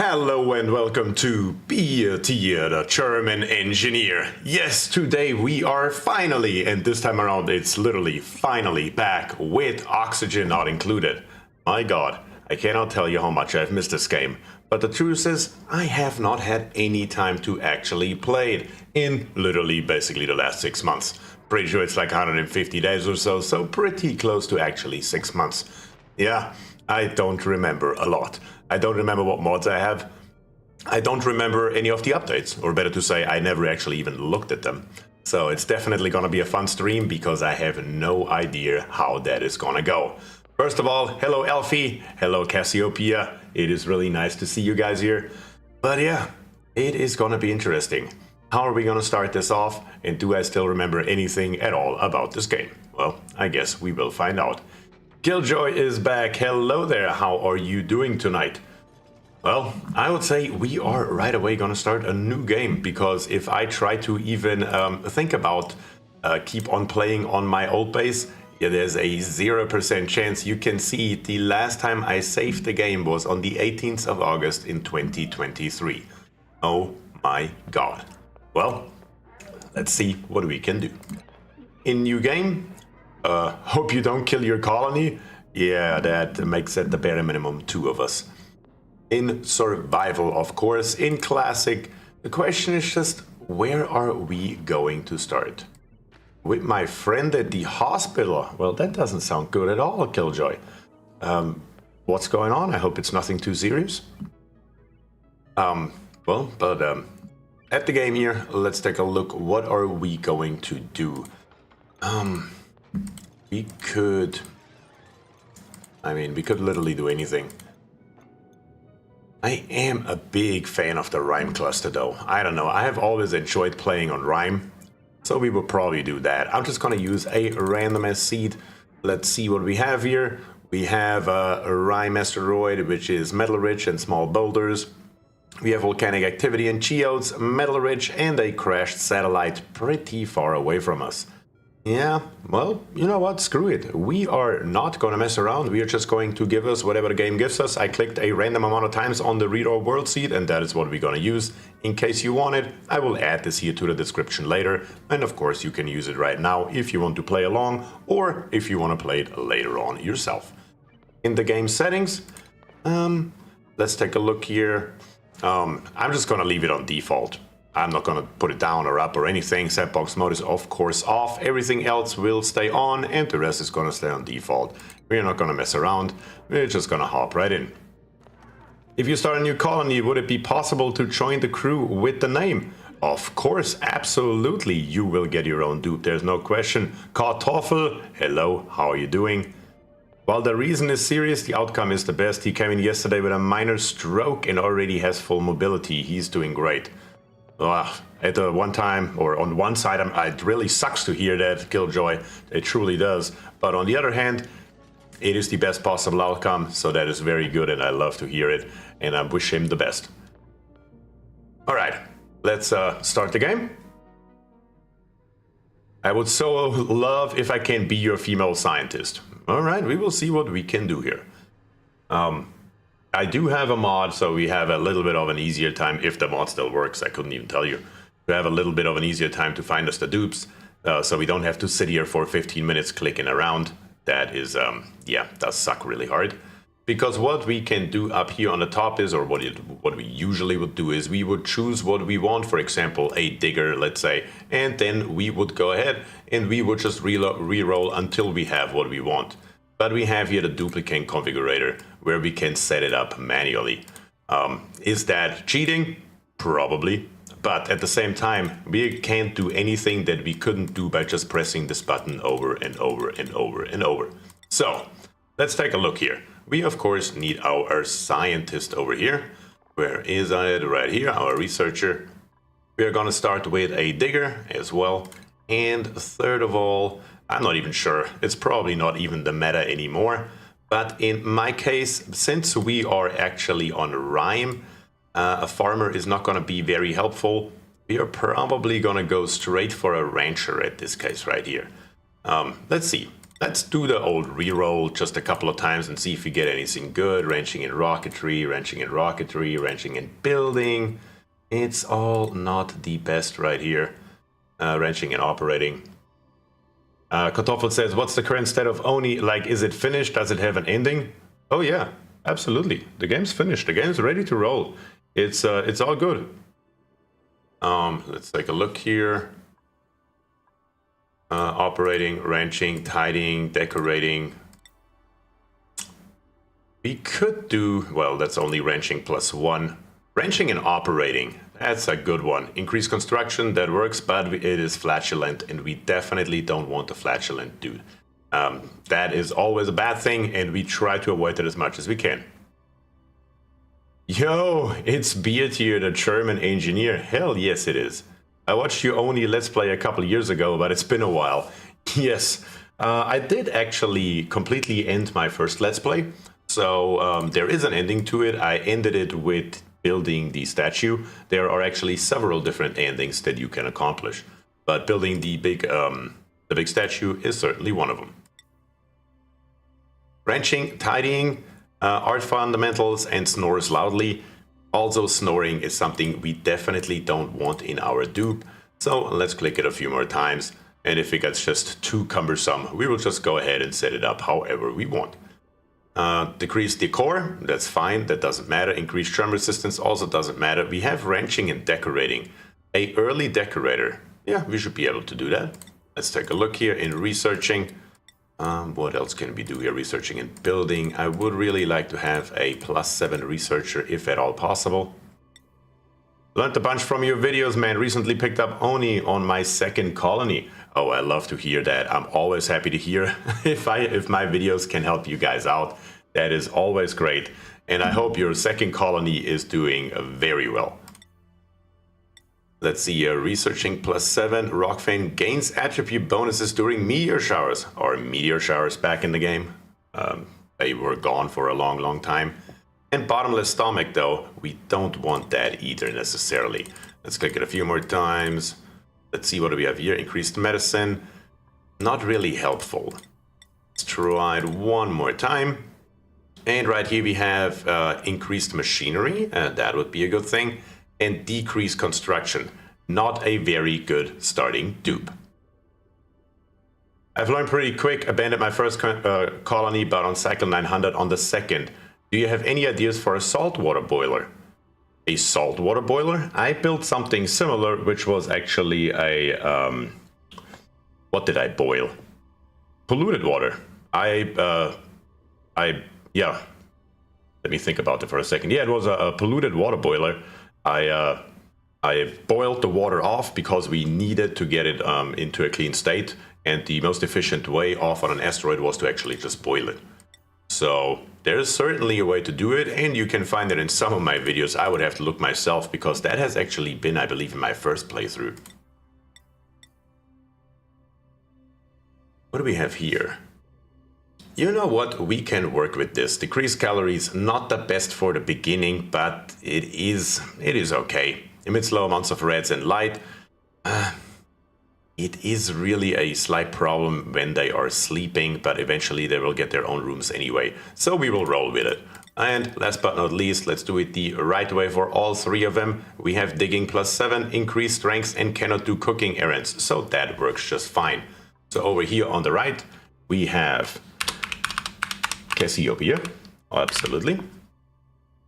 Hello and welcome to BierTier, the German engineer. Yes, today we are finally, and this time around it's literally finally back with oxygen not included. My god, I cannot tell you how much I've missed this game. But the truth is, I have not had any time to actually play it in literally basically the last 6 months. Pretty sure it's like 150 days or so, so pretty close to actually 6 months. Yeah, I don't remember a lot. I don't remember what mods I have. I don't remember any of the updates, or better to say, I never actually even looked at them. So it's definitely gonna be a fun stream because I have no idea how that is gonna go. First of all, hello Elfie, hello Cassiopeia. It is really nice to see you guys here. But yeah, it is gonna be interesting. How are we gonna start this off, and do I still remember anything at all about this game? Well, I guess we will find out. Killjoy is back. Hello there. How are you doing tonight? Well, I would say we are right away gonna start a new game, because if I try to even think about keep on playing on my old base, yeah, there's a 0% chance. You can see the last time I saved the game was on the 18th of August in 2023. Oh my god. Well, let's see what we can do. In new game, hope you don't kill your colony. Yeah, that makes it the bare minimum 2 of us. In survival, of course. In classic, the question is just, where are we going to start? With my friend at the hospital? Well, that doesn't sound good at all, Killjoy. What's going on? I hope it's nothing too serious. At the game here, let's take a look. What are we going to do? We could literally do anything. I am a big fan of the Rhyme cluster though. I don't know, I have always enjoyed playing on Rhyme, so we will probably do that. I'm just gonna use a random as seed. Let's see what we have here. We have a Rhyme asteroid, which is metal rich and small boulders. We have volcanic activity and geodes, metal rich, and a crashed satellite pretty far away from us. Yeah, well, you know what, screw it. We are not gonna mess around, we are just going to give us whatever the game gives us. I clicked a random amount of times on the read or world seed, and that is what we're gonna use. In case you want it, I will add this here to the description later, and of course you can use it right now if you want to play along, or if you want to play it later on yourself. In the game settings, let's take a look here. I'm just gonna leave it on default. I'm not gonna put it down or up or anything. Sandbox mode is of course off. Everything else will stay on, and the rest is gonna stay on default. We're not gonna mess around. We're just gonna hop right in. If you start a new colony, would it be possible to join the crew with the name? Of course, absolutely. You will get your own dupe. There's no question. Kartoffel, hello, how are you doing? While the reason is serious, the outcome is the best. He came in yesterday with a minor stroke and already has full mobility. He's doing great. At one time, or on one side, it really sucks to hear that, Killjoy. It truly does. But on the other hand, it is the best possible outcome, so that is very good, and I love to hear it, and I wish him the best. Alright, let's start the game. I would so love if I can be your female scientist. Alright, we will see what we can do here. I do have a mod, so we have a little bit of an easier time, if the mod still works. I couldn't even tell you. We have a little bit of an easier time to find us the dupes, so we don't have to sit here for 15 minutes clicking around. That is, yeah, does suck really hard. Because what we can do up here on the top is, or what we usually would do is, we would choose what we want, for example, a digger, let's say, and then we would go ahead and we would just re-roll until we have what we want. But we have here the duplicate configurator, where we can set it up manually. Is that cheating? Probably. But at the same time, we can't do anything that we couldn't do by just pressing this button over and over and over and over. So, let's take a look here. We of course need our scientist over here. Where is it? Right here, our researcher. We are gonna start with a digger as well. And third of all, I'm not even sure. It's probably not even the meta anymore. But in my case, since we are actually on Rhyme, a farmer is not going to be very helpful. We are probably going to go straight for a rancher at this case right here. Let's see. Let's do the old reroll just a couple of times and see if we get anything good. Wrenching in rocketry, wrenching in rocketry, wrenching in building. It's all not the best right here. Wrenching in operating. Kartoffel says, what's the current state of ONI? Like, is it finished? Does it have an ending? Oh yeah, absolutely. The game's finished. The game's ready to roll. It's all good. Let's take a look here. Operating, wrenching, tidying, decorating. We could do, well, that's only wrenching +1. Wrenching and operating, that's a good one. Increased construction, that works, but it is flatulent, and we definitely don't want a flatulent dude. That is always a bad thing, and we try to avoid it as much as we can. Yo, it's BierTier, the German engineer. Hell yes it is. I watched you only Let's Play a couple years ago, but it's been a while. Yes, I did actually completely end my first Let's Play. So there is an ending to it. I ended it with building the statue. There are actually several different endings that you can accomplish, but building the big statue is certainly one of them. Wrenching, tidying, art fundamentals, and snores loudly. Also, snoring is something we definitely don't want in our dupe. So let's click it a few more times, and if it gets just too cumbersome, we will just go ahead and set it up however we want. Decrease decor, that's fine, that doesn't matter. Increase germ resistance also doesn't matter. We have wrenching and decorating. A early decorator, yeah, we should be able to do that. Let's take a look here in researching. What else can we do here? Researching and building. I would really like to have a +7 researcher if at all possible. Learned a bunch from your videos, man. Recently picked up ONI on my second colony. Oh, I love to hear that. I'm always happy to hear if my videos can help you guys out. That is always great. And I hope your second colony is doing very well. Let's see, researching +7. Rockfane gains attribute bonuses during meteor showers. Or meteor showers back in the game. They were gone for a long time. And bottomless stomach, though, we don't want that either necessarily. Let's click it a few more times. Let's see what do we have here. Increased medicine. Not really helpful. Let's try it one more time. And right here we have increased machinery. That would be a good thing. And decreased construction. Not a very good starting dupe. I've learned pretty quick. Abandoned my first colony, but on cycle 900 on the second. Do you have any ideas for a saltwater boiler? A saltwater boiler? I built something similar, which was actually a... what did I boil? Polluted water. Yeah. Let me think about it for a second. Yeah, it was a polluted water boiler. I boiled the water off because we needed to get it into a clean state. And the most efficient way off on an asteroid was to actually just boil it. So there's certainly a way to do it, and you can find it in some of my videos. I would have to look myself because that has actually been, I believe, in my first playthrough. What do we have here? You know what? We can work with this. Decrease calories, not the best for the beginning, but it is okay. Emits low amounts of reds and light. It is really a slight problem when they are sleeping, but eventually they will get their own rooms anyway. So we will roll with it. And last but not least, let's do it the right way for all three of them. We have digging +7, increased strength, and cannot do cooking errands. So that works just fine. So over here on the right, we have Cassiopeia. Absolutely.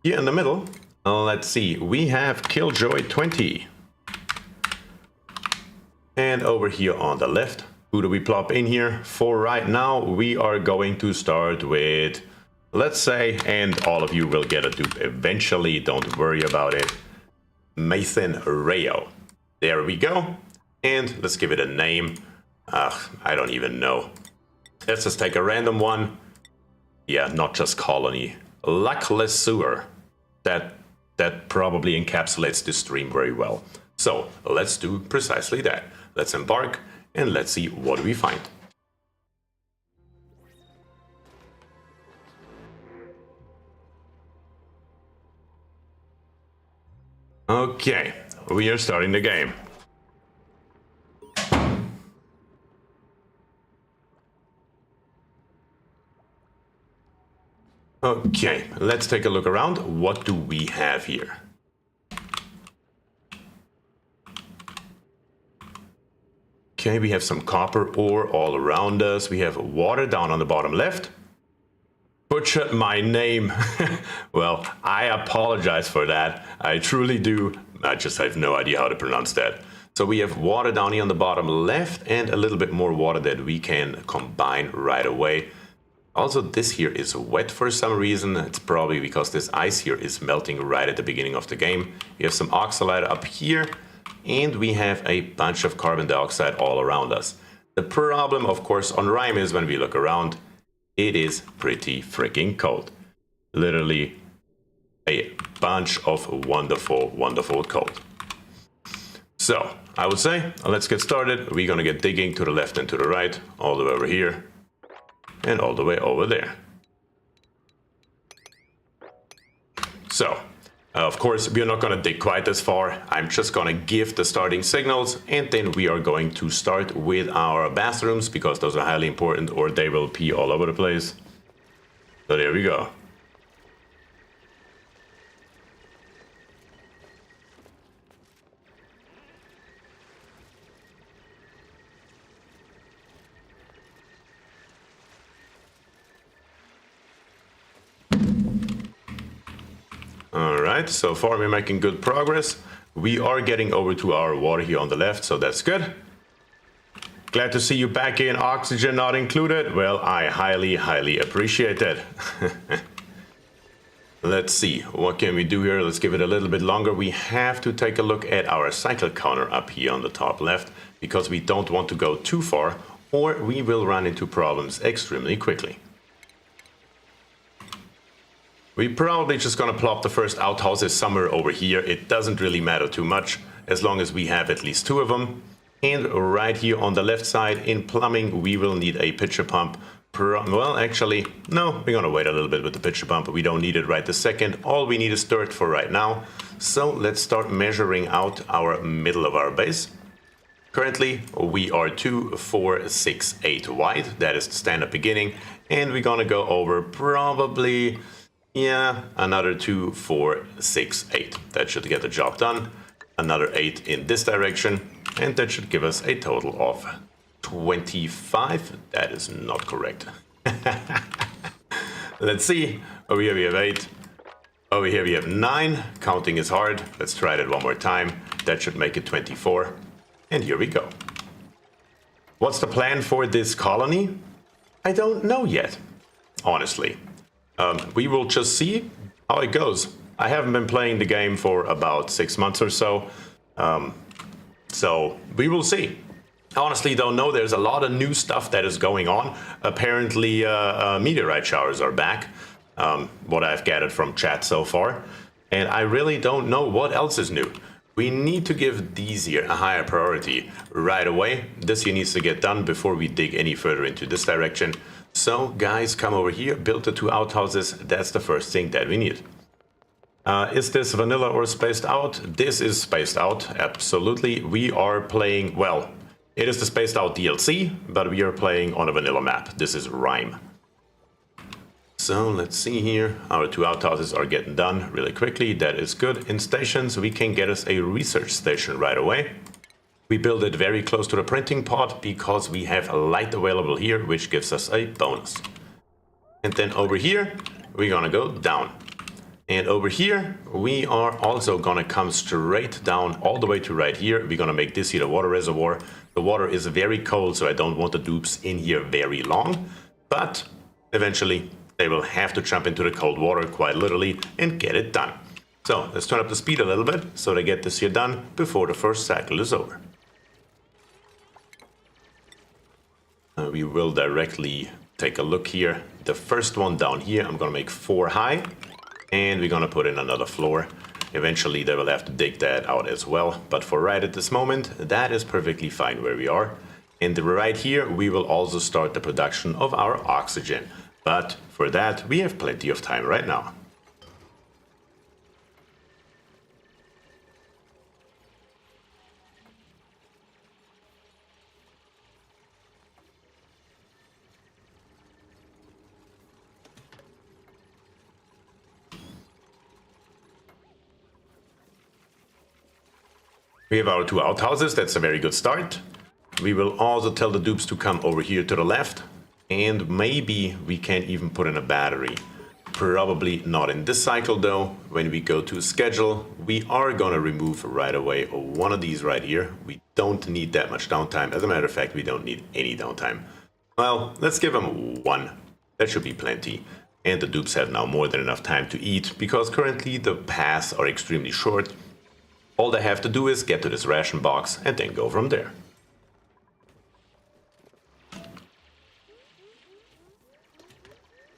Here in the middle, let's see, we have Killjoy 20. And over here on the left, who do we plop in here? For right now, we are going to start with, let's say, and all of you will get a dupe eventually, don't worry about it, Mathan Rayo. There we go. And let's give it a name. I don't even know. Let's just take a random one. Yeah, not just colony. Luckless Sewer. That probably encapsulates this stream very well. So let's do precisely that. Let's embark and let's see what we find. Okay, we are starting the game. Okay, let's take a look around. What do we have here? Okay, we have some copper ore all around us. We have water down on the bottom left. Butchered my name. Well, I apologize for that. I truly do. I just have no idea how to pronounce that. So we have water down here on the bottom left and a little bit more water that we can combine right away. Also, this here is wet for some reason. It's probably because this ice here is melting right at the beginning of the game. We have some oxalite up here, and we have a bunch of carbon dioxide all around us. The problem, of course, on Rime is when we look around, it is pretty freaking cold. Literally a bunch of wonderful, wonderful cold. So, I would say, let's get started. We're gonna get digging to the left and to the right, all the way over here, and all the way over there. So, of course, we're not gonna dig quite as far. I'm just gonna give the starting signals, and then we are going to start with our bathrooms, because those are highly important, or they will pee all over the place. So there we go. Alright, so far we're making good progress. We are getting over to our water here on the left, so that's good. Glad to see you back in, oxygen not included. Well, I highly, highly appreciate it. Let's see, what can we do here? Let's give it a little bit longer. We have to take a look at our cycle counter up here on the top left, because we don't want to go too far, or we will run into problems extremely quickly. We're probably just gonna plop the first outhouses somewhere over here. It doesn't really matter too much, as long as we have at least 2 of them. And right here on the left side in plumbing, we will need a pitcher pump. Well, actually, no, we're gonna wait a little bit with the pitcher pump. We don't need it right this second. All we need is dirt for right now. So let's start measuring out our middle of our base. Currently, we are 2, 4, 6, 8 wide. That is the standard beginning. And we're gonna go over probably, yeah, another 2, 4, 6, 8. That should get the job done. Another 8 in this direction. And that should give us a total of 25. That is not correct. Let's see. Over here we have 8. Over here we have 9. Counting is hard. Let's try that one more time. That should make it 24. And here we go. What's the plan for this colony? I don't know yet, honestly. We will just see how it goes. I haven't been playing the game for about 6 months or so. So we will see. I honestly don't know. There's a lot of new stuff that is going on. Apparently, meteorite showers are back. What I've gathered from chat so far. And I really don't know what else is new. We need to give these here a higher priority right away. This here needs to get done before we dig any further into this direction. So guys, come over here, build the 2 outhouses. That's the first thing that we need. Is this vanilla or spaced out? This is spaced out, absolutely. We are playing, well, it is the spaced out DLC, but we are playing on a vanilla map. This is Rime. So let's see here. Our 2 outhouses are getting done really quickly. That is good. In stations, we can get us a research station right away. We build it very close to the printing pod because we have light available here, which gives us a bonus. And then over here, we're gonna go down. And over here, we are also gonna come straight down all the way to right here. We're gonna make this here the water reservoir. The water is very cold, so I don't want the dupes in here very long. But eventually, they will have to jump into the cold water quite literally and get it done. So let's turn up the speed a little bit so they get this here done before the first cycle is over. We will directly take a look here. The first one down here, I'm gonna make 4 high, and we're gonna put in another floor. Eventually they will have to dig that out as well, but for right at this moment, that is perfectly fine where we are. And right here, we will also start the production of our oxygen. But for that, we have plenty of time right now. We have our 2 outhouses. That's a very good start. We will also tell the dupes to come over here to the left. And maybe we can even put in a battery. Probably not in this cycle though. When we go to schedule, we are gonna remove right away one of these right here. We don't need that much downtime. As a matter of fact, we don't need any downtime. Well, let's give them 1. That should be plenty. And the dupes have now more than enough time to eat, because currently the paths are extremely short. All they have to do is get to this ration box and then go from there.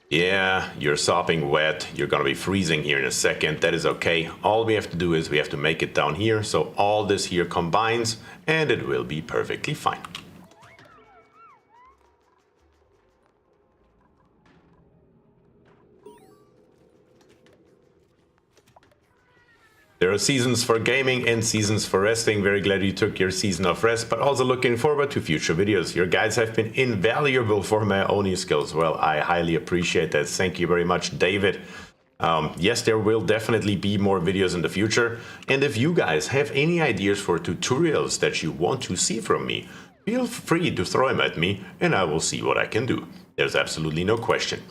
Yeah, you're sopping wet, you're gonna be freezing here in a second, that is okay. All we have to do is we have to make it down here, so all this here combines, and it will be perfectly fine. There are seasons for gaming and seasons for resting. Very glad you took your season of rest, but also looking forward to future videos. Your guides have been invaluable for my ONI skills. Well, I highly appreciate that. Thank you very much, David. Yes, there will definitely be more videos in the future. And if you guys have any ideas for tutorials that you want to see from me, feel free to throw them at me and I will see what I can do. There's absolutely no question.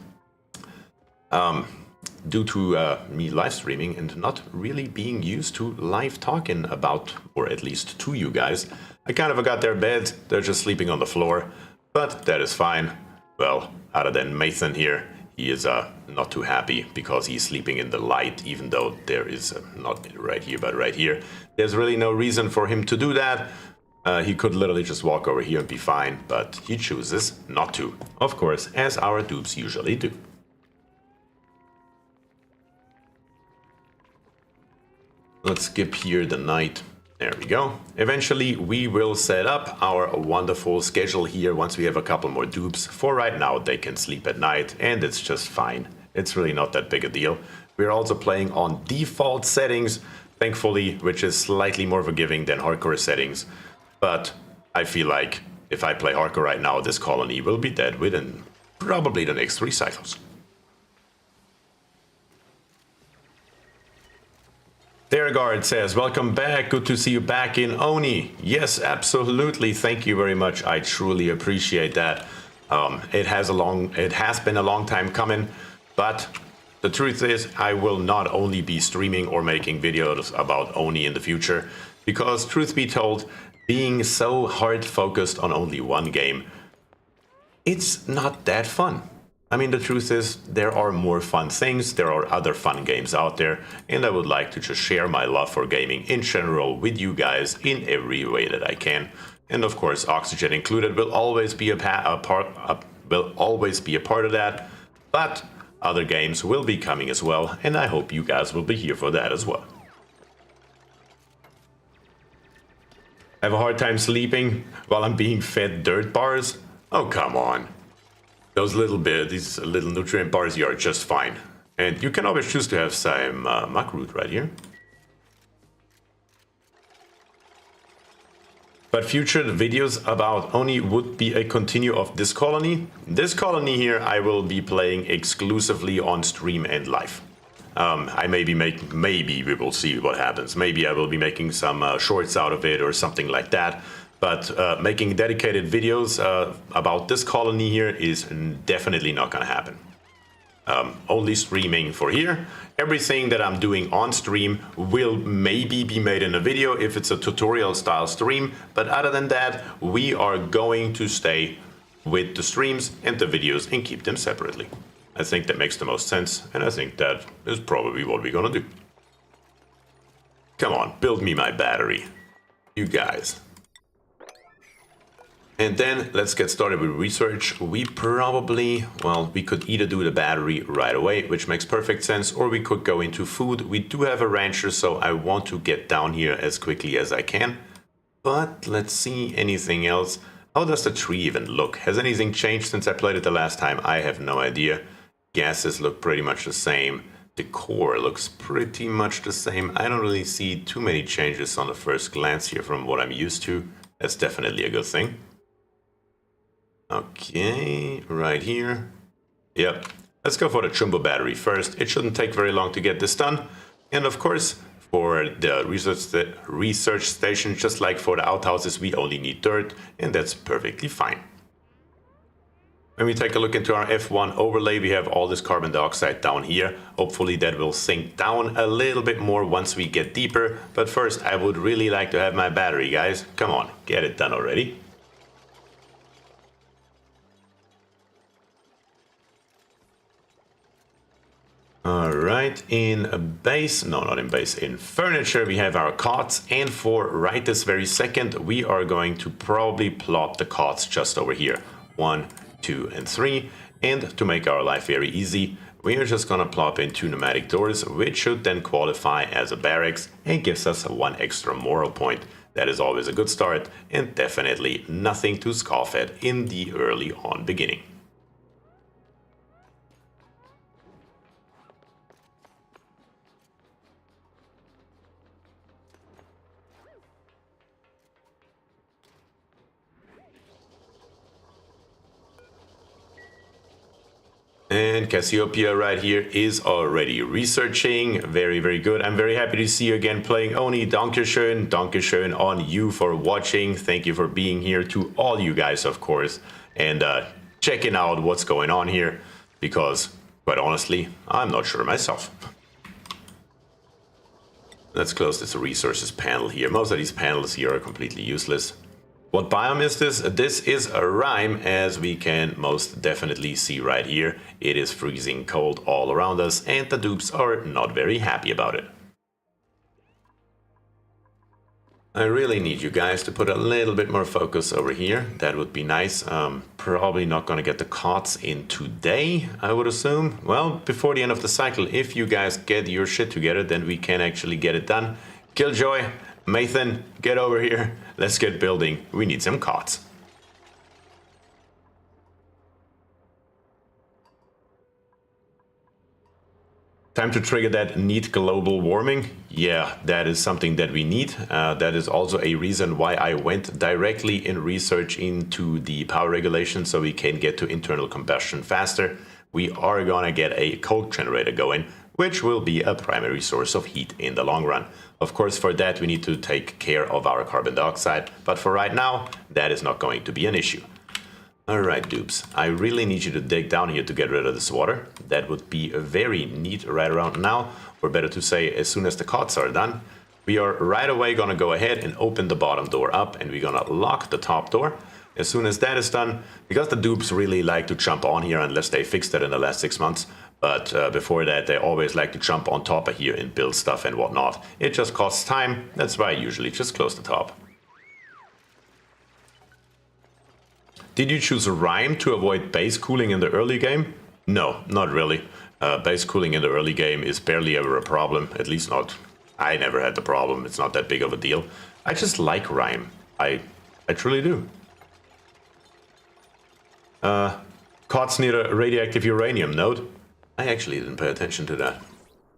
Due to me live streaming and not really being used to live talking about, or at least to you guys, I kind of forgot their beds. They're just sleeping on the floor, but that is fine. Well, other than Mason here, he is not too happy because he's sleeping in the light, even though there is not right here, but right here. There's really no reason for him to do that. He could literally just walk over here and be fine, but he chooses not to, of course, as our dupes usually do. Let's skip here the night. There we go. Eventually, we will set up our wonderful schedule here once we have a couple more dupes. For right now, they can sleep at night, and it's just fine. It's really not that big a deal. We're also playing on default settings, thankfully, which is slightly more forgiving than hardcore settings. But I feel like if I play hardcore right now, this colony will be dead within probably the next 3 cycles. TheRelaxed says, welcome back, good to see you back in ONI. Yes, absolutely, thank you very much, I truly appreciate that. It has been a long time coming, but the truth is I will not only be streaming or making videos about ONI in the future, because truth be told, being so hard focused on only one game, it's not that fun. I mean, the truth is, there are more fun things, there are other fun games out there, and I would like to just share my love for gaming in general with you guys in every way that I can. And of course, Oxygen included will always be a part of that, but other games will be coming as well, and I hope you guys will be here for that as well. I have a hard time sleeping while I'm being fed dirt bars? Oh, come on. These little nutrient bars here are just fine. And you can always choose to have some muck root right here. But future videos about ONI would be a continue of this colony. This colony here I will be playing exclusively on stream and live. Maybe we will see what happens. Maybe I will be making some shorts out of it or something like that. But making dedicated videos about this colony here is definitely not gonna happen. Only streaming for here. Everything that I'm doing on stream will maybe be made in a video if it's a tutorial style stream, but other than that, we are going to stay with the streams and the videos and keep them separately. I think that makes the most sense, and I think that is probably what we're gonna do. Come on, build me my battery, you guys. And then let's get started with research. We could either do the battery right away, which makes perfect sense, or we could go into food. We do have a rancher, so I want to get down here as quickly as I can. But let's see, anything else? How does the tree even look? Has anything changed since I played it the last time? I have no idea. Gases look pretty much the same. Decor looks pretty much the same. I don't really see too many changes on the first glance here from what I'm used to. That's definitely a good thing. Okay, right here. Yep. Let's go for the jumbo battery first. It shouldn't take very long to get this done. And of course, For the research station, just like for the outhouses, we only need dirt, and that's perfectly fine. When we take a look into our F1 overlay, we have all this carbon dioxide down here. Hopefully that will sink down a little bit more once we get deeper. But first, I would really like to have my battery, guys. Come on, get it done already. Alright, in furniture we have our cots, and for right this very second we are going to probably plop the cots just over here. 1, 2, and 3. And to make our life very easy, we are just gonna plop in 2 pneumatic doors, which should then qualify as a barracks and gives us 1 extra moral point. That is always a good start, and definitely nothing to scoff at in the early on beginning. And Cassiopeia right here is already researching. Very, very good. I'm very happy to see you again playing ONI. Dankeschön. Dankeschön on you for watching. Thank you for being here, to all you guys, of course. And checking out what's going on here. Because, quite honestly, I'm not sure myself. Let's close this resources panel here. Most of these panels here are completely useless. What biome is this? This is a rime, as we can most definitely see right here. It is freezing cold all around us, and the dupes are not very happy about it. I really need you guys to put a little bit more focus over here. That would be nice. Probably not going to get the cots in today, I would assume. Well, before the end of the cycle, if you guys get your shit together, then we can actually get it done. Killjoy, Mathan, get over here. Let's get building. We need some cots. Time to trigger that need global warming. Yeah, that is something that we need. That is also a reason why I went directly in research into the power regulation, so we can get to internal combustion faster. We are gonna get a coal generator going, which will be a primary source of heat in the long run. Of course, for that we need to take care of our carbon dioxide, but for right now, that is not going to be an issue. Alright, dupes, I really need you to dig down here to get rid of this water. That would be very neat right around now, or better to say, as soon as the cots are done. We are right away gonna go ahead and open the bottom door up, and we're gonna lock the top door. As soon as that is done, because the dupes really like to jump on here unless they fixed it in the last 6 months, but before that they always like to jump on top of here and build stuff and whatnot. It just costs time, that's why I usually just close the top. Did you choose a rhyme to avoid base cooling in the early game? No, not really. Base cooling in the early game is barely ever a problem, at least not. I never had the problem, it's not that big of a deal. I just like rhyme. I truly do. Cots near a radioactive uranium node. I actually didn't pay attention to that.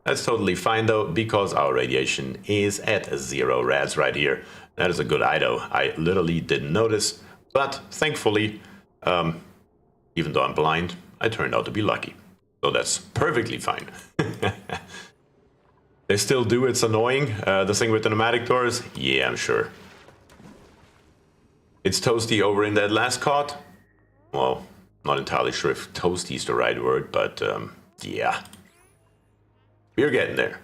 That's totally fine though, because our radiation is at 0 rads right here. That is a good item. I literally didn't notice, but thankfully, even though I'm blind, I turned out to be lucky. So that's perfectly fine. They still do, it's annoying. The thing with the pneumatic doors, yeah, I'm sure. It's toasty over in that last cot. Well, not entirely sure if toasty is the right word, but yeah. We're getting there.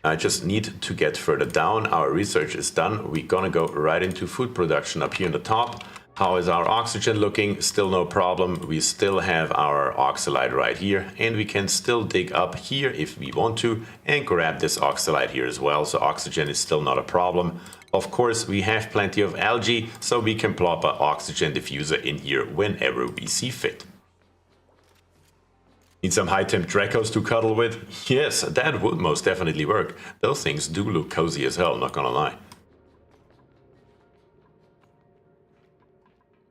I just need to get further down. Our research is done. We're gonna go right into food production up here in the top. How is our oxygen looking? Still no problem. We still have our oxalite right here, and we can still dig up here if we want to and grab this oxalite here as well. So oxygen is still not a problem. Of course, we have plenty of algae, so we can plop an oxygen diffuser in here whenever we see fit. Need some high-temp Dracos to cuddle with? Yes, that would most definitely work. Those things do look cozy as hell, not gonna lie.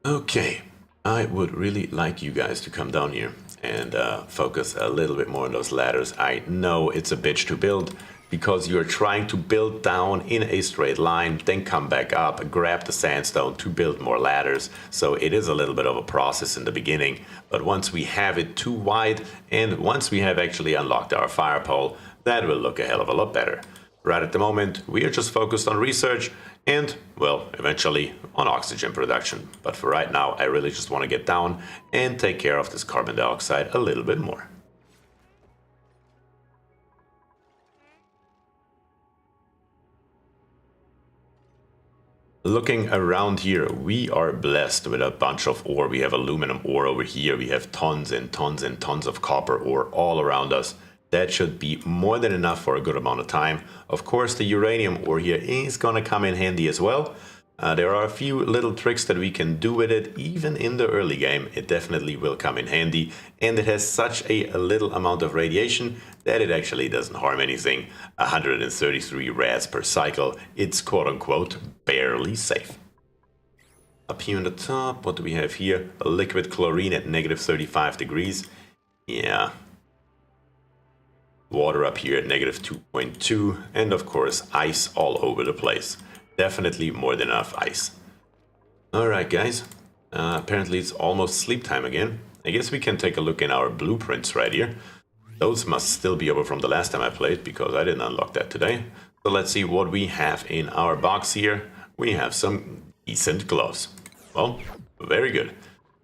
Okay, I would really like you guys to come down here and focus a little bit more on those ladders. I know it's a bitch to build because you're trying to build down in a straight line, then come back up, grab the sandstone to build more ladders. So it is a little bit of a process in the beginning, but once we have it too wide and once we have actually unlocked our fire pole, that will look a hell of a lot better. Right at the moment, we are just focused on research and, well, eventually on oxygen production. But for right now, I really just want to get down and take care of this carbon dioxide a little bit more. Looking around here, we are blessed with a bunch of ore. We have aluminum ore over here. We have tons and tons and tons of copper ore all around us. That should be more than enough for a good amount of time. Of course, the uranium ore here is going to come in handy as well. There are a few little tricks that we can do with it, even in the early game. It definitely will come in handy, and it has such a little amount of radiation that it actually doesn't harm anything. 133 rads per cycle, it's quote-unquote barely safe. Up here on the top, what do we have here? A liquid chlorine at negative 35 degrees. Yeah. Water up here at negative 2.2, and of course ice all over the place. Definitely more than enough ice. Alright guys, apparently it's almost sleep time again. I guess we can take a look in our blueprints right here. Those must still be over from the last time I played, because I didn't unlock that today. So let's see what we have in our box here. We have some decent gloves. Well, very good.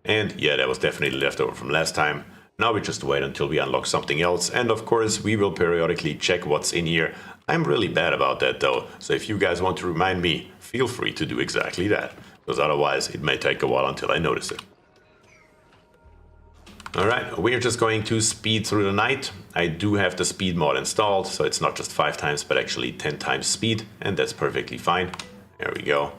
And yeah, that was definitely left over from last time. Now we just wait until we unlock something else, and of course we will periodically check what's in here. I'm really bad about that though, so if you guys want to remind me, feel free to do exactly that, because otherwise it may take a while until I notice it. Alright, we're just going to speed through the night. I do have the speed mod installed, so it's not just 5 times but actually 10 times speed, and that's perfectly fine. There we go.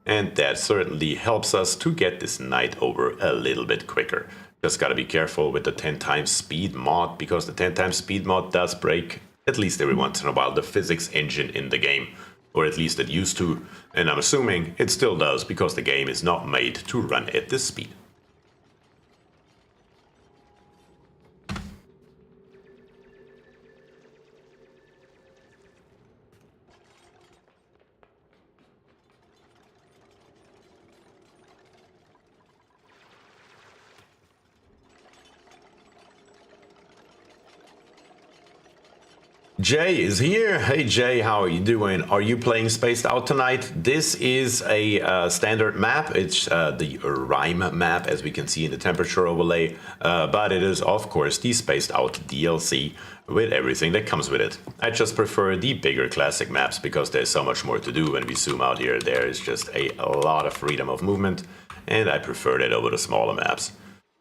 And that certainly helps us to get this night over a little bit quicker. Just gotta be careful with the 10 times speed mod, because the 10 times speed mod does break, at least every once in a while, the physics engine in the game. Or at least it used to, and I'm assuming it still does, because the game is not made to run at this speed. Jay is here. Hey Jay, how are you doing? Are you playing Spaced Out tonight? This is a standard map. It's the Rime map, as we can see in the temperature overlay, but it is of course the Spaced Out DLC with everything that comes with it. I just prefer the bigger classic maps because there's so much more to do. When we zoom out here, there is just a lot of freedom of movement, and I prefer that over the smaller maps.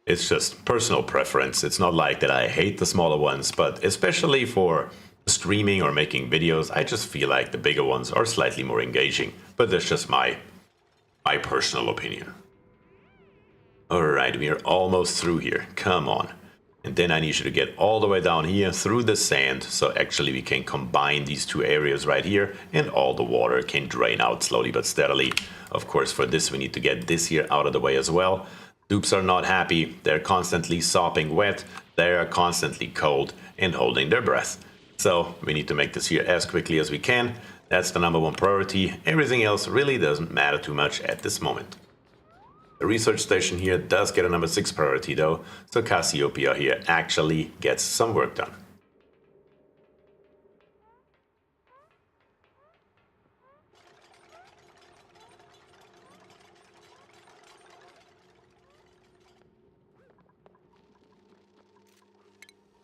It's just personal preference. It's not like that I hate the smaller ones, but especially for streaming or making videos, I just feel like the bigger ones are slightly more engaging, but that's just my personal opinion. Alright, we are almost through here, come on. And then I need you to get all the way down here through the sand, so actually we can combine these two areas right here, and all the water can drain out slowly but steadily. Of course, for this we need to get this here out of the way as well. Dupes are not happy, they're constantly sopping wet, they are constantly cold and holding their breath. So we need to make this here as quickly as we can. That's the #1 priority. Everything else really doesn't matter too much at this moment. The research station here does get a #6 priority though, so Cassiopeia here actually gets some work done.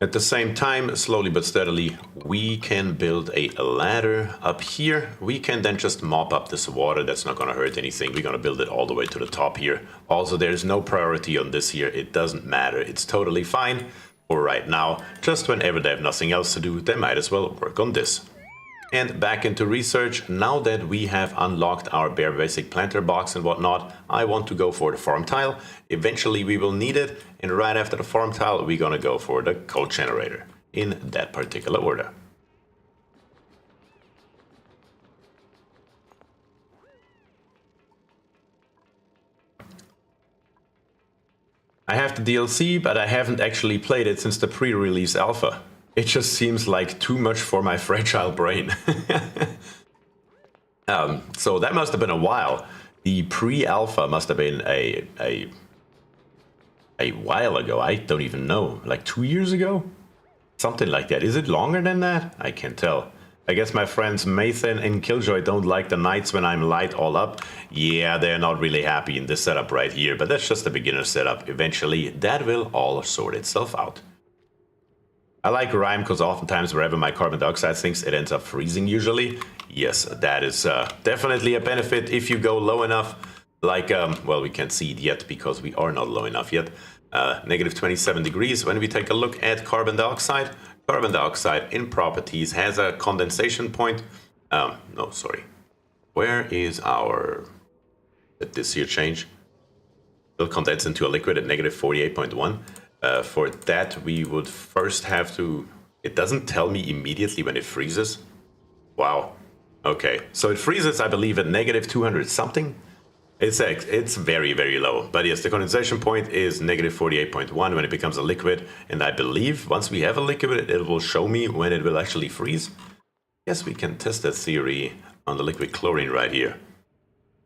At the same time, slowly but steadily, we can build a ladder up here. We can then just mop up this water. That's not going to hurt anything. We're going to build it all the way to the top here. Also, there's no priority on this here. It doesn't matter. It's totally fine for right now. Just whenever they have nothing else to do, they might as well work on this. And back into research. Now that we have unlocked our bare basic planter box and whatnot, I want to go for the farm tile. Eventually we will need it, and right after the farm tile we're gonna go for the coal generator in that particular order. I have the DLC, but I haven't actually played it since the pre-release alpha. It just seems like too much for my fragile brain. So that must have been a while. The pre-alpha must have been a while ago. I don't even know. Like 2 years ago? Something like that. Is it longer than that? I can't tell. I guess my friends Mathan and Killjoy don't like the nights when I'm light all up. Yeah, they're not really happy in this setup right here, but that's just a beginner setup. Eventually, that will all sort itself out. I like Rime because oftentimes wherever my carbon dioxide sinks, it ends up freezing usually. Yes, that is definitely a benefit if you go low enough. Like, well, we can't see it yet because we are not low enough yet. Negative 27 degrees. When we take a look at carbon dioxide in properties has a condensation point. No, sorry. Where is our... Did this here change? It'll condense into a liquid at negative 48.1. For that, we would first have to... It doesn't tell me immediately when it freezes. Wow. Okay, so it freezes, I believe, at negative 200 something. It's very, very low. But yes, the condensation point is negative 48.1 when it becomes a liquid. And I believe once we have a liquid, it will show me when it will actually freeze. Yes, we can test that theory on the liquid chlorine right here.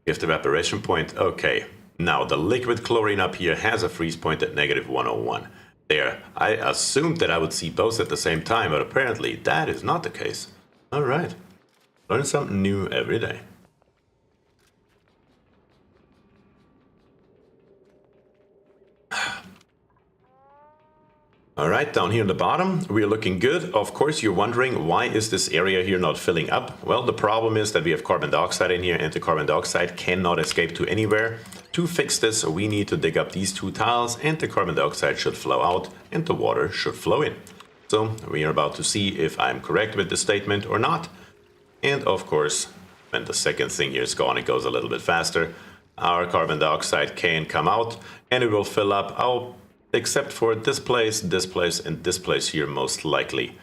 If the evaporation point, okay. Now, the liquid chlorine up here has a freeze point at negative 101. There, I assumed that I would see both at the same time, but apparently that is not the case. All right, learn something new every day. All right, down here in the bottom, we're looking good. Of course, you're wondering, why is this area here not filling up? Well, the problem is that we have carbon dioxide in here, and the carbon dioxide cannot escape to anywhere. To fix this, we need to dig up these two tiles, and the carbon dioxide should flow out, and the water should flow in. So, we are about to see if I'm correct with this statement or not. And of course, when the second thing here is gone, it goes a little bit faster. Our carbon dioxide can come out, and it will fill up. Except for this place, and this place here, most likely.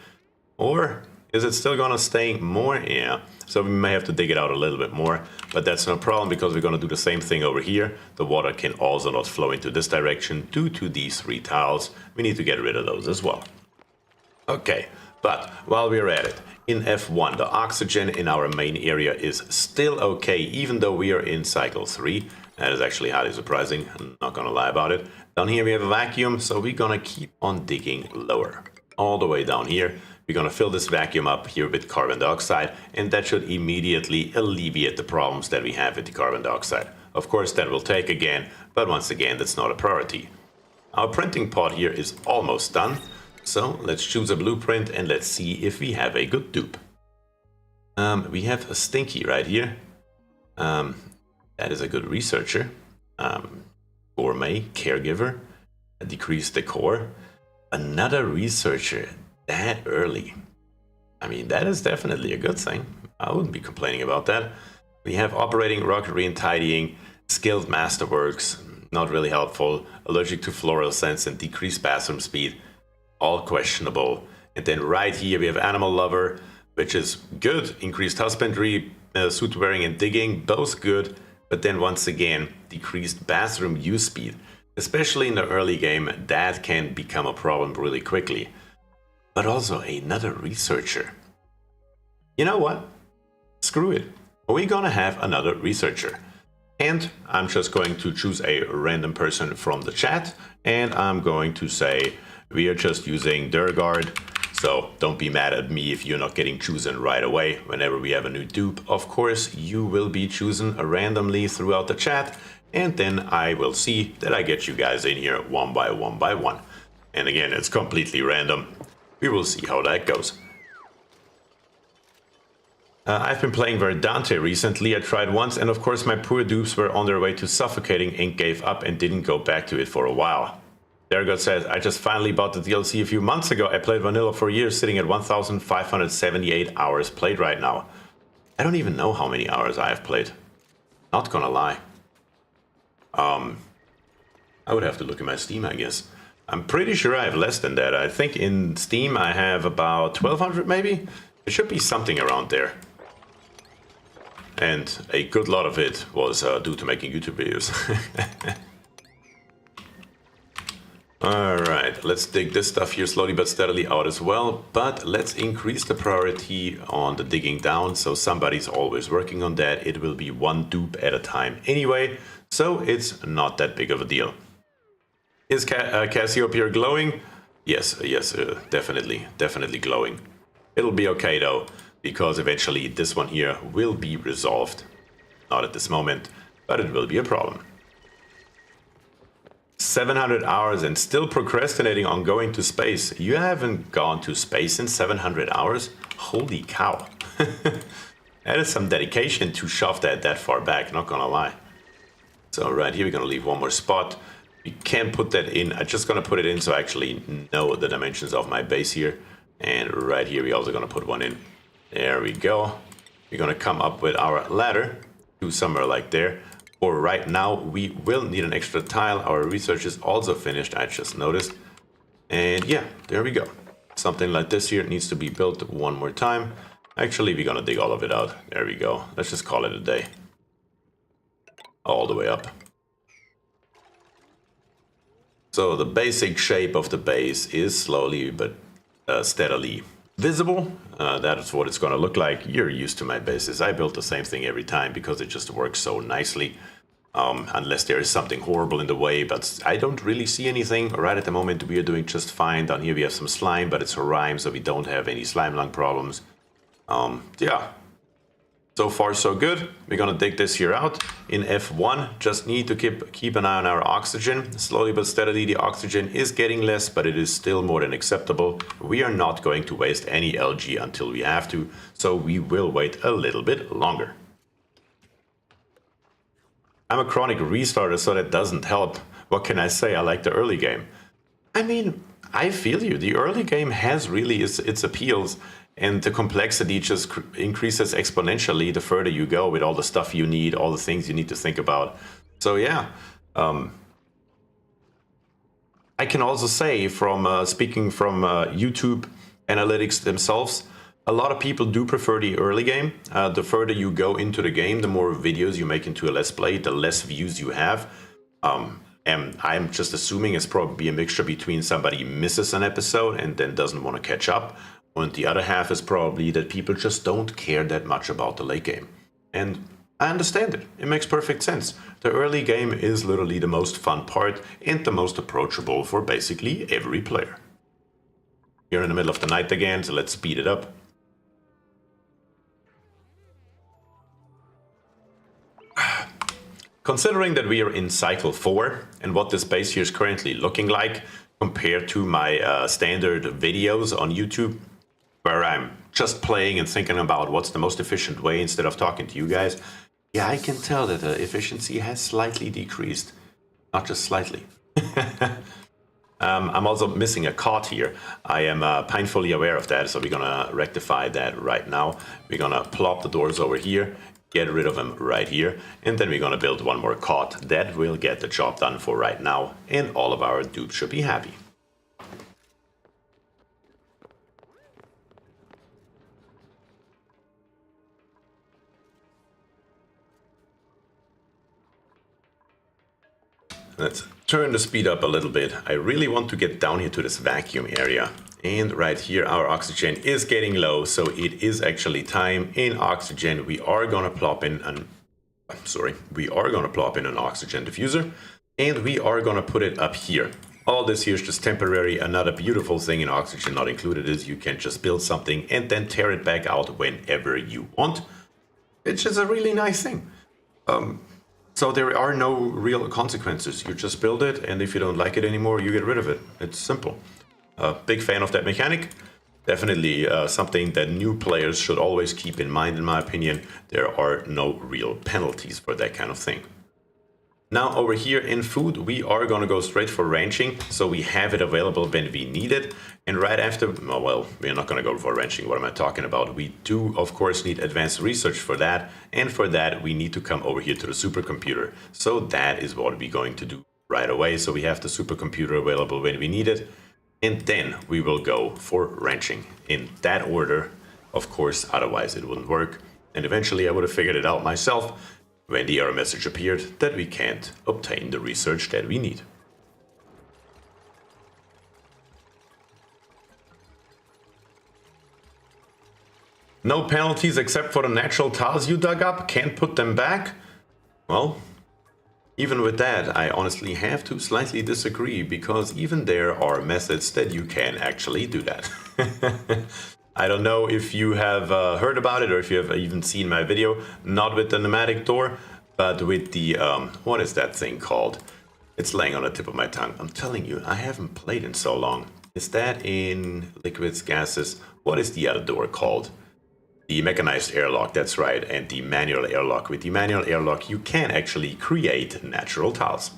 Or is it still gonna stay more? Yeah, so we may have to dig it out a little bit more, but that's no problem because we're gonna do the same thing over here. The water can also not flow into this direction due to these three tiles. We need to get rid of those as well. Okay, but while we're at it, in F1, the oxygen in our main area is still okay, even though we are in cycle 3. That is actually highly surprising, I'm not gonna lie about it. Down here we have a vacuum, so we're gonna keep on digging lower. All the way down here, we're gonna fill this vacuum up here with carbon dioxide, and that should immediately alleviate the problems that we have with the carbon dioxide. Of course, that will take again, but once again, that's not a priority. Our printing pod here is almost done, so let's choose a blueprint and let's see if we have a good dupe. We have a Stinky right here. That is a good researcher. Gourmet, caregiver, a decreased decor. Another researcher that early. I mean, that is definitely a good thing. I wouldn't be complaining about that. We have operating, rocketry, and tidying, skilled masterworks, not really helpful, allergic to floral scents, and decreased bathroom speed, all questionable. And then right here we have animal lover, which is good, increased husbandry, suit wearing and digging, both good. But then once again, decreased bathroom use speed. Especially in the early game, that can become a problem really quickly. But also another researcher. You know what? Screw it. We're gonna have another researcher. And I'm just going to choose a random person from the chat. And I'm going to say, we are just using Durgard. So don't be mad at me if you're not getting chosen right away. Whenever we have a new dupe, of course, you will be chosen randomly throughout the chat. And then I will see that I get you guys in here one by one. And again, it's completely random. We will see how that goes. I've been playing Verdante recently. I tried once, and of course my poor dupes were on their way to suffocating and gave up and didn't go back to it for a while. Dergot says, I just finally bought the DLC a few months ago. I played vanilla for years, sitting at 1,578 hours played right now. I don't even know how many hours I have played. Not gonna lie. I would have to look at my Steam, I guess. I'm pretty sure I have less than that. I think in Steam I have about 1,200 maybe? It should be something around there. And a good lot of it was due to making YouTube videos. Alright, let's dig this stuff here slowly but steadily out as well, but let's increase the priority on the digging down, so somebody's always working on that. It will be one dupe at a time anyway, so it's not that big of a deal. Is Cassiopeia glowing? Yes, definitely glowing. It'll be okay though. because eventually this one here will be resolved. Not at this moment, but it will be a problem. 700 hours and still procrastinating on going to space. You haven't gone to space in 700 hours? Holy cow. That is some dedication to shove that far back, not gonna lie. So right here we're gonna leave one more spot. We can put that in. I'm just gonna put it in so I actually know the dimensions of my base here. And right here we're also gonna put one in. There we go. We're gonna come up with our ladder to somewhere like there. For right now we will need an extra tile. Our research is also finished, I just noticed. And yeah, there we go. Something like this here needs to be built one more time. Actually, we're gonna dig all of it out. There we go. Let's just call it a day. All the way up. So the basic shape of the base is slowly but steadily visible. That is what it's gonna look like. You're used to my bases. I build the same thing every time because it just works so nicely. Unless there is something horrible in the way, but I don't really see anything. Right at the moment we are doing just fine. Down here we have some slime, but it's a rime, so we don't have any slime lung problems. Yeah, so far so good. We're gonna dig this here out in F1. Just need to keep an eye on our oxygen. Slowly but steadily the oxygen is getting less, but it is still more than acceptable. We are not going to waste any LG until we have to, so we will wait a little bit longer. I'm a chronic restarter, so that doesn't help. What can I say? I like the early game. I mean, I feel you. The early game has really its appeals, and the complexity just increases exponentially the further you go with all the stuff you need, all the things you need to think about. So yeah, I can also say from speaking from YouTube analytics themselves, a lot of people do prefer the early game. The further you go into the game, the more videos you make into a Let's Play, the less views you have. And I'm just assuming it's probably a mixture between somebody misses an episode and then doesn't want to catch up. And the other half is probably that people just don't care that much about the late game. And I understand it. It makes perfect sense. The early game is literally the most fun part and the most approachable for basically every player. We're in the middle of the night again, so let's speed it up. Considering that we are in cycle 4 and what this base here is currently looking like compared to my standard videos on YouTube, where I'm just playing and thinking about what's the most efficient way instead of talking to you guys, yeah, I can tell that the efficiency has slightly decreased. Not just slightly. I'm also missing a cot here. I am painfully aware of that, so we're gonna rectify that right now. We're gonna plop the doors over here, get rid of them right here, and then we're gonna build one more cot. That will get the job done for right now, and all of our dupes should be happy. Let's turn the speed up a little bit. I really want to get down here to this vacuum area. And right here our oxygen is getting low, so it is actually time. In oxygen we are gonna plop in an oxygen diffuser, and we are gonna put it up here. All this here is just temporary. Another beautiful thing in oxygen not included is you can just build something and then tear it back out whenever you want. It's just a really nice thing. So there are no real consequences. You just build it, and if you don't like it anymore, you get rid of it. It's simple. Big fan of that mechanic. Definitely something that new players should always keep in mind, in my opinion. There are no real penalties for that kind of thing. Now over here in food, we are going to go straight for ranching, so we have it available when we need it. And right after, oh, well, we're not going to go for ranching. What am I talking about? We do, of course, need advanced research for that. And for that, we need to come over here to the supercomputer. So that is what we're going to do right away. So we have the supercomputer available when we need it. And then we will go for ranching in that order. Of course, otherwise it wouldn't work. And eventually I would have figured it out myself when the error message appeared that we can't obtain the research that we need. No penalties except for the natural tiles you dug up? Can't put them back? Well, even with that, I honestly have to slightly disagree, because even there are methods that you can actually do that. I don't know if you have heard about it or if you have even seen my video, not with the pneumatic door, but with the, what is that thing called? It's laying on the tip of my tongue. I'm telling you, I haven't played in so long. Is that in liquids, gases? What is the other door called? The mechanized airlock, that's right, and the manual airlock. With the manual airlock, you can actually create natural tiles.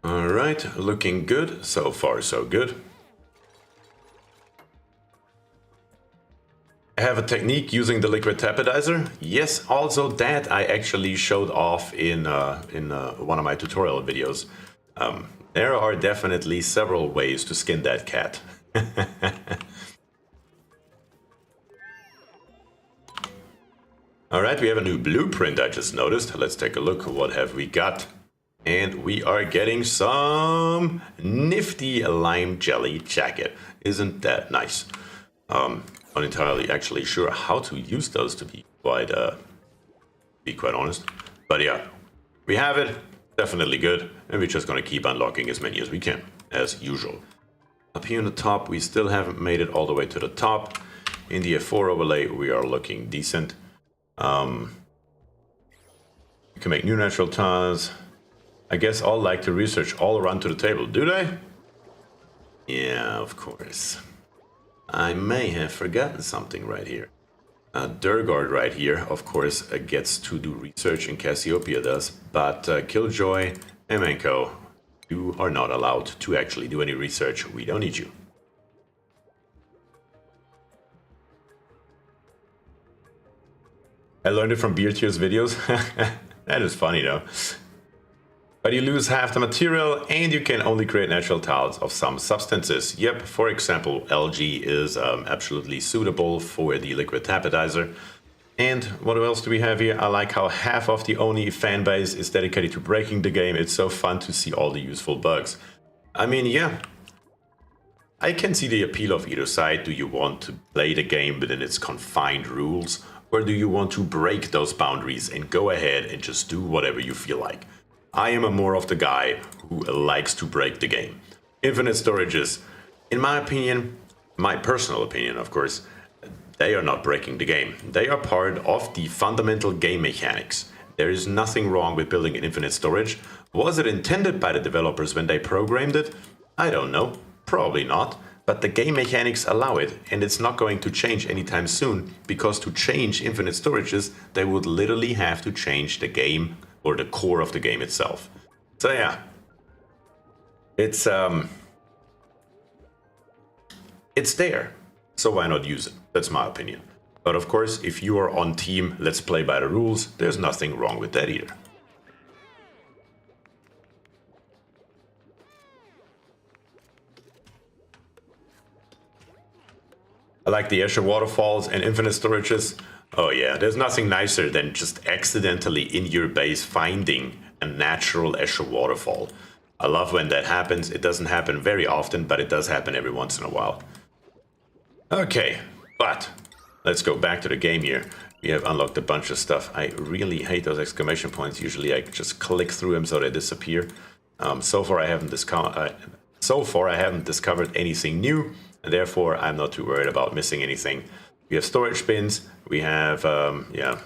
All right, looking good. So far, so good. I have a technique using the liquid tapidizer. Yes, also that I actually showed off in one of my tutorial videos. There are definitely several ways to skin that cat. All right, we have a new blueprint I just noticed. Let's take a look. What have we got? And we are getting some nifty lime jelly jacket. Isn't that nice? Not entirely actually sure how to use those, to be quite honest. But yeah, we have it. Definitely good. And we're just gonna keep unlocking as many as we can, as usual. Up here on the top, we still haven't made it all the way to the top. In the F4 overlay, we are looking decent. You can make new natural tiles. I guess all like to research all around to the table, do they? Yeah, of course. I may have forgotten something right here. Durgard right here, of course, gets to do research, and Cassiopeia does, but Killjoy and Manko, you are not allowed to actually do any research. We don't need you. I learned it from BierTier's videos. That is funny though. But you lose half the material and you can only create natural tiles of some substances. Yep, for example, algae is absolutely suitable for the liquid tapidizer. And what else do we have here? I like how half of the ONI fanbase is dedicated to breaking the game. It's so fun to see all the useful bugs. I mean, yeah, I can see the appeal of either side. Do you want to play the game within its confined rules? Or do you want to break those boundaries and go ahead and just do whatever you feel like? I am a more of the guy who likes to break the game. Infinite storages, in my opinion, my personal opinion of course, they are not breaking the game. They are part of the fundamental game mechanics. There is nothing wrong with building an infinite storage. Was it intended by the developers when they programmed it? I don't know. Probably not. But the game mechanics allow it, and it's not going to change anytime soon, because to change infinite storages, they would literally have to change the game or the core of the game itself. So yeah, it's there. So why not use it? That's my opinion. But of course, if you are on team, let's play by the rules, there's nothing wrong with that either. I like the Escher waterfalls and infinite storages. Oh yeah, there's nothing nicer than just accidentally in your base finding a natural Escher waterfall. I love when that happens. It doesn't happen very often, but it does happen every once in a while. Okay, but let's go back to the game here. We have unlocked a bunch of stuff. I really hate those exclamation points. Usually I just click through them so they disappear. So far I haven't discovered anything new. And therefore, I'm not too worried about missing anything. We have storage bins. We have,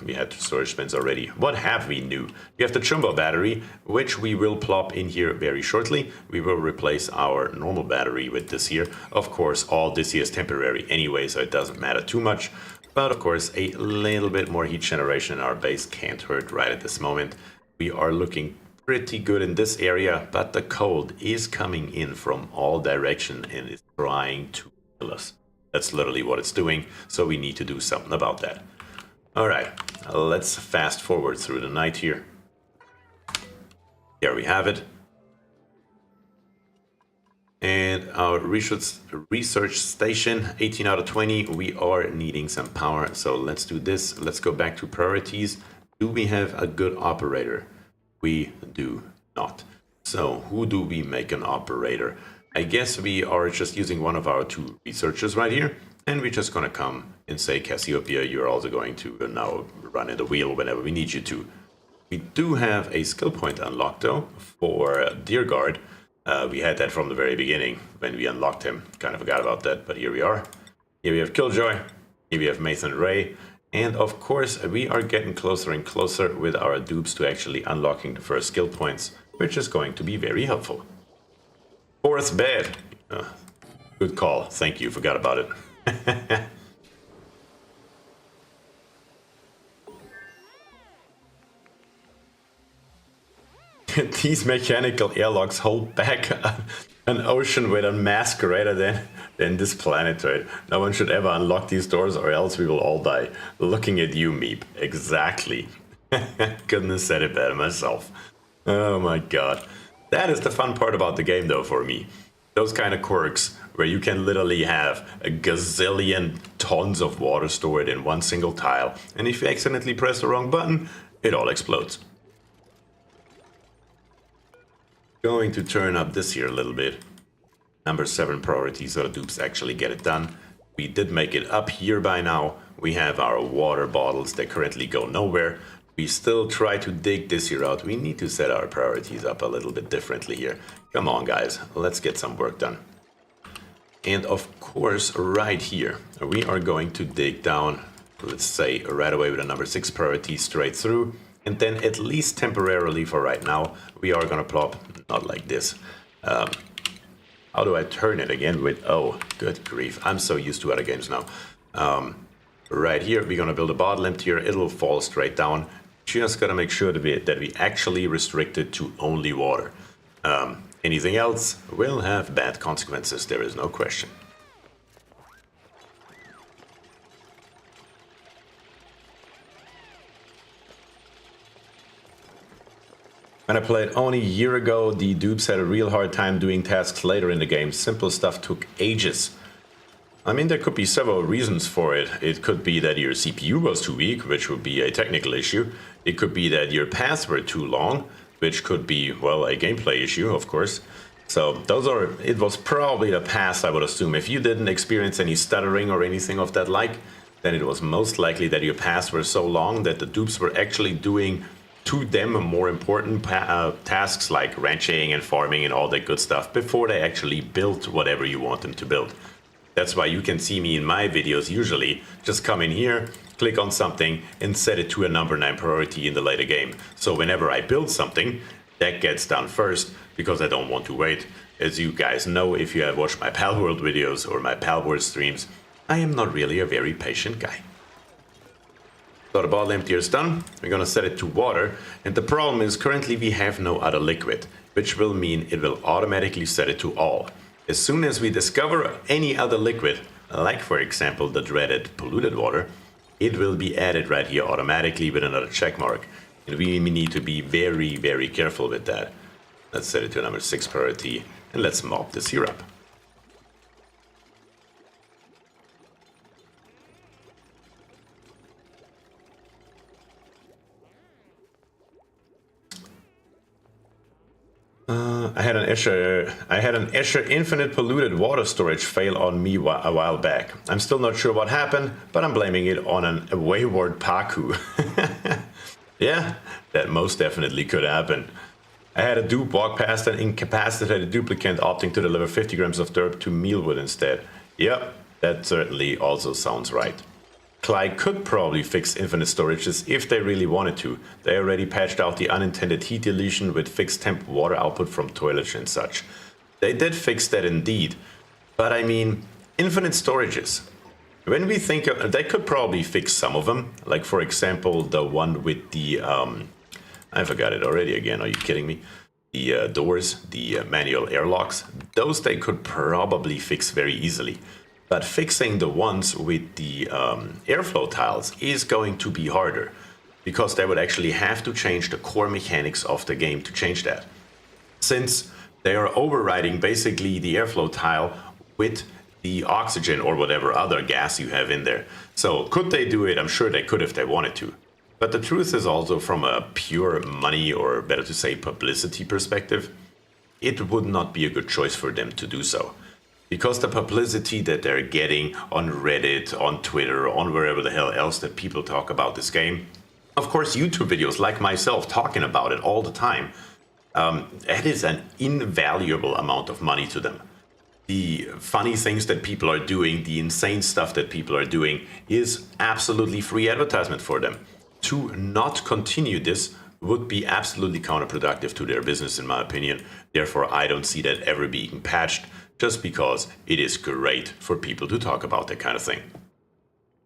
we had storage bins already. What have we new? We have the jumbo battery, which we will plop in here very shortly. We will replace our normal battery with this here. Of course, all this here is temporary anyway, so it doesn't matter too much. But of course, a little bit more heat generation in our base can't hurt right at this moment. We are looking pretty good in this area, but the cold is coming in from all directions and is trying to kill us. That's literally what it's doing, so we need to do something about that. Alright, let's fast forward through the night here. Here we have it. And our research station, 18 out of 20, we are needing some power, so let's do this. Let's go back to priorities. Do we have a good operator? We do not. So who do we make an operator? I guess we are just using one of our two researchers right here, and we're just gonna come and say, Cassiopeia, you're also going to now run in the wheel whenever we need you to. We do have a skill point unlocked though for Deer Guard. We had that from the very beginning when we unlocked him. Kind of forgot about that, but here we are. Here we have Killjoy. Here we have Mason Ray. And of course, we are getting closer and closer with our dupes to actually unlocking the first skill points, which is going to be very helpful. Fourth bed. Good call. Thank you. Forgot about it. These mechanical airlocks hold back an ocean with a mass greater than this planet, right? No one should ever unlock these doors or else we will all die. Looking at you, Meep. Exactly. Couldn't have said it better myself. Oh my god. That is the fun part about the game though for me. Those kind of quirks where you can literally have a gazillion tons of water stored in one single tile, and if you accidentally press the wrong button, it all explodes. Going to turn up this here a little bit. Number 7 priority, so the dupes actually get it done. We did make it up here by now. We have our water bottles that currently go nowhere. We still try to dig this here out. We need to set our priorities up a little bit differently here. Come on guys, let's get some work done. And of course, right here, we are going to dig down, let's say right away with a number 6 priority straight through. And then at least temporarily for right now, we are gonna plop, not like this. How do I turn it again with, oh, good grief. I'm so used to other games now. Right here, we're gonna build a bottle emptier. It'll fall straight down. Just gotta make sure that we actually restrict it to only water. Anything else will have bad consequences, there is no question. When I played ONI a year ago, the dupes had a real hard time doing tasks later in the game. Simple stuff took ages. I mean, there could be several reasons for it. It could be that your CPU was too weak, which would be a technical issue. It could be that your paths were too long, which could be, well, a gameplay issue, of course. So it was probably the past, I would assume. If you didn't experience any stuttering or anything of that like, then it was most likely that your paths were so long that the dupes were actually doing to them more important tasks like ranching and farming and all that good stuff before they actually built whatever you want them to build. That's why you can see me in my videos usually just come in here, click on something and set it to a number 9 priority in the later game. So whenever I build something, that gets done first because I don't want to wait. As you guys know, if you have watched my Palworld videos or my Palworld streams, I am not really a very patient guy. So the bottle emptier is done, we're gonna set it to water, and the problem is currently we have no other liquid, which will mean it will automatically set it to all. As soon as we discover any other liquid, like for example the dreaded polluted water, it will be added right here automatically with another check mark. And we need to be very, very careful with that. Let's set it to number 6 priority, and let's mop this here up. I had an Escher infinite polluted water storage fail on me a while back. I'm still not sure what happened, but I'm blaming it on a wayward Paku. Yeah, that most definitely could happen. I had a dupe walk past an incapacitated duplicant opting to deliver 50 grams of derp to Mealwood instead. Yep, that certainly also sounds right. Clyde could probably fix infinite storages if they really wanted to. They already patched out the unintended heat deletion with fixed temp water output from toilets and such. They did fix that indeed. But I mean, infinite storages. When we think of, they could probably fix some of them. Like for example, the one with the, I forgot it already again, are you kidding me? The doors, the manual airlocks, those they could probably fix very easily. But fixing the ones with the airflow tiles is going to be harder, because they would actually have to change the core mechanics of the game to change that. Since they are overriding basically the airflow tile with the oxygen or whatever other gas you have in there. So could they do it? I'm sure they could if they wanted to. But the truth is also from a pure money, or better to say publicity perspective, it would not be a good choice for them to do so. Because the publicity that they're getting on Reddit, on Twitter, on wherever the hell else that people talk about this game, Of course, YouTube videos like myself talking about it all the time. That is an invaluable amount of money to them. The funny things that people are doing, the insane stuff that people are doing is absolutely free advertisement for them. To not continue this would be absolutely counterproductive to their business, in my opinion. Therefore, I don't see that ever being patched, just because it is great for people to talk about that kind of thing.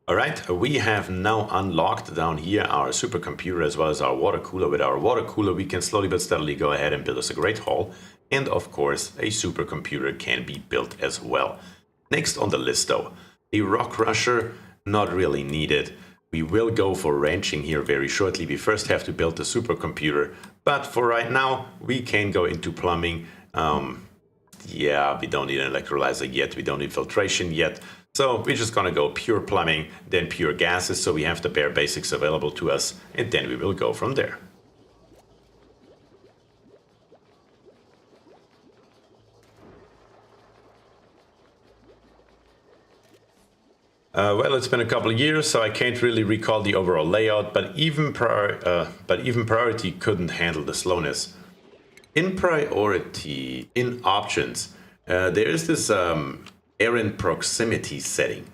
All right, we have now unlocked down here our supercomputer as well as our water cooler. With our water cooler, we can slowly but steadily go ahead and build us a great hall. And of course, a supercomputer can be built as well. Next on the list though, a rock crusher, not really needed. We will go for ranching here very shortly. We first have to build the supercomputer, but for right now, we can go into plumbing. Yeah, we don't need an electrolyzer yet. We don't need filtration yet. So we're just gonna go pure plumbing, then pure gases, so we have the bare basics available to us, and then we will go from there. Well, it's been a couple of years, so I can't really recall the overall layout, but even priority couldn't handle the slowness. In priority, in options, there is this errand proximity setting.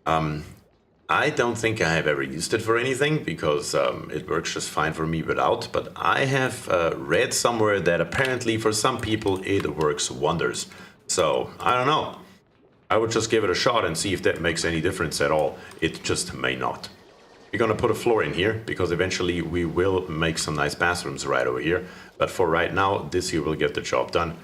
I don't think I have ever used it for anything because it works just fine for me without, but I have read somewhere that apparently for some people it works wonders. So I don't know. I would just give it a shot and see if that makes any difference at all. It just may not. We're gonna put a floor in here because eventually we will make some nice bathrooms right over here. But for right now, this here will get the job done.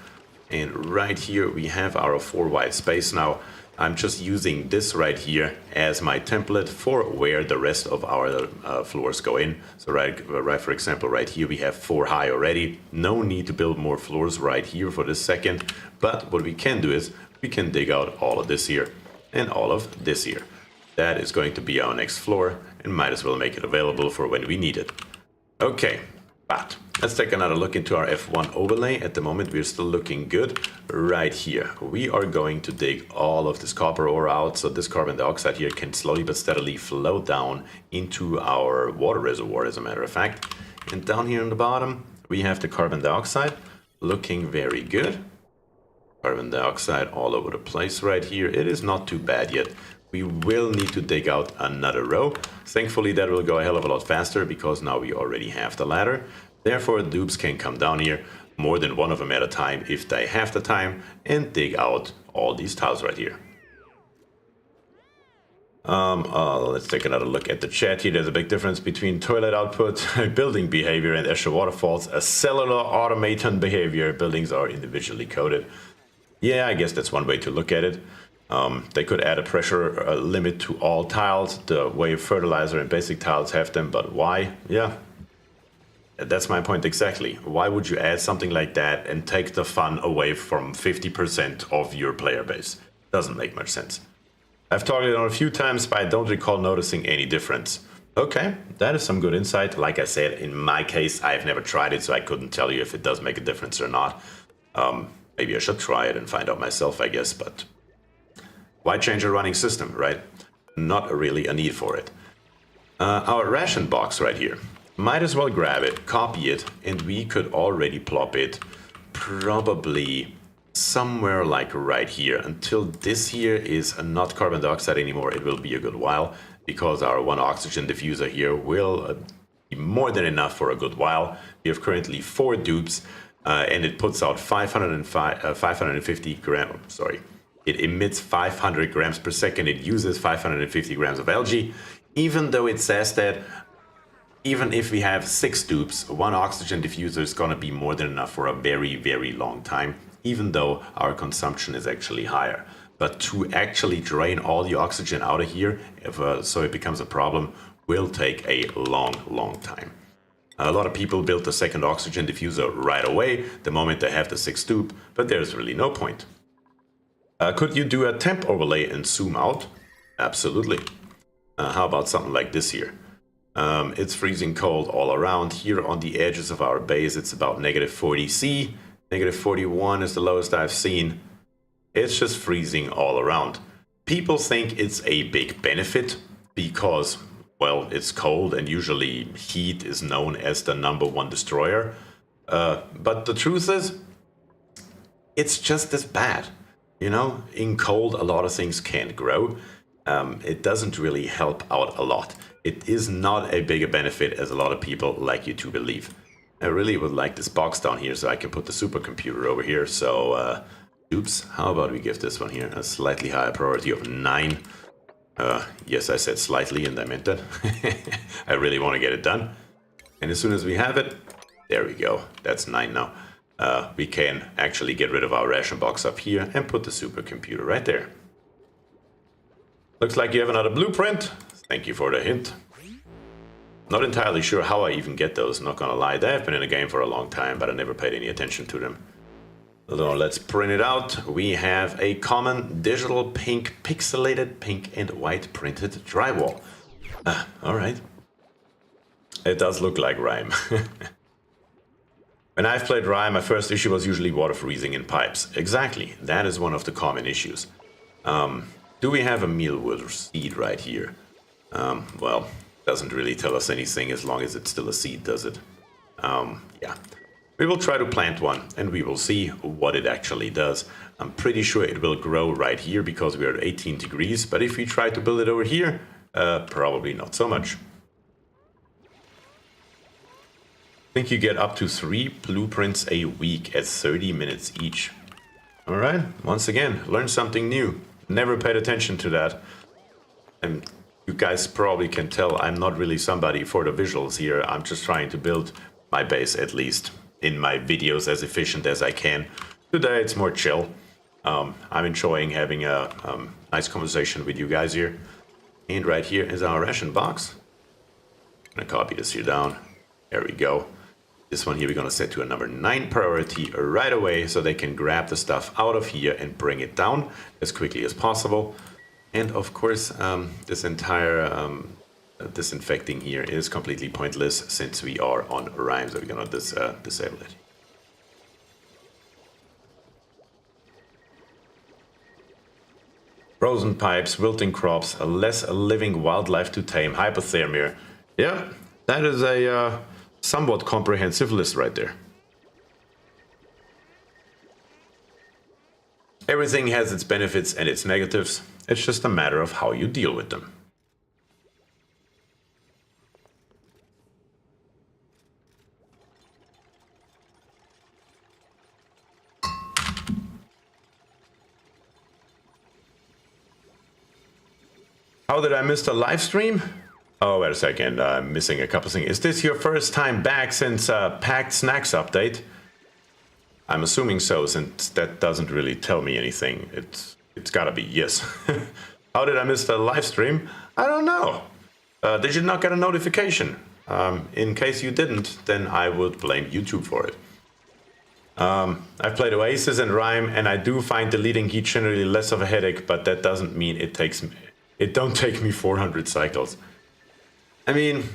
And right here we have our 4 wide space now. I'm just using this right here as my template for where the rest of our floors go in. So right, for example, right here we have 4 high already. No need to build more floors right here for this second. But what we can do is we can dig out all of this here and all of this here. That is going to be our next floor and might as well make it available for when we need it. Okay, but let's take another look into our F1 overlay. At the moment, we're still looking good. Right here, we are going to dig all of this copper ore out, so this carbon dioxide here can slowly but steadily flow down into our water reservoir, as a matter of fact. And down here on the bottom, we have the carbon dioxide looking very good. Carbon dioxide all over the place right here. It is not too bad yet. We will need to dig out another row. Thankfully, that will go a hell of a lot faster because now we already have the ladder. Therefore, dupes can come down here, more than one of them at a time if they have the time, and dig out all these tiles right here. Let's take another look at the chat here. There's a big difference between toilet output, building behavior, and Escher waterfalls. A cellular automaton behavior. Buildings are individually coded. Yeah, I guess that's one way to look at it. They could add a pressure limit to all tiles, the way fertilizer and basic tiles have them, but why? Yeah, that's my point exactly. Why would you add something like that and take the fun away from 50% of your player base? Doesn't make much sense. I've talked it on a few times, but I don't recall noticing any difference. Okay, that is some good insight. Like I said, in my case, I've never tried it, so I couldn't tell you if it does make a difference or not. Maybe I should try it and find out myself, I guess, but why change a running system, right? Not really a need for it. Our ration box right here. Might as well grab it, copy it, and we could already plop it probably somewhere like right here. Until this here is not carbon dioxide anymore, it will be a good while because our 1 oxygen diffuser here will be more than enough for a good while. We have currently 4 dupes. And it puts out 550 grams, sorry. It emits 500 grams per second. It uses 550 grams of algae. Even though it says that even if we have 6 dupes, 1 oxygen diffuser is going to be more than enough for a very, very long time, even though our consumption is actually higher. But to actually drain all the oxygen out of here, so it becomes a problem, will take a long, long time. A lot of people build the second oxygen diffuser right away, the moment they have the 6th dupe, but there's really no point. Could you do a temp overlay and zoom out? Absolutely. How about something like this here? It's freezing cold all around. Here on the edges of our base, it's about -40°C. -41 is the lowest I've seen. It's just freezing all around. People think it's a big benefit because, well, it's cold, and usually heat is known as the #1 destroyer. But the truth is, it's just as bad. You know, in cold, a lot of things can't grow. It doesn't really help out a lot. It is not a bigger benefit as a lot of people like you to believe. I really would like this box down here so I can put the supercomputer over here. So, oops, how about we give this one here a slightly higher priority of 9. Yes, I said slightly and I meant that. I really want to get it done. And as soon as we have it, there we go. That's 9 now. We can actually get rid of our ration box up here and put the supercomputer right there. Looks like you have another blueprint. Thank you for the hint. Not entirely sure how I even get those, not gonna lie. They have been in the game for a long time, but I never paid any attention to them. So let's print it out. We have a common digital pink, pixelated pink and white printed drywall. Alright. It does look like Rime. When I've played Rime, my first issue was usually water freezing in pipes. Exactly, that is one of the common issues. Do we have a mealwood seed right here? Well, doesn't really tell us anything as long as it's still a seed, does it? Yeah. We will try to plant one and we will see what it actually does. I'm pretty sure it will grow right here because we are at 18 degrees, but if we try to build it over here, probably not so much. I think you get up to 3 blueprints a week at 30 minutes each. Alright, once again, learn something new. Never paid attention to that. And you guys probably can tell I'm not really somebody for the visuals here. I'm just trying to build my base, at least in my videos, as efficient as I can. Today it's more chill. I'm enjoying having a nice conversation with you guys here. And right here is our ration box. I'm gonna copy this here down. There we go. This one here we're gonna set to a number 9 priority right away so they can grab the stuff out of here and bring it down as quickly as possible. And of course, this entire disinfecting here is completely pointless since we are on Rime, so we're gonna disable it. Frozen pipes, wilting crops, less living wildlife to tame, hypothermia. Yeah, that is a somewhat comprehensive list right there. Everything has its benefits and its negatives. It's just a matter of how you deal with them. How did I miss the live stream? Oh, wait a second, I'm missing a couple things. Is this your first time back since Packed Snacks update? I'm assuming so, since that doesn't really tell me anything. It's gotta be, yes. How did I miss the live stream? I don't know. Did you not get a notification? In case you didn't, then I would blame YouTube for it. I've played Oasis and Rime, and I do find deleting heat generally less of a headache, but that doesn't mean it don't take me 400 cycles. I mean,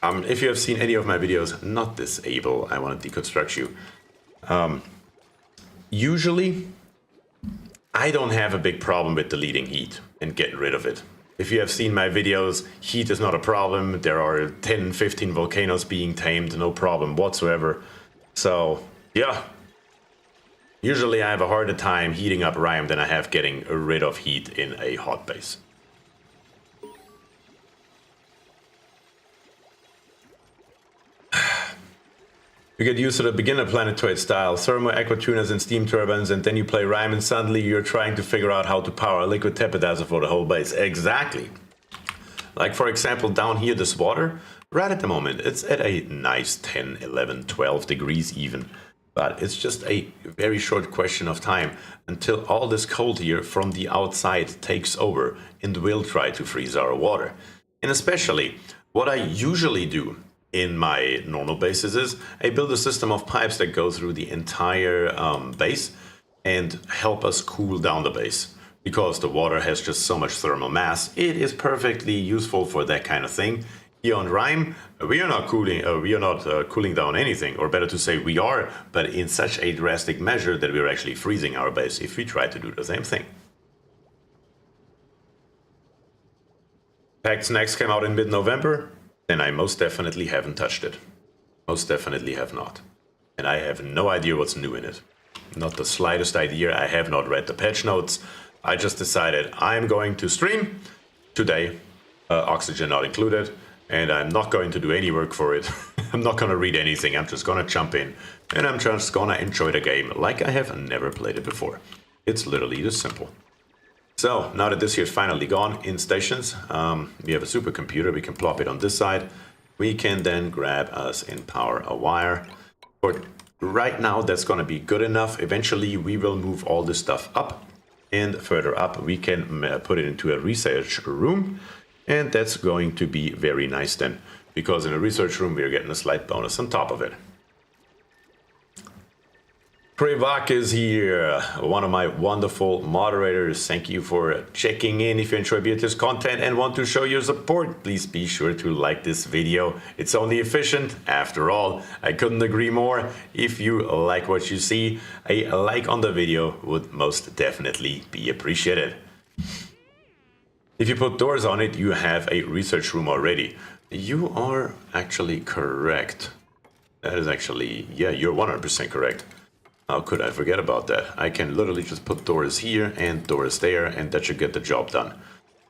if you have seen any of my videos, not disable, I want to deconstruct you. Usually, I don't have a big problem with deleting heat and getting rid of it. If you have seen my videos, heat is not a problem. There are 10, 15 volcanoes being tamed, no problem whatsoever. So, yeah. Usually I have a harder time heating up Rime than I have getting rid of heat in a hot base. You get used to the beginner planetoid style, thermo aquatunas and steam turbines, and then you play Rime and suddenly you're trying to figure out how to power a liquid tepidazer for the whole base. Exactly. Like for example, down here this water, right at the moment, it's at a nice 10, 11, 12 degrees even. But it's just a very short question of time until all this cold here from the outside takes over and will try to freeze our water. And especially, what I usually do in my normal bases is I build a system of pipes that go through the entire base and help us cool down the base. Because the water has just so much thermal mass, it is perfectly useful for that kind of thing. Here on Rime, we are not cooling down anything, or better to say we are, but in such a drastic measure that we're actually freezing our base if we try to do the same thing. Pact Snacks came out in mid-November, and I most definitely haven't touched it. Most definitely have not. And I have no idea what's new in it. Not the slightest idea. I have not read the patch notes. I just decided I'm going to stream today, oxygen not included, and I'm not going to do any work for it. I'm not going to read anything. I'm just going to jump in, and I'm just going to enjoy the game like I have never played it before. It's literally this simple. So, now that this here is finally gone in stations, we have a supercomputer. We can plop it on this side. We can then grab us and power a wire. For right now, that's going to be good enough. Eventually, we will move all this stuff up. And further up, we can put it into a research room. And that's going to be very nice then. Because in a research room, we're getting a slight bonus on top of it. Prevak is here, one of my wonderful moderators. Thank you for checking in. If you enjoy BierTier's content and want to show your support, please be sure to like this video. It's only efficient. After all, I couldn't agree more. If you like what you see, a like on the video would most definitely be appreciated. If you put doors on it, you have a research room already. You are actually correct. That is actually, yeah, you're 100% correct. How could I forget about that? I can literally just put doors here and doors there, and that should get the job done.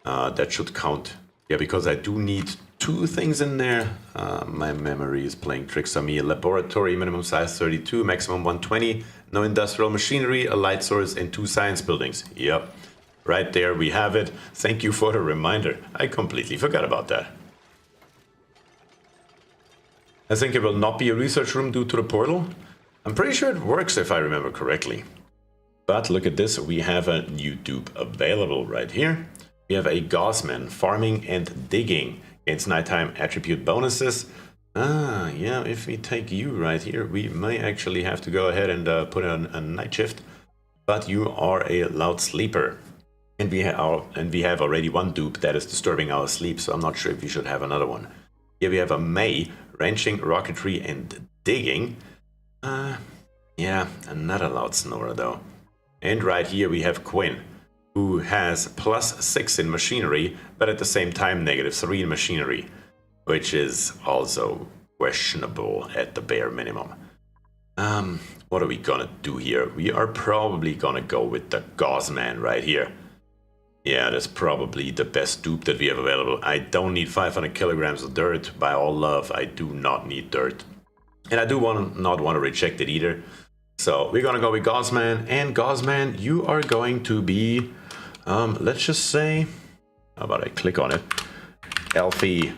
That should count. Yeah, because I do need 2 things in there. My memory is playing tricks on me. A laboratory, minimum size 32, maximum 120. No industrial machinery, a light source, and 2 science buildings. Yep, right there we have it. Thank you for the reminder. I completely forgot about that. I think it will not be a research room due to the portal. I'm pretty sure it works if I remember correctly. But look at this, we have a new dupe available right here. We have a Gaussman, farming and digging, against nighttime attribute bonuses. Yeah, if we take you right here, we may actually have to go ahead and put on a night shift. But you are a loud sleeper. And we have already 1 dupe that is disturbing our sleep, so I'm not sure if we should have another one. Here we have a May, ranching, rocketry, and digging. Yeah, another loud snorer though. And right here we have Quinn, who has +6 in machinery, but at the same time -3 in machinery, which is also questionable at the bare minimum. What are we gonna do here? We are probably gonna go with the Gaussman right here. Yeah, that's probably the best dupe that we have available. I don't need 500 kilograms of dirt. By all love, I do not need dirt. And I do not want to reject it either. So we're going to go with Gaussman. And Gaussman, you are going to be, let's just say, how about I click on it? Elfie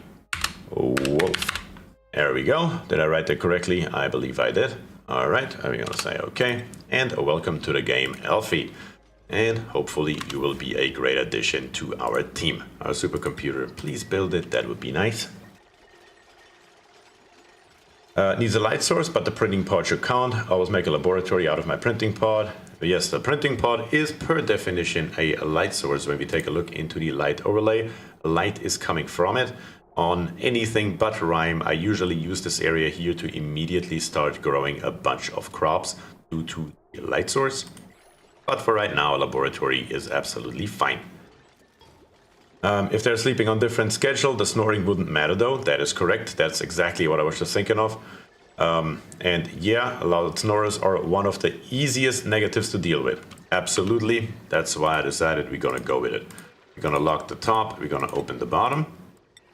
Wolf. There we go. Did I write that correctly? I believe I did. All right, I'm going to say okay. And welcome to the game, Elfie. And hopefully you will be a great addition to our team. Our supercomputer, please build it. That would be nice. Needs a light source, but the printing pod should count. I always make a laboratory out of my printing pod. But yes, the printing pod is per definition a light source. When we take a look into the light overlay, light is coming from it. On anything but rhyme, I usually use this area here to immediately start growing a bunch of crops due to the light source. But for right now, a laboratory is absolutely fine. If they're sleeping on different schedule, the snoring wouldn't matter though. That is correct. That's exactly what I was just thinking of. And yeah, loud snorers are one of the easiest negatives to deal with. Absolutely. That's why I decided we're gonna go with it. We're gonna lock the top. We're gonna open the bottom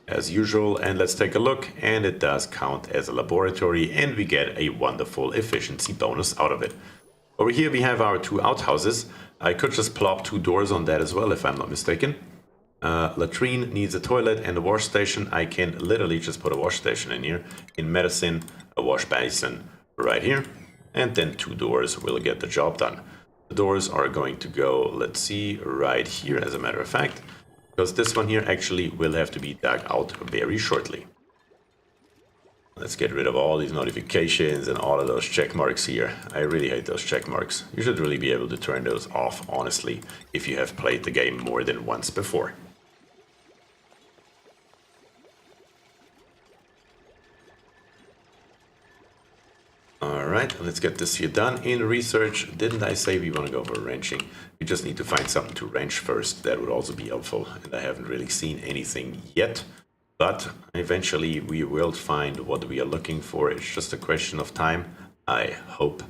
as usual. And let's take a look. And it does count as a laboratory. And we get a wonderful efficiency bonus out of it. Over here we have our 2 outhouses. I could just plop 2 doors on that as well if I'm not mistaken. Latrine needs a toilet and a wash station. I can literally just put a wash station in here. In medicine, a wash basin right here. And then 2 doors will get the job done. The doors are going to go, let's see, right here as a matter of fact. Because this one here actually will have to be dug out very shortly. Let's get rid of all these notifications and all of those check marks here. I really hate those check marks. You should really be able to turn those off, honestly, if you have played the game more than once before. Alright, let's get this here done. In research, didn't I say we want to go for ranching? We just need to find something to wrench first. That would also be helpful. And I haven't really seen anything yet. But eventually we will find what we are looking for. It's just a question of time, I hope.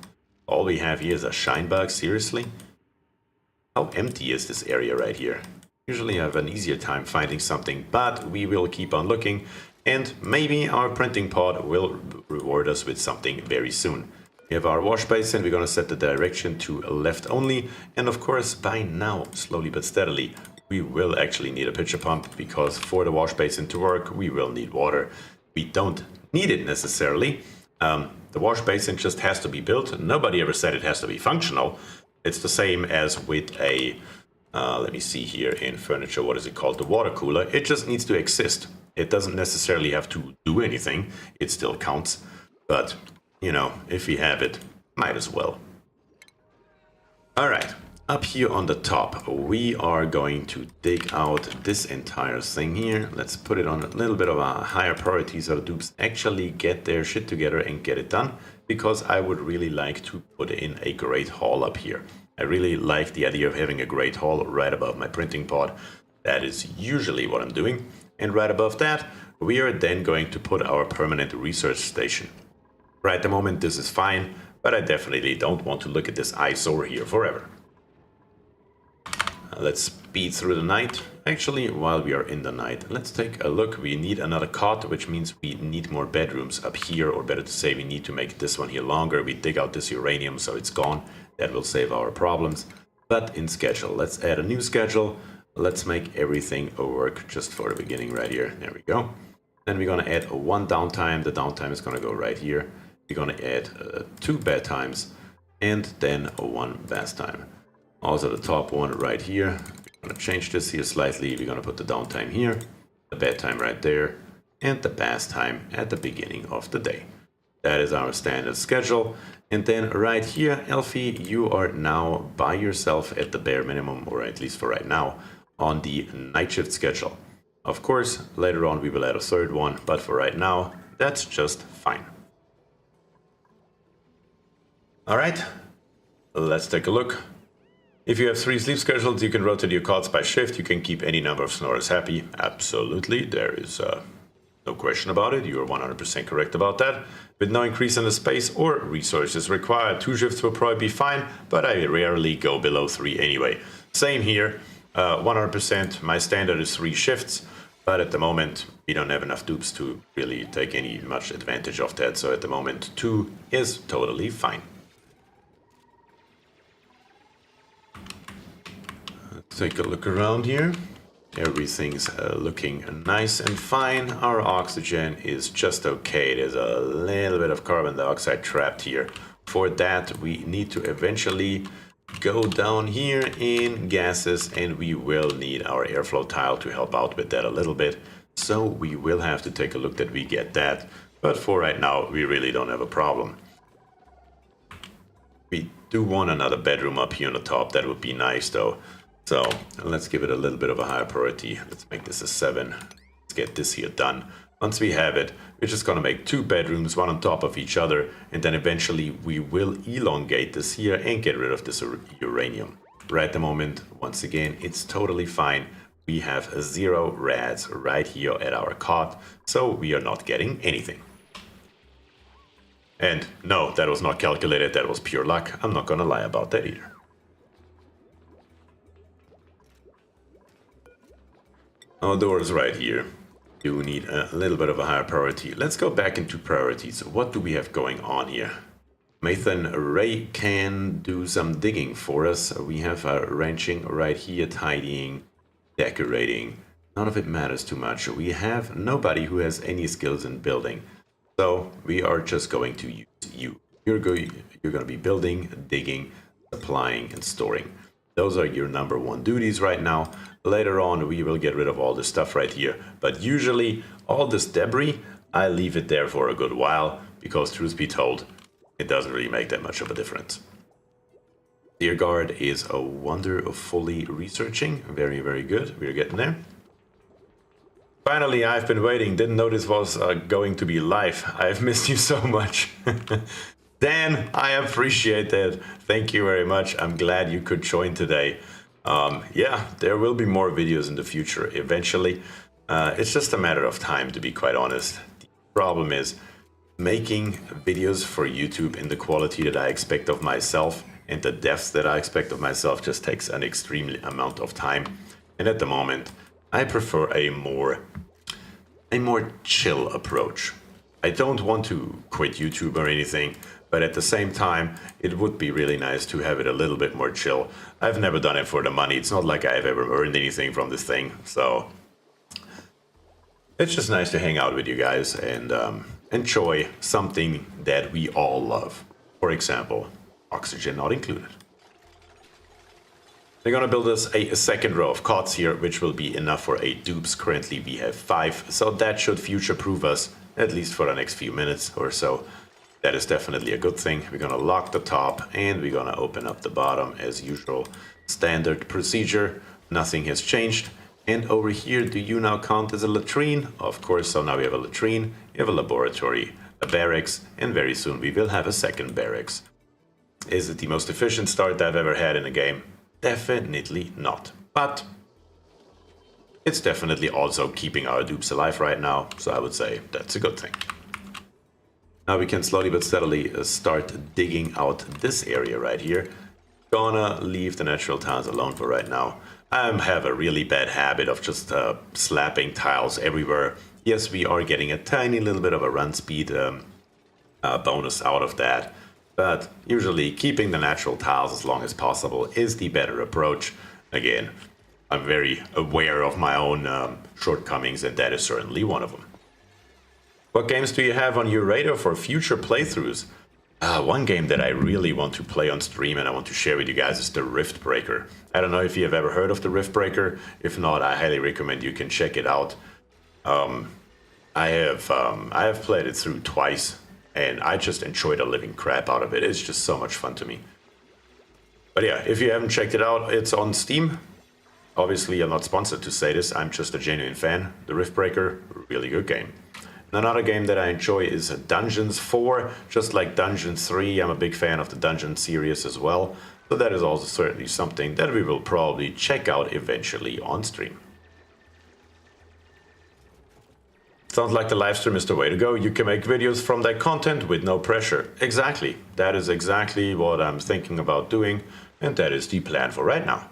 All we have here is a shine bug, seriously? How empty is this area right here? Usually I have an easier time finding something, but we will keep on looking. And maybe our printing pod will reward us with something very soon. We have our wash basin, we're going to set the direction to left only. And of course, by now, slowly but steadily, we will actually need a pitcher pump, because for the wash basin to work, we will need water. We don't need it necessarily. The wash basin just has to be built. Nobody ever said it has to be functional. It's the same as with a, let me see here in furniture, what is it called? The water cooler. It just needs to exist. It doesn't necessarily have to do anything. It still counts. But, you know, if we have it, might as well. All right. Up here on the top, we are going to dig out this entire thing here. Let's put it on a little bit of a higher priority so the dupes actually get their shit together and get it done, because I would really like to put in a great hall up here. I really like the idea of having a great hall right above my printing pod. That is usually what I'm doing. And right above that, we are then going to put our permanent research station. Right at the moment, this is fine, but I definitely don't want to look at this eyesore here forever. Let's speed through the night. Actually, while we are in the night, let's take a look. We need another cot, which means we need more bedrooms up here, or better to say, we need to make this one here longer. We dig out this uranium so it's gone. That will save our problems. But in schedule, let's add a new schedule. Let's make everything work just for the beginning right here. There we go. Then we're going to add one downtime. The downtime is going to go right here. We're going to add 2 bed times and then 1 bath time. Also the top one right here. We're going to change this here slightly. We're going to put the downtime here, the bedtime right there, and the bath time at the beginning of the day. That is our standard schedule. And then right here, Elfie, you are now by yourself at the bare minimum, or at least for right now, on the night shift schedule. Of course, later on we will add a third one, but for right now, that's just fine. All right, let's take a look. If you have 3 sleep schedules, you can rotate your cots by shift. You can keep any number of snorers happy. Absolutely, there is no question about it. You are 100% correct about that. With no increase in the space or resources required, 2 shifts will probably be fine, but I rarely go below 3 anyway. Same here, 100%. My standard is 3 shifts, but at the moment, we don't have enough dupes to really take any much advantage of that. So at the moment, 2 is totally fine. Take a look around here. Everything's looking nice and fine. Our oxygen is just okay. There's a little bit of carbon dioxide trapped here. For that, we need to eventually go down here in gases, and we will need our airflow tile to help out with that a little bit. So we will have to take a look that we get that. But for right now, we really don't have a problem. We do want another bedroom up here on the top. That would be nice though. So let's give it a little bit of a higher priority. Let's make this a 7. Let's get this here done. Once we have it, we're just going to make 2 bedrooms, one on top of each other. And then eventually we will elongate this here and get rid of this uranium. Right at the moment, once again, it's totally fine. We have 0 rads right here at our cot. So we are not getting anything. And no, that was not calculated. That was pure luck. I'm not going to lie about that either. Our doors right here. You need a little bit of a higher priority. Let's go back into priorities. What do we have going on here? Nathan Ray can do some digging for us. We have wrenching right here, tidying, decorating. None of it matters too much. We have nobody who has any skills in building. So we are just going to use you. You're going to be building, digging, supplying, and storing. Those are your number 1 duties right now. Later on, we will get rid of all this stuff right here. But usually, all this debris, I leave it there for a good while, because truth be told, it doesn't really make that much of a difference. Dear Guard is a wonder of fully researching. Very, very good. We're getting there. Finally, I've been waiting. Didn't know this was going to be live. I've missed you so much. Dan, I appreciate that. Thank you very much. I'm glad you could join today. Yeah, there will be more videos in the future eventually. It's just a matter of time, to be quite honest. The problem is making videos for YouTube in the quality that I expect of myself and the depth that I expect of myself just takes an extreme amount of time. And at the moment, I prefer a more chill approach. I don't want to quit YouTube or anything, but at the same time, it would be really nice to have it a little bit more chill. I've never done it for the money. It's not like I've ever earned anything from this thing, so it's just nice to hang out with you guys and enjoy something that we all love. For example, oxygen not included. They're gonna build us a second row of cots here, which will be enough for 8 dupes. Currently we have 5, so that should future-proof us, at least for the next few minutes or so. That is definitely a good thing. We're gonna lock the top and we're gonna open up the bottom as usual. Standard procedure, nothing has changed. And over here, do you now count as a latrine? Of course, so now we have a latrine, we have a laboratory, a barracks, and very soon we will have a second barracks. Is it the most efficient start I've ever had in a game? Definitely not. But it's definitely also keeping our dupes alive right now, so I would say that's a good thing. Now we can slowly but steadily start digging out this area right here. Gonna leave the natural tiles alone for right now. I have a really bad habit of just slapping tiles everywhere. Yes, we are getting a tiny little bit of a run speed bonus out of that, but usually keeping the natural tiles as long as possible is the better approach. Again, I'm very aware of my own shortcomings, and that is certainly one of them. What games do you have on your radar for future playthroughs? One game that I really want to play on stream and I want to share with you guys is the Rift Breaker. I don't know if you have ever heard of the Rift Breaker. If not, I highly recommend you can check it out. I have played it through twice and I just enjoy the living crap out of it. It's just so much fun to me. But yeah, if you haven't checked it out, it's on Steam. Obviously, I'm not sponsored to say this. I'm just a genuine fan. The Rift Breaker, really good game. Another game that I enjoy is Dungeons 4. Just like Dungeons 3, I'm a big fan of the Dungeon series as well. So that is also certainly something that we will probably check out eventually on stream. Sounds like the live stream is the way to go. You can make videos from that content with no pressure. Exactly. That is exactly what I'm thinking about doing. And that is the plan for right now.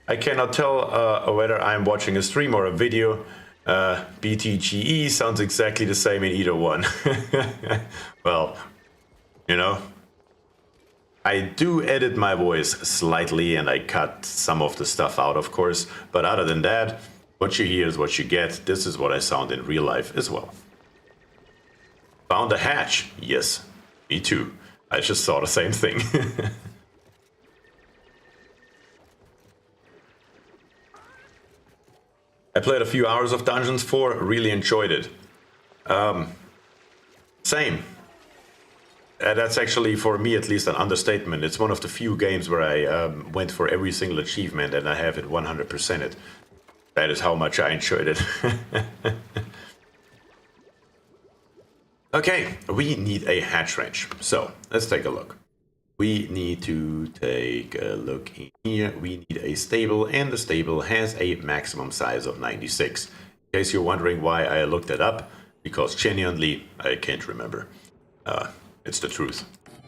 I cannot tell whether I'm watching a stream or a video. BTGE sounds exactly the same in either one. Well, you know, I do edit my voice slightly and I cut some of the stuff out, of course, but other than that, what you hear is what you get. This is what I sound in real life as well. Found a hatch. Yes, me too. I just saw the same thing. I played a few hours of Dungeons 4, really enjoyed it. Same. That's actually, for me at least, an understatement. It's one of the few games where I went for every single achievement and I have it 100%ed. That is how much I enjoyed it. Okay, we need a hatch range. So, let's take a look. We need to take a look in here. We need a stable, and the stable has a maximum size of 96. In case you're wondering why I looked it up, because genuinely, I can't remember. It's the truth.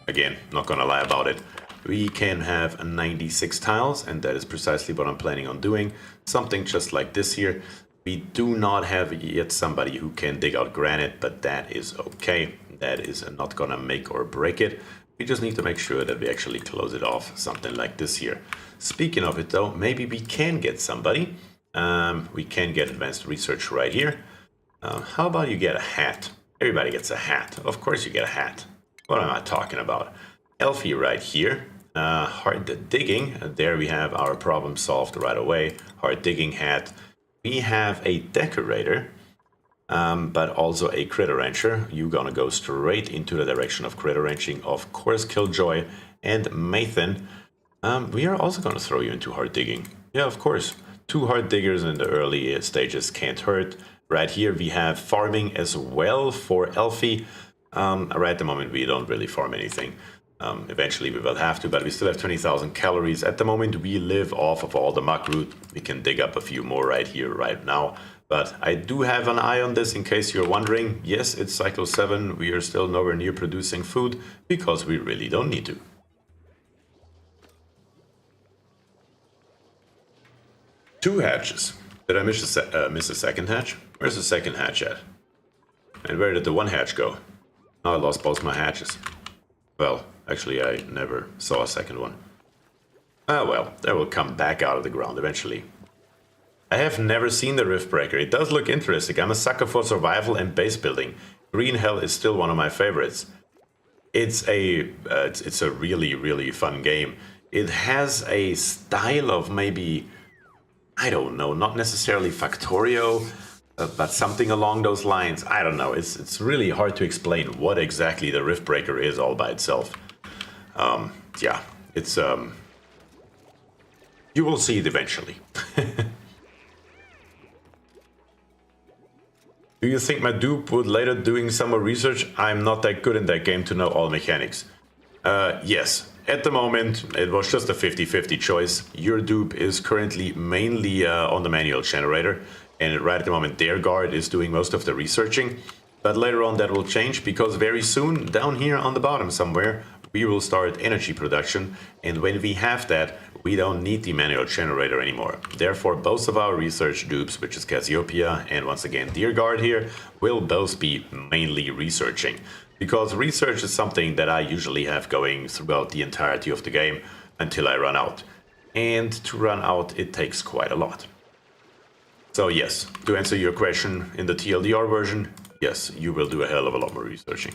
Again, not gonna lie about it. We can have 96 tiles, and that is precisely what I'm planning on doing. Something just like this here. We do not have yet somebody who can dig out granite, but that is okay. That is not gonna make or break it. We just need to make sure that we actually close it off, something like this here. Speaking of it though, maybe we can get somebody. We can get advanced research right here. How about you get a hat? Everybody gets a hat. Of course you get a hat. What am I talking about? Elfie right here. Hard digging. There we have our problem solved right away. Hard digging hat. We have a decorator. But also a critter rancher. You're gonna go straight into the direction of critter ranching. Of course, Killjoy and Mathan. We are also gonna throw you into hard digging. Yeah, of course. 2 hard diggers in the early stages can't hurt. Right here we have farming as well for Elfie. Right at the moment, we don't really farm anything. Eventually, we will have to, but we still have 20,000 calories. At the moment, we live off of all the muck root. We can dig up a few more right here, right now. But I do have an eye on this in case you're wondering. Yes, it's cycle 7. We are still nowhere near producing food because we really don't need to. Two hatches. Did I miss a second hatch? Where's the second hatch at? And where did the one hatch go? Oh, I lost both my hatches. Well, actually, I never saw a second one. Ah, well, they will come back out of the ground eventually. I have never seen the Rift Breaker. It does look interesting. I'm a sucker for survival and base building. Green Hell is still one of my favorites. It's a really, really fun game. It has a style of maybe, I don't know, not necessarily Factorio, but something along those lines. I don't know. It's really hard to explain what exactly the Rift Breaker is all by itself. Yeah, it's you will see it eventually. Do you think my dupe would later doing some more research? I'm not that good in that game to know all mechanics. Yes, at the moment it was just a 50-50 choice. Your dupe is currently mainly on the manual generator, and right at the moment their guard is doing most of the researching. But later on that will change, because very soon down here on the bottom somewhere we will start energy production, and when we have that, we don't need the manual generator anymore. Therefore, both of our research dupes, which is Cassiopeia and once again Deerguard here, will both be mainly researching. Because research is something that I usually have going throughout the entirety of the game until I run out. And to run out, it takes quite a lot. So yes, to answer your question, in the TLDR version, yes, you will do a hell of a lot more researching.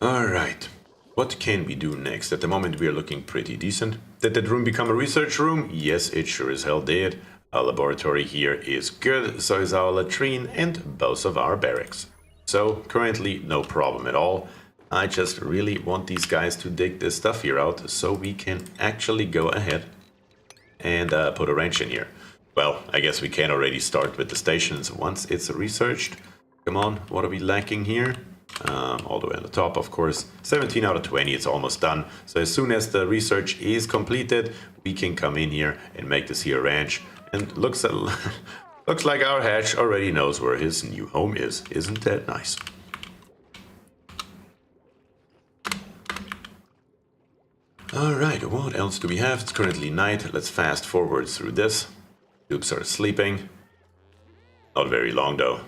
Alright, what can we do next? At the moment we are looking pretty decent. Did that room become a research room? Yes, it sure as hell did. Our laboratory here is good, so is our latrine and both of our barracks. So currently no problem at all. I just really want these guys to dig this stuff here out so we can actually go ahead and put a wrench in here. Well, I guess we can already start with the stations once it's researched. Come on, what are we lacking here? All the way on the top, of course. 17 out of 20, it's almost done. So as soon as the research is completed, we can come in here and make this here ranch. And looks like our hatch already knows where his new home is. Isn't that nice? Alright, what else do we have? It's currently night. Let's fast forward through this. Dupes are sleeping. Not very long though.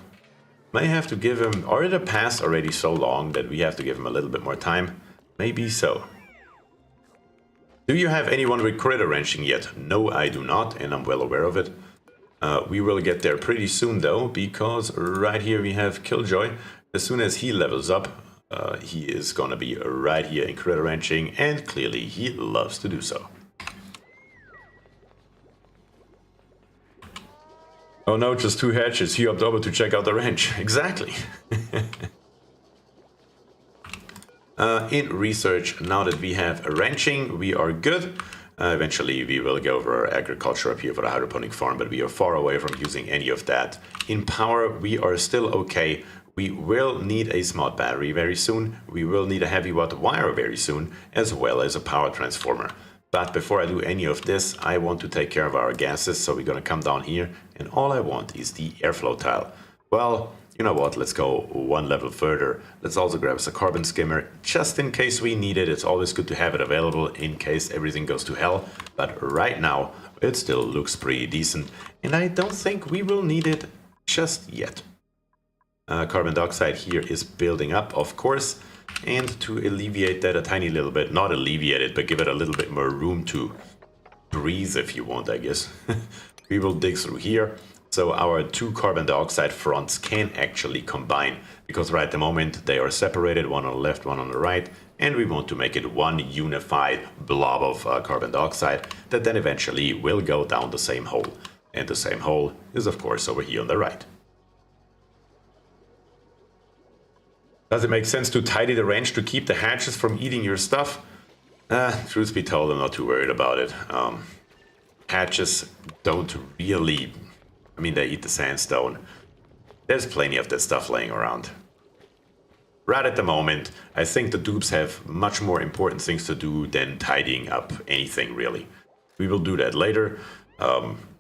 May have to give him, or it passed already so long that we have to give him a little bit more time. Maybe so. Do you have anyone with critter wrenching yet? No, I do not, and I'm well aware of it. We will get there pretty soon though, because right here we have Killjoy. As soon as he levels up, he is gonna be right here in critter wrenching, and clearly he loves to do so. Oh no, just two hatches. He hopped over to check out the wrench. Exactly. In research, now that we have a wrenching, we are good. Eventually, we will go over our agriculture up here for the hydroponic farm, but we are far away from using any of that. In power, we are still okay. We will need a smart battery very soon. We will need a heavy watt wire very soon, as well as a power transformer. But before I do any of this, I want to take care of our gases, so we're gonna come down here, and all I want is the airflow tile. Well, you know what, let's go one level further. Let's also grab us a carbon skimmer, just in case we need it. It's always good to have it available in case everything goes to hell. But right now, it still looks pretty decent, and I don't think we will need it just yet. Carbon dioxide here is building up, of course. And to alleviate that a tiny little bit, not alleviate it, but give it a little bit more room to breathe if you want, I guess. We will dig through here, so our two carbon dioxide fronts can actually combine, because right at the moment they are separated, one on the left, one on the right, and we want to make it one unified blob of carbon dioxide that then eventually will go down the same hole. And the same hole is of course over here on the right. Does it make sense to tidy the ranch to keep the hatches from eating your stuff? Truth be told, I'm not too worried about it. Hatches don't really... I mean, they eat the sandstone. There's plenty of that stuff laying around. Right at the moment, I think the dupes have much more important things to do than tidying up anything, really. We will do that later.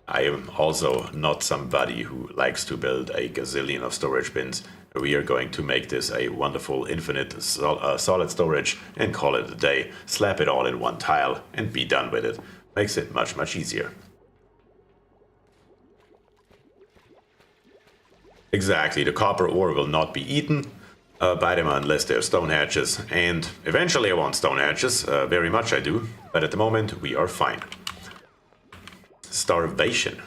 I am also not somebody who likes to build a gazillion of storage bins. We are going to make this a wonderful infinite solid storage and call it a day. Slap it all in one tile and be done with it. Makes it much, much easier. Exactly, the copper ore will not be eaten by them unless they're stone hatches. And eventually I want stone hatches, very much I do. But at the moment we are fine. Starvation.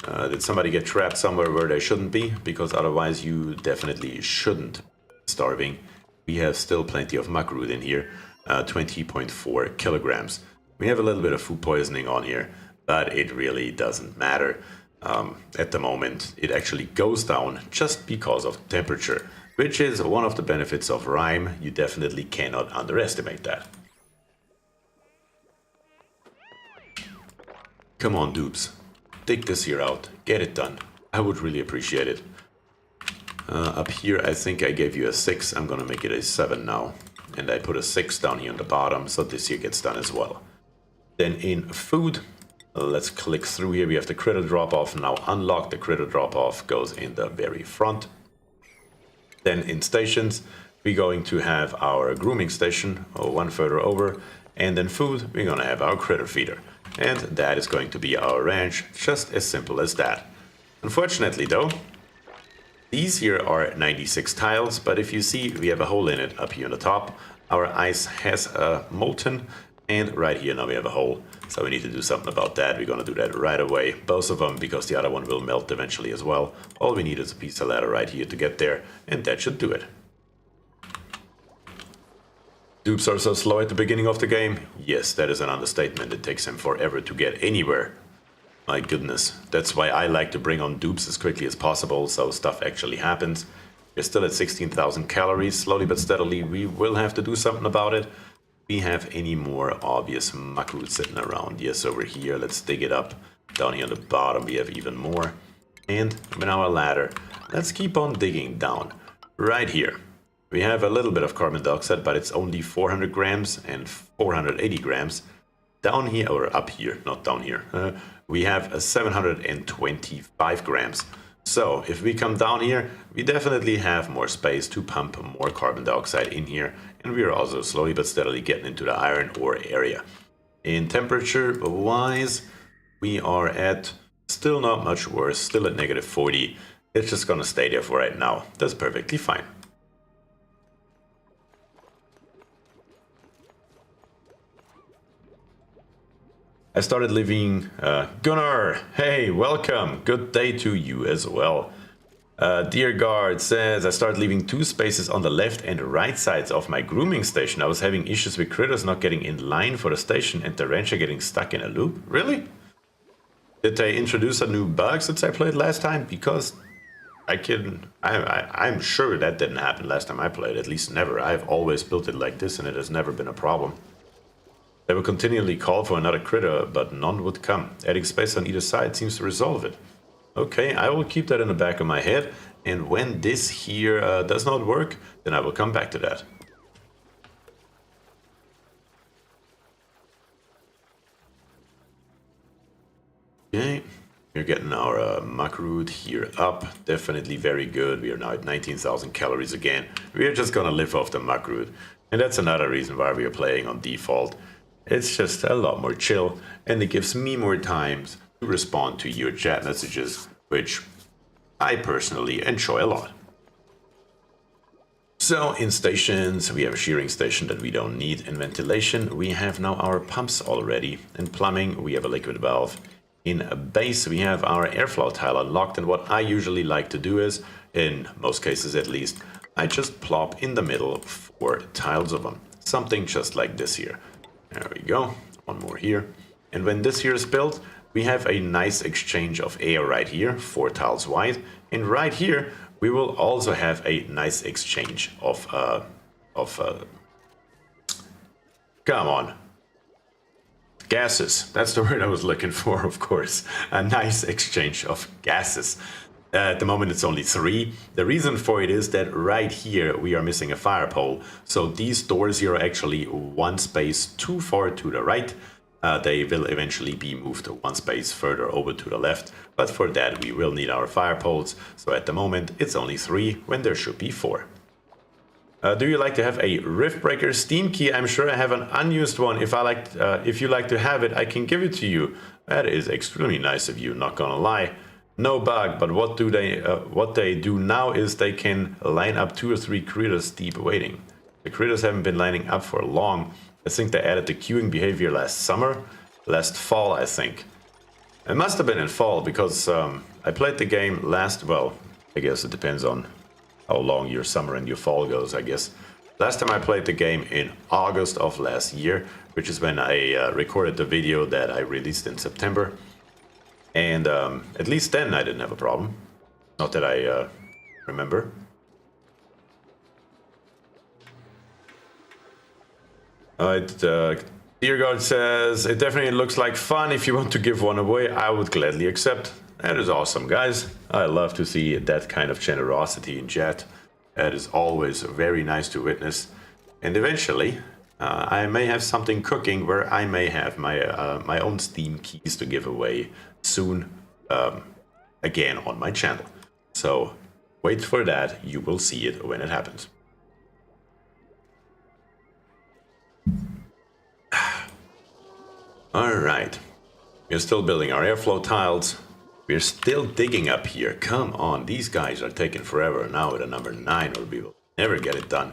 Did somebody get trapped somewhere where they shouldn't be? Because otherwise you definitely shouldn't be starving. We have still plenty of muckroot in here, 20.4 kilograms. We have a little bit of food poisoning on here, but it really doesn't matter. At the moment it actually goes down just because of temperature, which is one of the benefits of Rime. You definitely cannot underestimate that. Come on, dupes. Dig this here out. Get it done. I would really appreciate it. Up here, I think I gave you a 6. I'm gonna make it a 7 now. And I put a 6 down here on the bottom, so this here gets done as well. Then in food, let's click through here. We have the critter drop-off. Now unlock the critter drop-off. Goes in the very front. Then in stations, we're going to have our grooming station, one further over. And then food, we're gonna have our critter feeder. And that is going to be our ranch, just as simple as that. Unfortunately though, these here are 96 tiles, but if you see, we have a hole in it up here on the top. Our ice has molten, and right here now we have a hole. So we need to do something about that. We're gonna do that right away, both of them, because the other one will melt eventually as well. All we need is a piece of ladder right here to get there, and that should do it. Dupes are so slow at the beginning of the game? Yes, that is an understatement. It takes them forever to get anywhere. My goodness. That's why I like to bring on dupes as quickly as possible, so stuff actually happens. We're still at 16,000 calories. Slowly but steadily, we will have to do something about it. We have any more obvious muckroot sitting around? Yes, over here. Let's dig it up. Down here on the bottom, we have even more. And with our ladder, let's keep on digging down. Right here. We have a little bit of carbon dioxide, but it's only 400 grams and 480 grams. Down here, or up here, not down here, we have 725 grams. So if we come down here, we definitely have more space to pump more carbon dioxide in here. And we are also slowly but steadily getting into the iron ore area. In temperature wise, we are at still not much worse, still at negative 40. It's just gonna stay there for right now. That's perfectly fine. I started living... Gunnar, hey, welcome. Good day to you as well. Dear Guard says, I started leaving 2 spaces on the left and right sides of my grooming station. I was having issues with critters not getting in line for the station and the rancher getting stuck in a loop. Really? Did they introduce a new bug since I played last time? Because I'm sure that didn't happen last time I played. At least never. I've always built it like this and it has never been a problem. They will continually call for another critter, but none would come. Adding space on either side seems to resolve it. Okay, I will keep that in the back of my head, and when this here does not work, then I will come back to that. Okay, we're getting our muckroot here up. Definitely very good. We are now at 19,000 calories again. We are just gonna live off the muckroot. And that's another reason why we are playing on default. It's just a lot more chill, and it gives me more time to respond to your chat messages, which I personally enjoy a lot. So in stations, we have a shearing station that we don't need. In ventilation, we have now our pumps already. In plumbing, we have a liquid valve. In a base, we have our airflow tile unlocked, and what I usually like to do is, in most cases at least, I just plop in the middle 4 tiles of them. Something just like this here. There we go, one more here. And when this here is built, we have a nice exchange of air right here, 4 tiles wide. And right here, we will also have a nice exchange of come on, gases. That's the word I was looking for, of course. A nice exchange of gases. At the moment it's only 3. The reason for it is that right here we are missing a fire pole. So these doors here are actually one space too far to the right. They will eventually be moved 1 space further over to the left. But for that we will need our fire poles. So at the moment it's only 3 when there should be 4. Do you like to have a rift breaker steam key? I'm sure I have an unused one. If you like to have it, I can give it to you. That is extremely nice of you, not gonna lie. No bug, but what they do now is they can line up 2 or 3 critters deep waiting. The critters haven't been lining up for long. I think they added the queuing behavior last fall, I think. It must have been in fall because I played the game well, I guess it depends on how long your summer and your fall goes, I guess. Last time I played the game in August of last year, which is when I recorded the video that I released in September. And at least then I didn't have a problem. Not that I remember. Dear God says, it definitely looks like fun. If you want to give one away, I would gladly accept. That is awesome, guys. I love to see that kind of generosity in chat. That is always very nice to witness. And eventually, I may have something cooking where I may have my own Steam keys to give away soon, again on my channel. So wait for that. You will see it when it happens. All right, we're still building our airflow tiles. We're still digging up here. Come on, these guys are taking forever now with a number 9, or we will never get it done.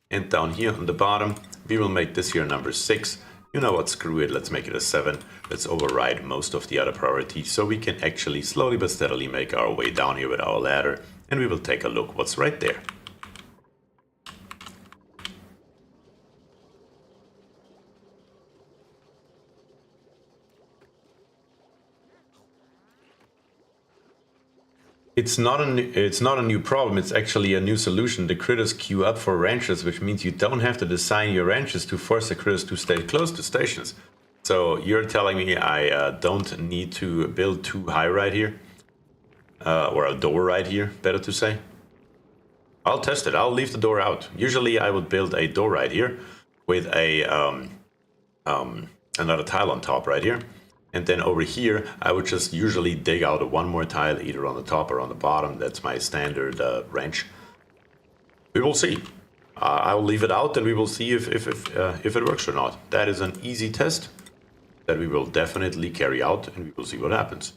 And down here on the bottom, we will make this here number 6. You know what, screw it, let's make it a 7. Let's override most of the other priorities so we can actually slowly but steadily make our way down here with our ladder. And we will take a look what's right there. It's not a new problem, it's actually a new solution. The critters queue up for ranches, which means you don't have to design your ranches to force the critters to stay close to stations. So you're telling me I don't need to build too high right here? Or a door right here, better to say. I'll test it, I'll leave the door out. Usually I would build a door right here with a another tile on top right here. And then over here, I would just usually dig out one more tile, either on the top or on the bottom. That's my standard ranch. We will see. I will leave it out, and we will see if it works or not. That is an easy test that we will definitely carry out, and we will see what happens.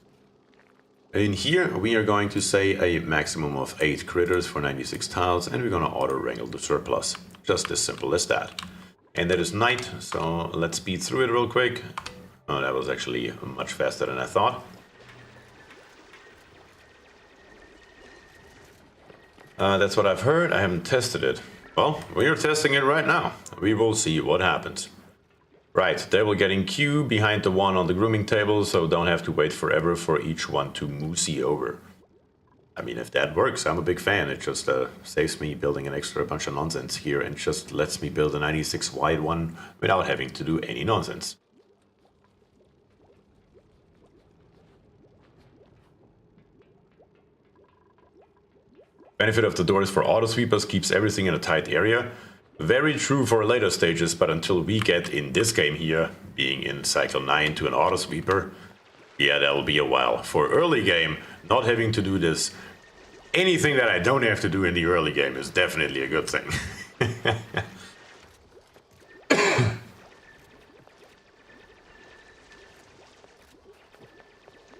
In here, we are going to say a maximum of 8 critters for 96 tiles, and we're going to auto-wrangle the surplus. Just as simple as that. And that is night, so let's speed through it real quick. Oh, that was actually much faster than I thought. That's what I've heard. I haven't tested it. Well, we are testing it right now. We will see what happens. Right, they will get in queue behind the one on the grooming table, so don't have to wait forever for each one to moosey over. I mean, if that works, I'm a big fan. It just saves me building an extra bunch of nonsense here and just lets me build a 96 wide one without having to do any nonsense. Benefit of the doors for auto sweepers keeps everything in a tight area. Very true for later stages, but until we get in this game here, being in cycle 9 to an auto sweeper, yeah, that'll be a while. For early game, not having to do this, anything that I don't have to do in the early game is definitely a good thing.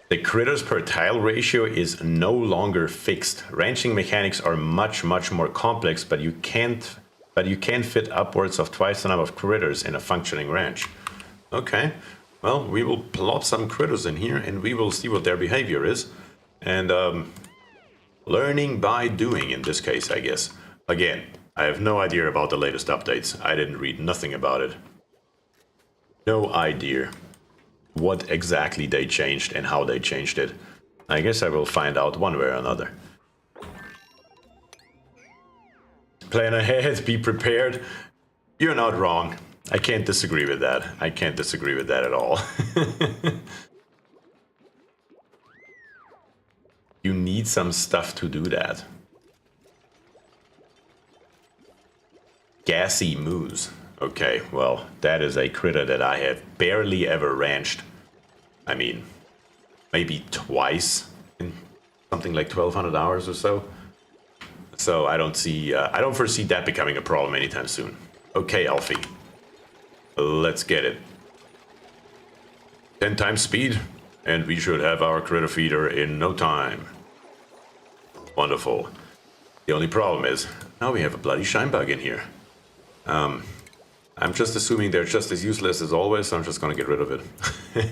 The critters per tile ratio is no longer fixed. Ranching mechanics are much more complex, but you can fit upwards of twice the number of critters in a functioning ranch. Okay, well, we will plop some critters in here and we will see what their behavior is. And learning by doing in this case, I guess. Again, I have no idea about the latest updates. I didn't read nothing about it. No idea what exactly they changed and how they changed it. I guess I will find out one way or another. Plan ahead, be prepared. You're not wrong. I can't disagree with that. I can't disagree with that at all. You need some stuff to do that. Gassy moose. Okay, well, that is a critter that I have barely ever ranched. I mean, maybe twice in something like 1,200 hours or so. So I don't foresee that becoming a problem anytime soon. Okay, Alfie. Let's get it. 10 times speed, and we should have our critter feeder in no time. Wonderful. The only problem is, now we have a bloody shine bug in here. I'm just assuming they're just as useless as always, so I'm just gonna get rid of it.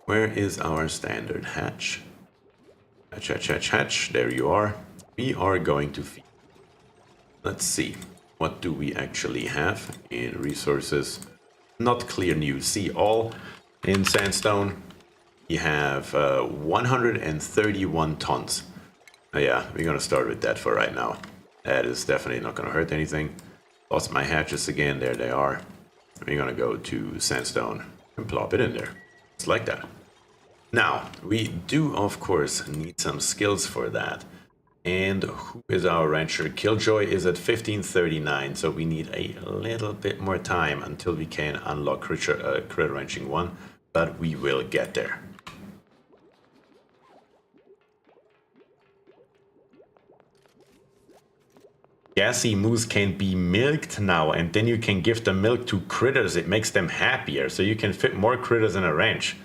Where is our standard hatch? Hatch, hatch, hatch, hatch. There you are. We are going to feed. Let's see. What do we actually have in resources? Not clear news. See all in sandstone. We have 131 tons. Yeah, we're gonna start with that for right now. That is definitely not gonna hurt anything. Lost my hatches again. There they are. We're gonna go to sandstone and plop it in there. It's like that. Now, we do of course need some skills for that. And who is our rancher? Killjoy is at 1539, so we need a little bit more time until we can unlock critter ranching 1, but we will get there. Gassy moose can be milked now, and then you can give the milk to critters. It makes them happier, so you can fit more critters in a ranch.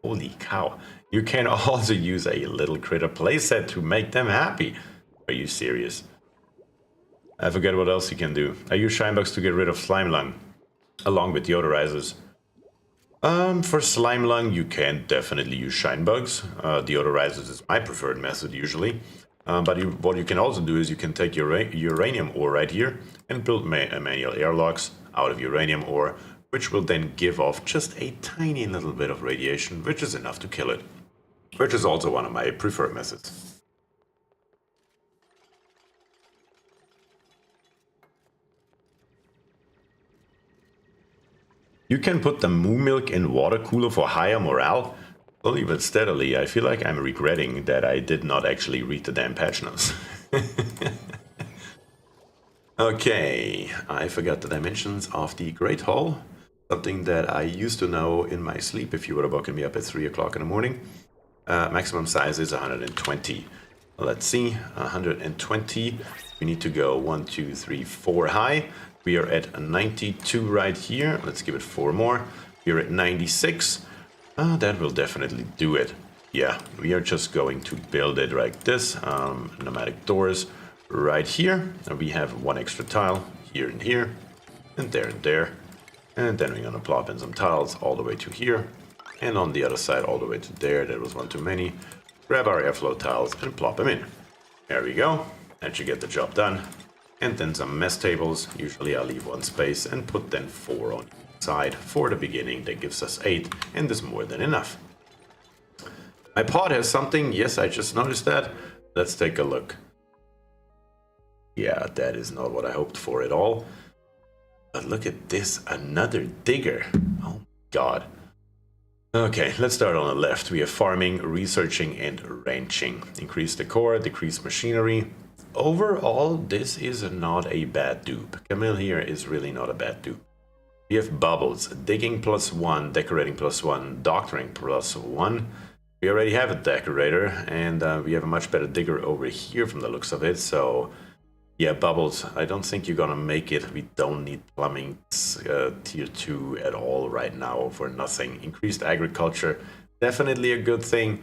Holy cow. You can also use a little critter playset to make them happy. Are you serious? I forget what else you can do. I use Shinebugs to get rid of slime lung, along with deodorizers. For slime lung, you can definitely use Shinebugs. Deodorizers is my preferred method usually. But what you can also do is you can take your uranium ore right here and build manual airlocks out of uranium ore, which will then give off just a tiny little bit of radiation, which is enough to kill it. Which is also one of my preferred methods. You can put the moo milk in water cooler for higher morale. Slowly but steadily, I feel like I'm regretting that I did not actually read the damn patch notes. Okay, I forgot the dimensions of the Great Hall. Something that I used to know in my sleep if you would have woken me up at 3 o'clock in the morning. Maximum size is 120. Let's see, 120. We need to go 1, 2, 3, 4 high. We are at 92 right here. Let's give it 4 more. We're at 96. That will definitely do it. Yeah, we are just going to build it like this. Pneumatic doors right here. And we have 1 extra tile here and here. And there and there. And then we're gonna plop in some tiles all the way to here. And on the other side all the way to there. That was 1 too many. Grab our airflow tiles and plop them in. There we go. That should get the job done. And then some mess tables. Usually I'll leave 1 space and put then 4 on each side for the beginning. That gives us 8, and there's more than enough. My pod has something. Yes, I just noticed that. Let's take a look. Yeah, that is not what I hoped for at all. But look at this, another digger. Oh god. Okay, let's start on the left. We have farming, researching, and ranching. Increase the core, decrease machinery. Overall, this is not a bad dupe. Camille here is really not a bad dupe. We have bubbles, digging +1, decorating +1, doctoring +1. We already have a decorator, and we have a much better digger over here from the looks of it, so yeah, bubbles, I don't think you're gonna make it. We don't need plumbing tier 2 at all right now for nothing. Increased agriculture, definitely a good thing.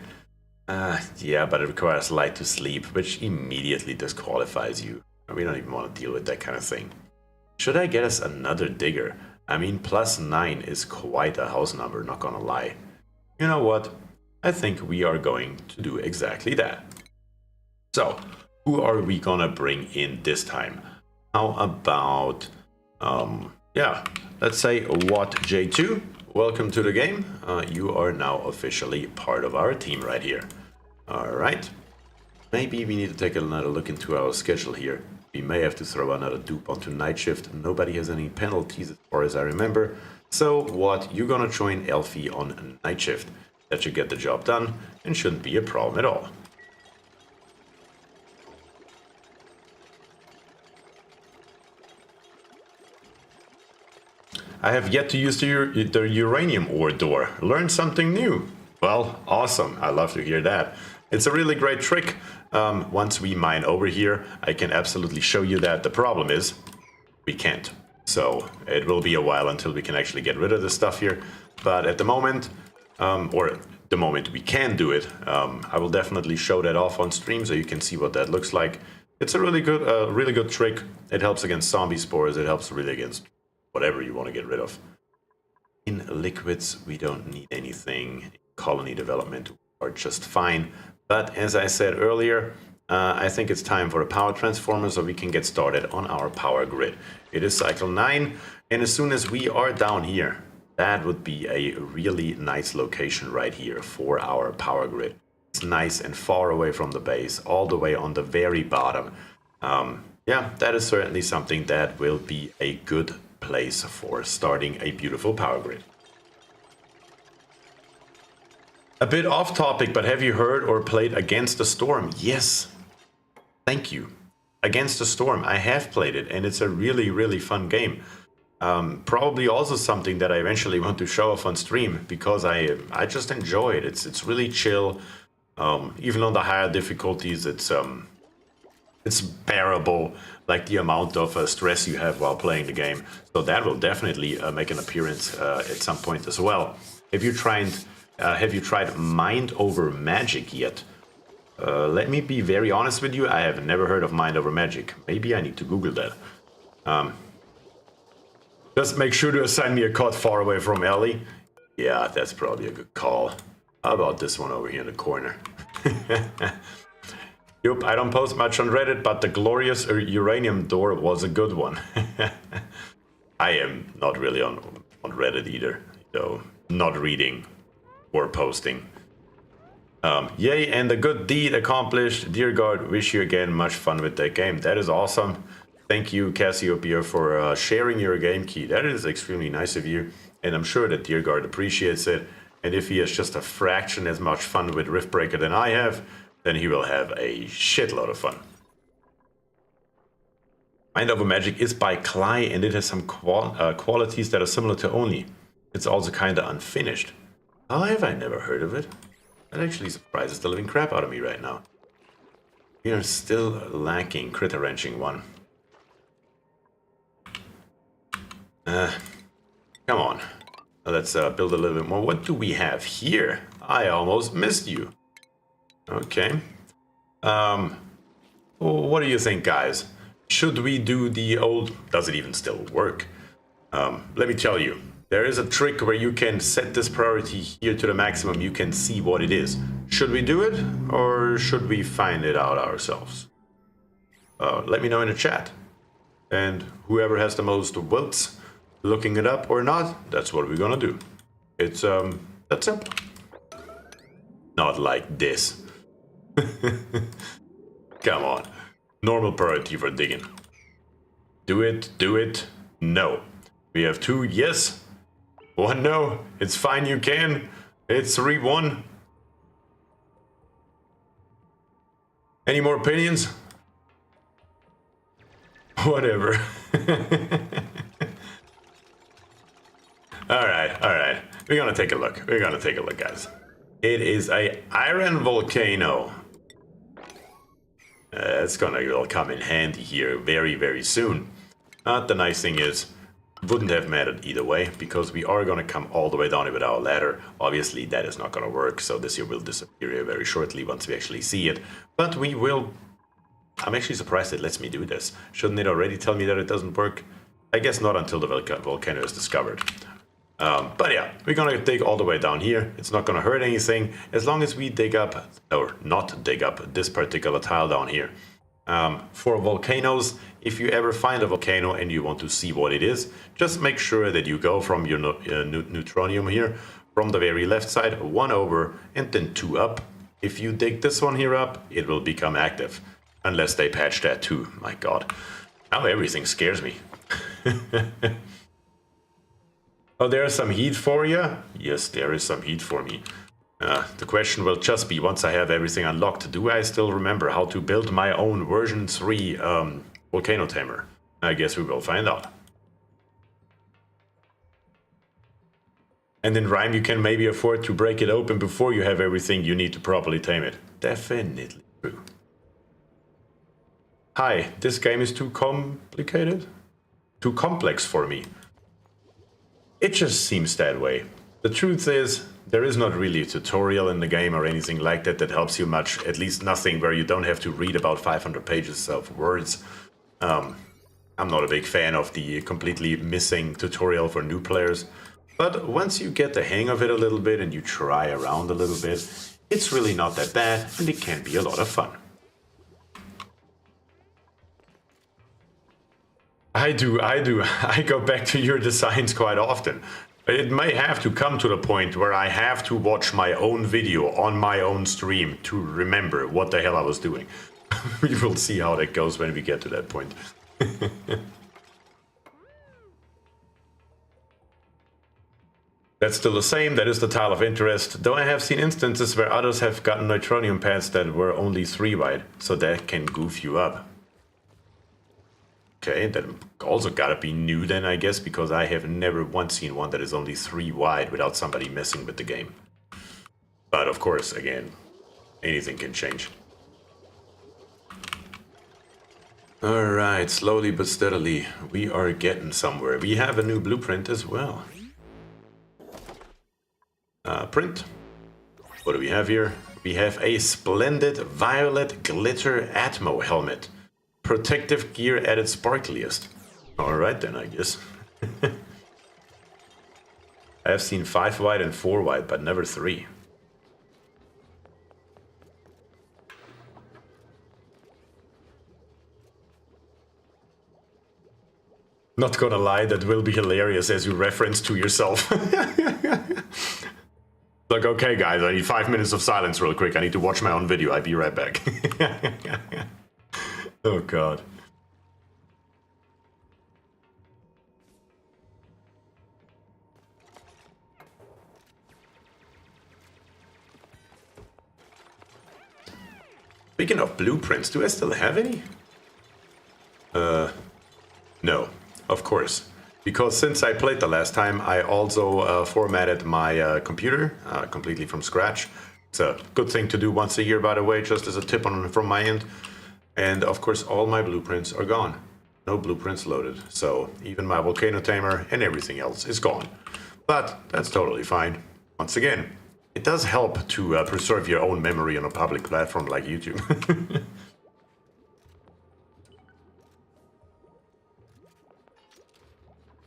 Yeah, but it requires light to sleep, which immediately disqualifies you. We don't even want to deal with that kind of thing. Should I get us another digger? I mean, +9 is quite a house number, not gonna lie. You know what? I think we are going to do exactly that. So, who are we gonna bring in this time? How about, yeah, let's say Watt J2. Welcome to the game. You are now officially part of our team right here. All right. Maybe we need to take another look into our schedule here. We may have to throw another dupe onto night shift. Nobody has any penalties as far as I remember. So what, you're gonna join Elfie on night shift. That should get the job done and shouldn't be a problem at all. I have yet to use the uranium ore door. Learn something new. Well, awesome. I love to hear that. It's a really great trick. Once we mine over here, I can absolutely show you that. The problem is, we can't. So it will be a while until we can actually get rid of this stuff here. But at the moment, or the moment we can do it, I will definitely show that off on stream so you can see what that looks like. It's a really good trick. It helps against zombie spores. It helps really against whatever you want to get rid of. In liquids, we don't need anything. Colony development are just fine. But as I said earlier, I think it's time for a power transformer so we can get started on our power grid. It is cycle 9, and as soon as we are down here, that would be a really nice location right here for our power grid. It's nice and far away from the base, all the way on the very bottom. Yeah, that is certainly something that will be a good place for starting a beautiful power grid. A bit off topic, but have you heard or played Against the Storm? Yes. Thank you. Against the Storm, I have played it, and it's a really fun game. Probably also something that I eventually want to show off on stream, because I just enjoy it. It's really chill. Even on the higher difficulties, it's bearable, like the amount of stress you have while playing the game. So that will definitely make an appearance at some point as well. Have you tried Mind Over Magic yet? Let me be very honest with you, I have never heard of Mind Over Magic. Maybe I need to Google that. Just make sure to assign me a card far away from Ellie. Yeah, that's probably a good call. How about this one over here in the corner? Yup, I don't post much on Reddit, but the glorious uranium door was a good one. I am not really on Reddit either, so not reading or posting. Yay, and the good deed accomplished. Dear God, wish you again much fun with that game. That is awesome. Thank you, Cassiopeia, for sharing your game key. That is extremely nice of you, and I'm sure that Dear God appreciates it. And if he has just a fraction as much fun with Riftbreaker than I have, then he will have a shitload of fun. Mind Over Magic is by Klei, and it has some qualities that are similar to ONI. It's also kinda unfinished. How have I never heard of it? That actually surprises the living crap out of me right now. We are still lacking Critter Wrenching 1. Come on. Let's build a little bit more. What do we have here? I almost missed you. Okay. What do you think, guys? Should we do the old... Does it even still work? Let me tell you. There is a trick where you can set this priority here to the maximum. You can see what it is. Should we do it, or should we find it out ourselves? Let me know in the chat. And whoever has the most votes looking it up or not, that's what we're gonna do. It's that simple. Not like this. Come on. Normal priority for digging. Do it, do it. No. We have 2 yes. 1 no. It's fine, you can. It's 3-1. Any more opinions? Whatever. Alright. We're gonna take a look. Guys. It is a iron volcano. It's gonna come in handy here very soon. The nice thing is, wouldn't have mattered either way, because we are gonna come all the way down with our ladder. Obviously that is not gonna work, so this here will disappear here very shortly once we actually see it. But we will... I'm actually surprised it lets me do this. Shouldn't it already tell me that it doesn't work? I guess not until the volcano is discovered. But yeah, we're gonna dig all the way down here. It's not gonna hurt anything as long as we dig up, or not dig up, this particular tile down here. For volcanoes, if you ever find a volcano and you want to see what it is, just make sure that you go from your neutronium here, from the very left side, 1 over and then 2 up. If you dig this one here up, it will become active. Unless they patch that too, my god. Now everything scares me. Oh, there's some heat for you? Yes, there is some heat for me. The question will just be, once I have everything unlocked, do I still remember how to build my own version 3 volcano tamer? I guess we will find out. And in Rhyme you can maybe afford to break it open before you have everything you need to properly tame it. Definitely true. Hi, this game is too complicated? Too complex for me. It just seems that way. The truth is, there is not really a tutorial in the game or anything like that that helps you much, at least nothing where you don't have to read about 500 pages of words. I'm not a big fan of the completely missing tutorial for new players, but once you get the hang of it a little bit and you try around a little bit, it's really not that bad and it can be a lot of fun. I do. I go back to your designs quite often. It may have to come to the point where I have to watch my own video on my own stream to remember what the hell I was doing. We will see how that goes when we get to that point. That's still the same, that is the tile of interest, though I have seen instances where others have gotten neutronium pads that were only 3 wide, so that can goof you up. Okay, that also gotta be new then, I guess, because I have never once seen one that is only 3 wide without somebody messing with the game. But of course, again, anything can change. Alright, slowly but steadily, we are getting somewhere. We have a new blueprint as well. Print. What do we have here? We have a splendid violet glitter Atmo helmet. Protective gear at its sparkliest. Alright then, I guess. I have seen 5 wide and 4 wide, but never 3. Not gonna lie, that will be hilarious as you reference to yourself. Like, okay guys, I need 5 minutes of silence real quick. I need to watch my own video. I'll be right back. Oh god. Speaking of blueprints, do I still have any? No, of course. Because since I played the last time, I also formatted my computer completely from scratch. It's a good thing to do once a year, by the way, just as a tip from my end. And of course, all my blueprints are gone. No blueprints loaded. So even my volcano tamer and everything else is gone. But that's totally fine. Once again, it does help to preserve your own memory on a public platform like YouTube.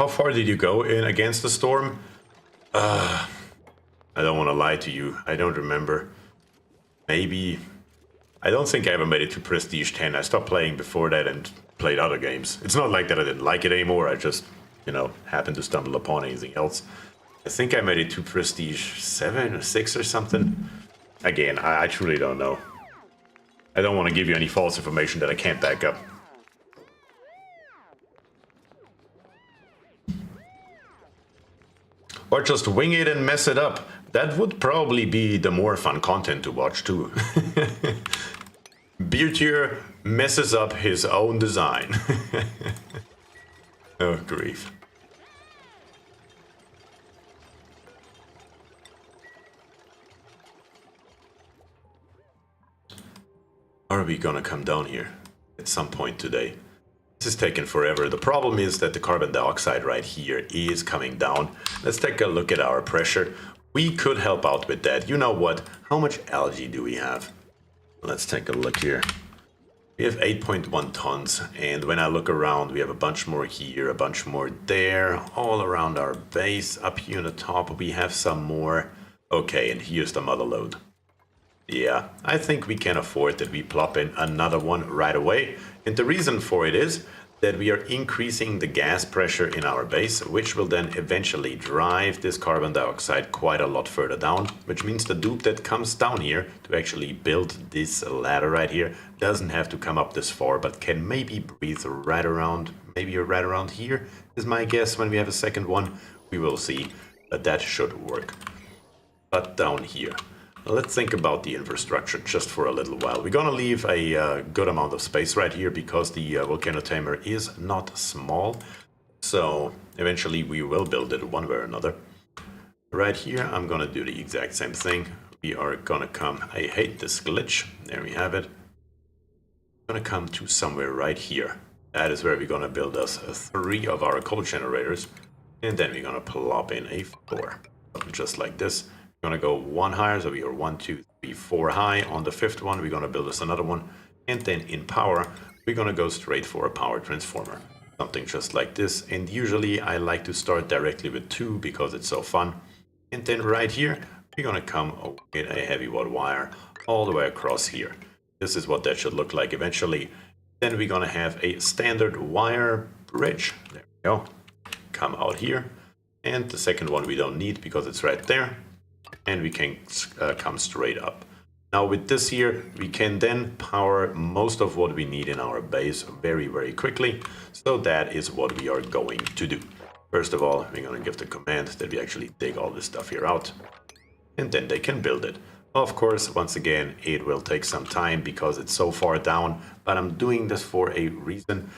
How far did you go in against the storm? I don't want to lie to you. I don't remember. Maybe... I don't think I ever made it to Prestige 10. I stopped playing before that and played other games. It's not like that I didn't like it anymore. I just, you know, happened to stumble upon anything else. I think I made it to Prestige 7 or 6 or something. Again, I truly don't know. I don't want to give you any false information that I can't back up. Or just wing it and mess it up. That would probably be the more fun content to watch too. BierTier messes up his own design. Oh, grief. Are we gonna come down here at some point today? This is taking forever. The problem is that the carbon dioxide right here is coming down. Let's take a look at our pressure. We could help out with that. You know what? How much algae do we have? Let's take a look here. We have 8.1 tons, and when I look around, we have a bunch more here, a bunch more there, all around our base. Up here on the top, we have some more. Okay, and here's the mother lode. Yeah, I think we can afford that we plop in another one right away. And the reason for it is that we are increasing the gas pressure in our base, which will then eventually drive this carbon dioxide quite a lot further down, which means the dupe that comes down here to actually build this ladder right here doesn't have to come up this far, but can maybe breathe right around, maybe right around here is my guess. When we have a second one, we will see that that should work. But down here, let's think about the infrastructure just for a little while. We're gonna leave a good amount of space right here because the volcano tamer is not small. So eventually we will build it one way or another. Right here, I'm gonna do the exact same thing. We are gonna come, I hate this glitch. There we have it. Gonna come to somewhere right here. That is where we're gonna build us 3 of our coal generators. And then we're gonna plop in a 4. Just like this. We're gonna go 1 higher, so we are 1, 2, 3, 4 high. On the 5th one, we're gonna build us another one. And then in power, we're gonna go straight for a power transformer. Something just like this. And usually I like to start directly with 2 because it's so fun. And then right here, we're gonna come with a heavy watt wire all the way across here. This is what that should look like eventually. Then we're gonna have a standard wire bridge. There we go. Come out here. And the second one we don't need because it's right there. And we can come straight up. Now with this here, we can then power most of what we need in our base very, very quickly. So that is what we are going to do. First of all, we're going to give the command that we actually dig all this stuff here out. And then they can build it. Of course, once again, it will take some time because it's so far down. But I'm doing this for a reason.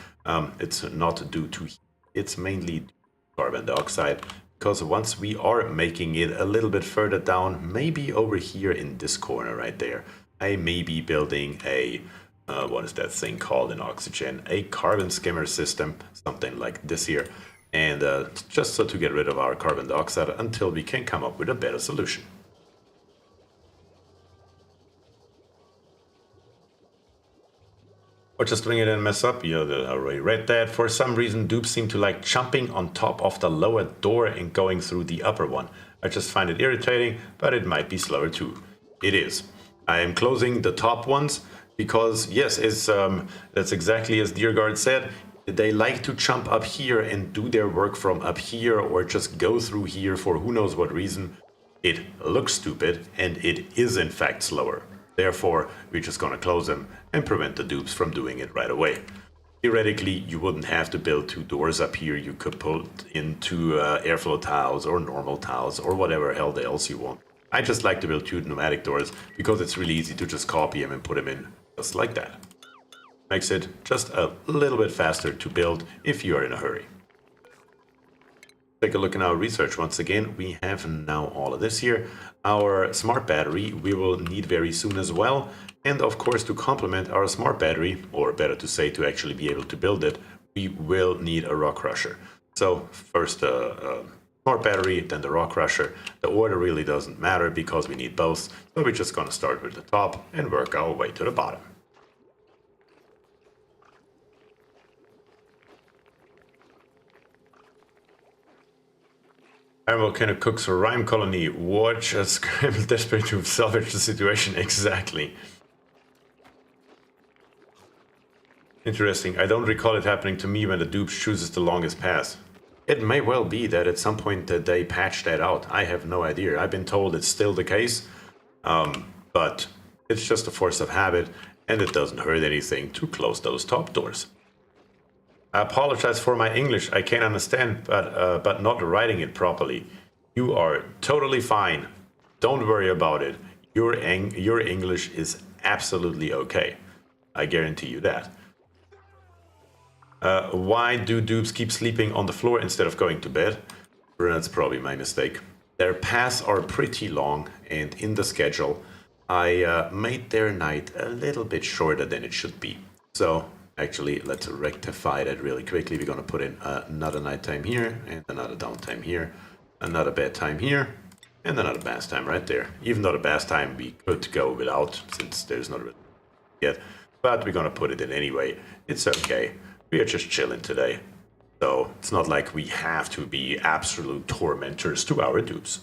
It's not due to heat. It's mainly due to carbon dioxide. Because once we are making it a little bit further down, maybe over here in this corner right there, I may be building a, what is that thing called in oxygen? A carbon skimmer system, something like this here. And just so to get rid of our carbon dioxide until we can come up with a better solution. Or just bring it in and mess up. You know, I already read that. For some reason, dupes seem to like jumping on top of the lower door and going through the upper one. I just find it irritating, but it might be slower too. It is. I am closing the top ones because, yes, it's, that's exactly as DearGuard said. They like to jump up here and do their work from up here or just go through here for who knows what reason. It looks stupid and it is in fact slower. Therefore, we're just gonna close them and prevent the dupes from doing it right away. Theoretically, you wouldn't have to build 2 doors up here. You could put in 2 airflow tiles or normal tiles or whatever else you want. I just like to build 2 pneumatic doors because it's really easy to just copy them and put them in just like that. Makes it just a little bit faster to build if you are in a hurry. Take a look in our research once again. We have now all of this here. Our smart battery we will need very soon as well. And of course, to complement our smart battery, or better to say to actually be able to build it, we will need a rock crusher. So first smart battery, then the rock crusher. The order really doesn't matter because we need both. So we're just going to start with the top and work our way to the bottom. Iron Volcano cooks a rhyme colony. Watch a scramble desperate to salvage the situation. Exactly. Interesting. I don't recall it happening to me when the dupe chooses the longest path. It may well be that at some point that they patched that out. I have no idea. I've been told it's still the case. But it's just a force of habit and it doesn't hurt anything to close those top doors. I apologize for my English. I can't understand, but not writing it properly. You are totally fine. Don't worry about it. Your English is absolutely okay. I guarantee you that. Why do dupes keep sleeping on the floor instead of going to bed? That's probably my mistake. Their paths are pretty long, and in the schedule, I made their night a little bit shorter than it should be. So actually, let's rectify that really quickly. We're going to put in another nighttime here, and another downtime here, another bedtime here, and another bath time right there. Even though the bath time we could go without, since there's not really yet. But we're going to put it in anyway. It's okay. We are just chilling today. So it's not like we have to be absolute tormentors to our dupes.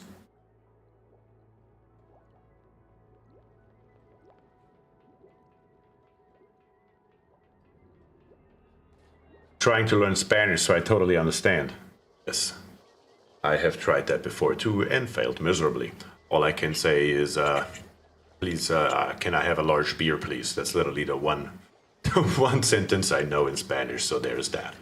trying to learn Spanish, so I totally understand. Yes, I have tried that before too and failed miserably. All I can say is, please, can I have a large beer, please? That's literally the one, the one sentence I know in Spanish, so there's that.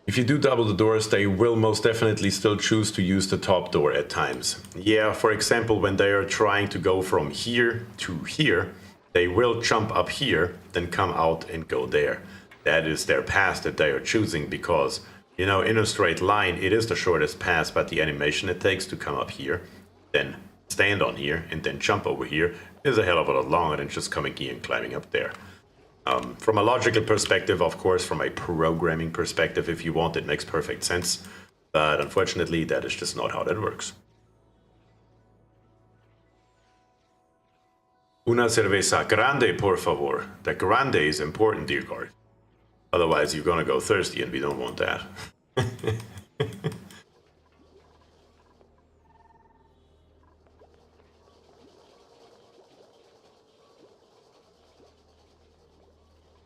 If you do double the doors, they will most definitely still choose to use the top door at times. Yeah, for example, when they are trying to go from here to here, they will jump up here, then come out and go there. That is their path that they are choosing because, you know, in a straight line, it is the shortest path, but the animation it takes to come up here, then stand on here, and then jump over here is a hell of a lot longer than just coming here and climbing up there. From a logical perspective, of course, from a programming perspective, if you want, it makes perfect sense. But unfortunately, that is just not how that works. Una cerveza grande, por favor. The grande is important, dear guard. Otherwise, you're gonna go thirsty, and we don't want that.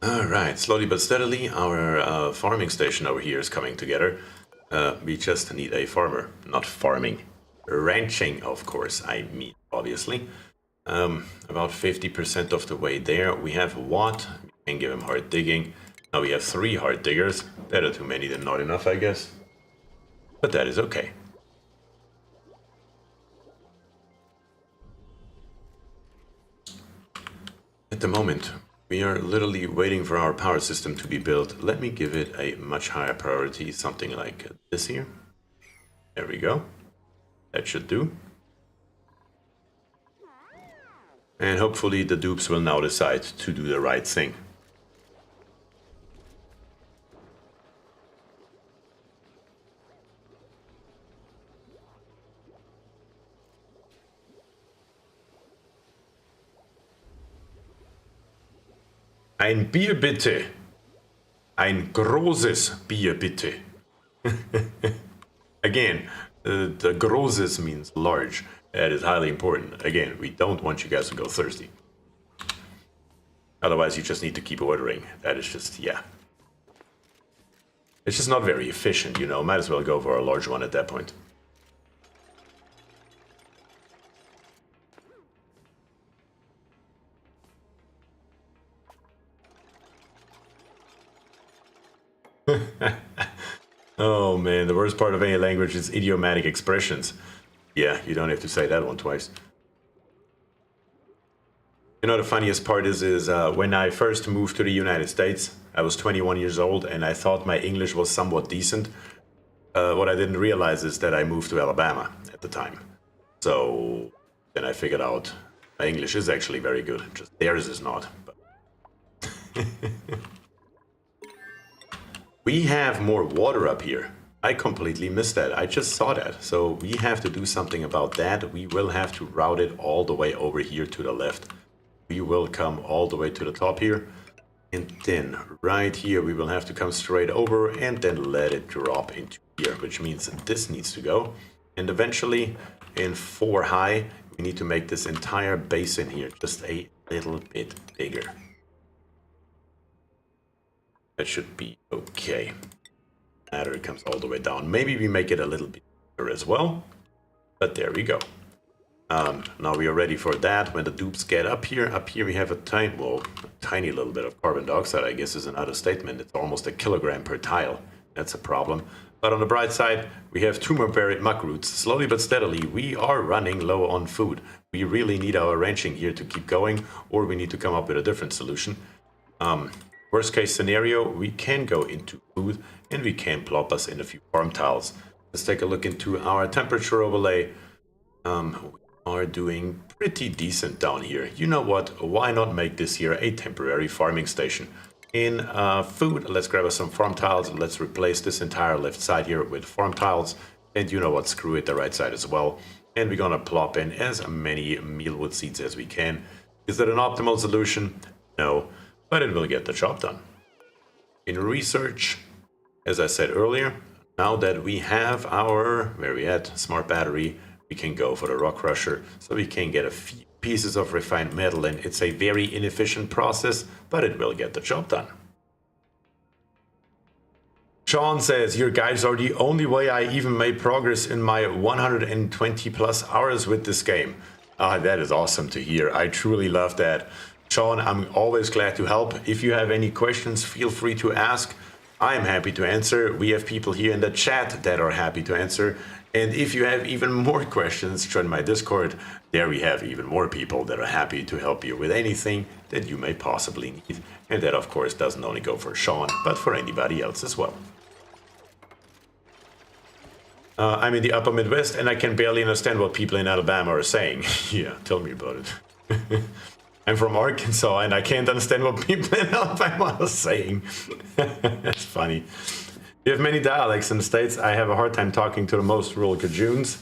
Alright, slowly but steadily, our farming station over here is coming together. We just need a farmer. Not farming. Ranching, of course, I mean, obviously. About 50% of the way there. We have Watt. We can give him hard digging. Now we have 3 hard diggers. Better too many than not enough, I guess. But that is okay. At the moment, we are literally waiting for our power system to be built. Let me give it a much higher priority, something like this here. There we go. That should do. And hopefully the dupes will now decide to do the right thing. Ein Bier bitte. Ein großes Bier bitte. Again, the großes means large. That is highly important. Again, we don't want you guys to go thirsty. Otherwise, you just need to keep ordering. That is just, yeah. It's just not very efficient, you know. Might as well go for a large one at that point. Oh man, the worst part of any language is idiomatic expressions. Yeah, you don't have to say that one twice. You know, the funniest part is when I first moved to the United States, I was 21 years old and I thought my English was somewhat decent. What I didn't realize is that I moved to Alabama at the time. So then I figured out my English is actually very good, just theirs is not. But we have more water up here. I completely missed that. I just saw that. So we have to do something about that. We will have to route it all the way over here to the left. We will come all the way to the top here. And then right here, we will have to come straight over and then let it drop into here, which means that this needs to go. And eventually in 4 high, we need to make this entire basin here just a little bit bigger. That should be okay. Ladder comes all the way down. Maybe we make it a little bit bigger as well. But there we go. Now we are ready for that. When the dupes get up here we have a tiny little bit of carbon dioxide, I guess is an understatement. It's almost a kilogram per tile. That's a problem. But on the bright side, we have 2 more buried muck roots. Slowly but steadily, we are running low on food. We really need our ranching here to keep going, or we need to come up with a different solution. Worst case scenario, we can go into food and we can plop us in a few farm tiles. Let's take a look into our temperature overlay. We are doing pretty decent down here. You know what? Why not make this here a temporary farming station? In food, let's grab us some farm tiles. Let's replace this entire left side here with farm tiles. And you know what? Screw it, the right side as well. And we're gonna plop in as many mealwood seeds as we can. Is that an optimal solution? No. But it will get the job done. In research, as I said earlier, now that we have our, where we at, smart battery, we can go for the rock crusher, so we can get a few pieces of refined metal, and it's a very inefficient process, but it will get the job done. Sean says, your guides are the only way I even made progress in my 120 plus hours with this game. That is awesome to hear. I truly love that. Sean, I'm always glad to help. If you have any questions, feel free to ask. I am happy to answer. We have people here in the chat that are happy to answer. And if you have even more questions, join my Discord. There we have even more people that are happy to help you with anything that you may possibly need. And that, of course, doesn't only go for Sean, but for anybody else as well. I'm in the upper Midwest and I can barely understand what people in Alabama are saying. Yeah, tell me about it. I'm from Arkansas and I can't understand what people in Alabama are saying. That's funny. You have many dialects in the States. I have a hard time talking to the most rural Cajuns.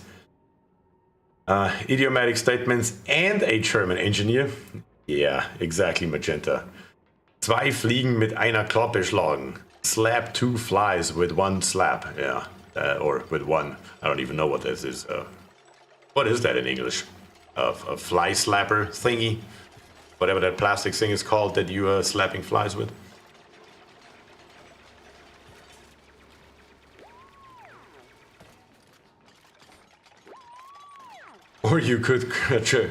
Idiomatic statements and a German engineer. Yeah, exactly, Magenta. Zwei Fliegen mit einer Klappe schlagen. Slap two flies with one slap. Yeah. Or with one, I don't even know what this is. What is that in English? A fly slapper thingy? Whatever that plastic thing is called that you are slapping flies with. Or you could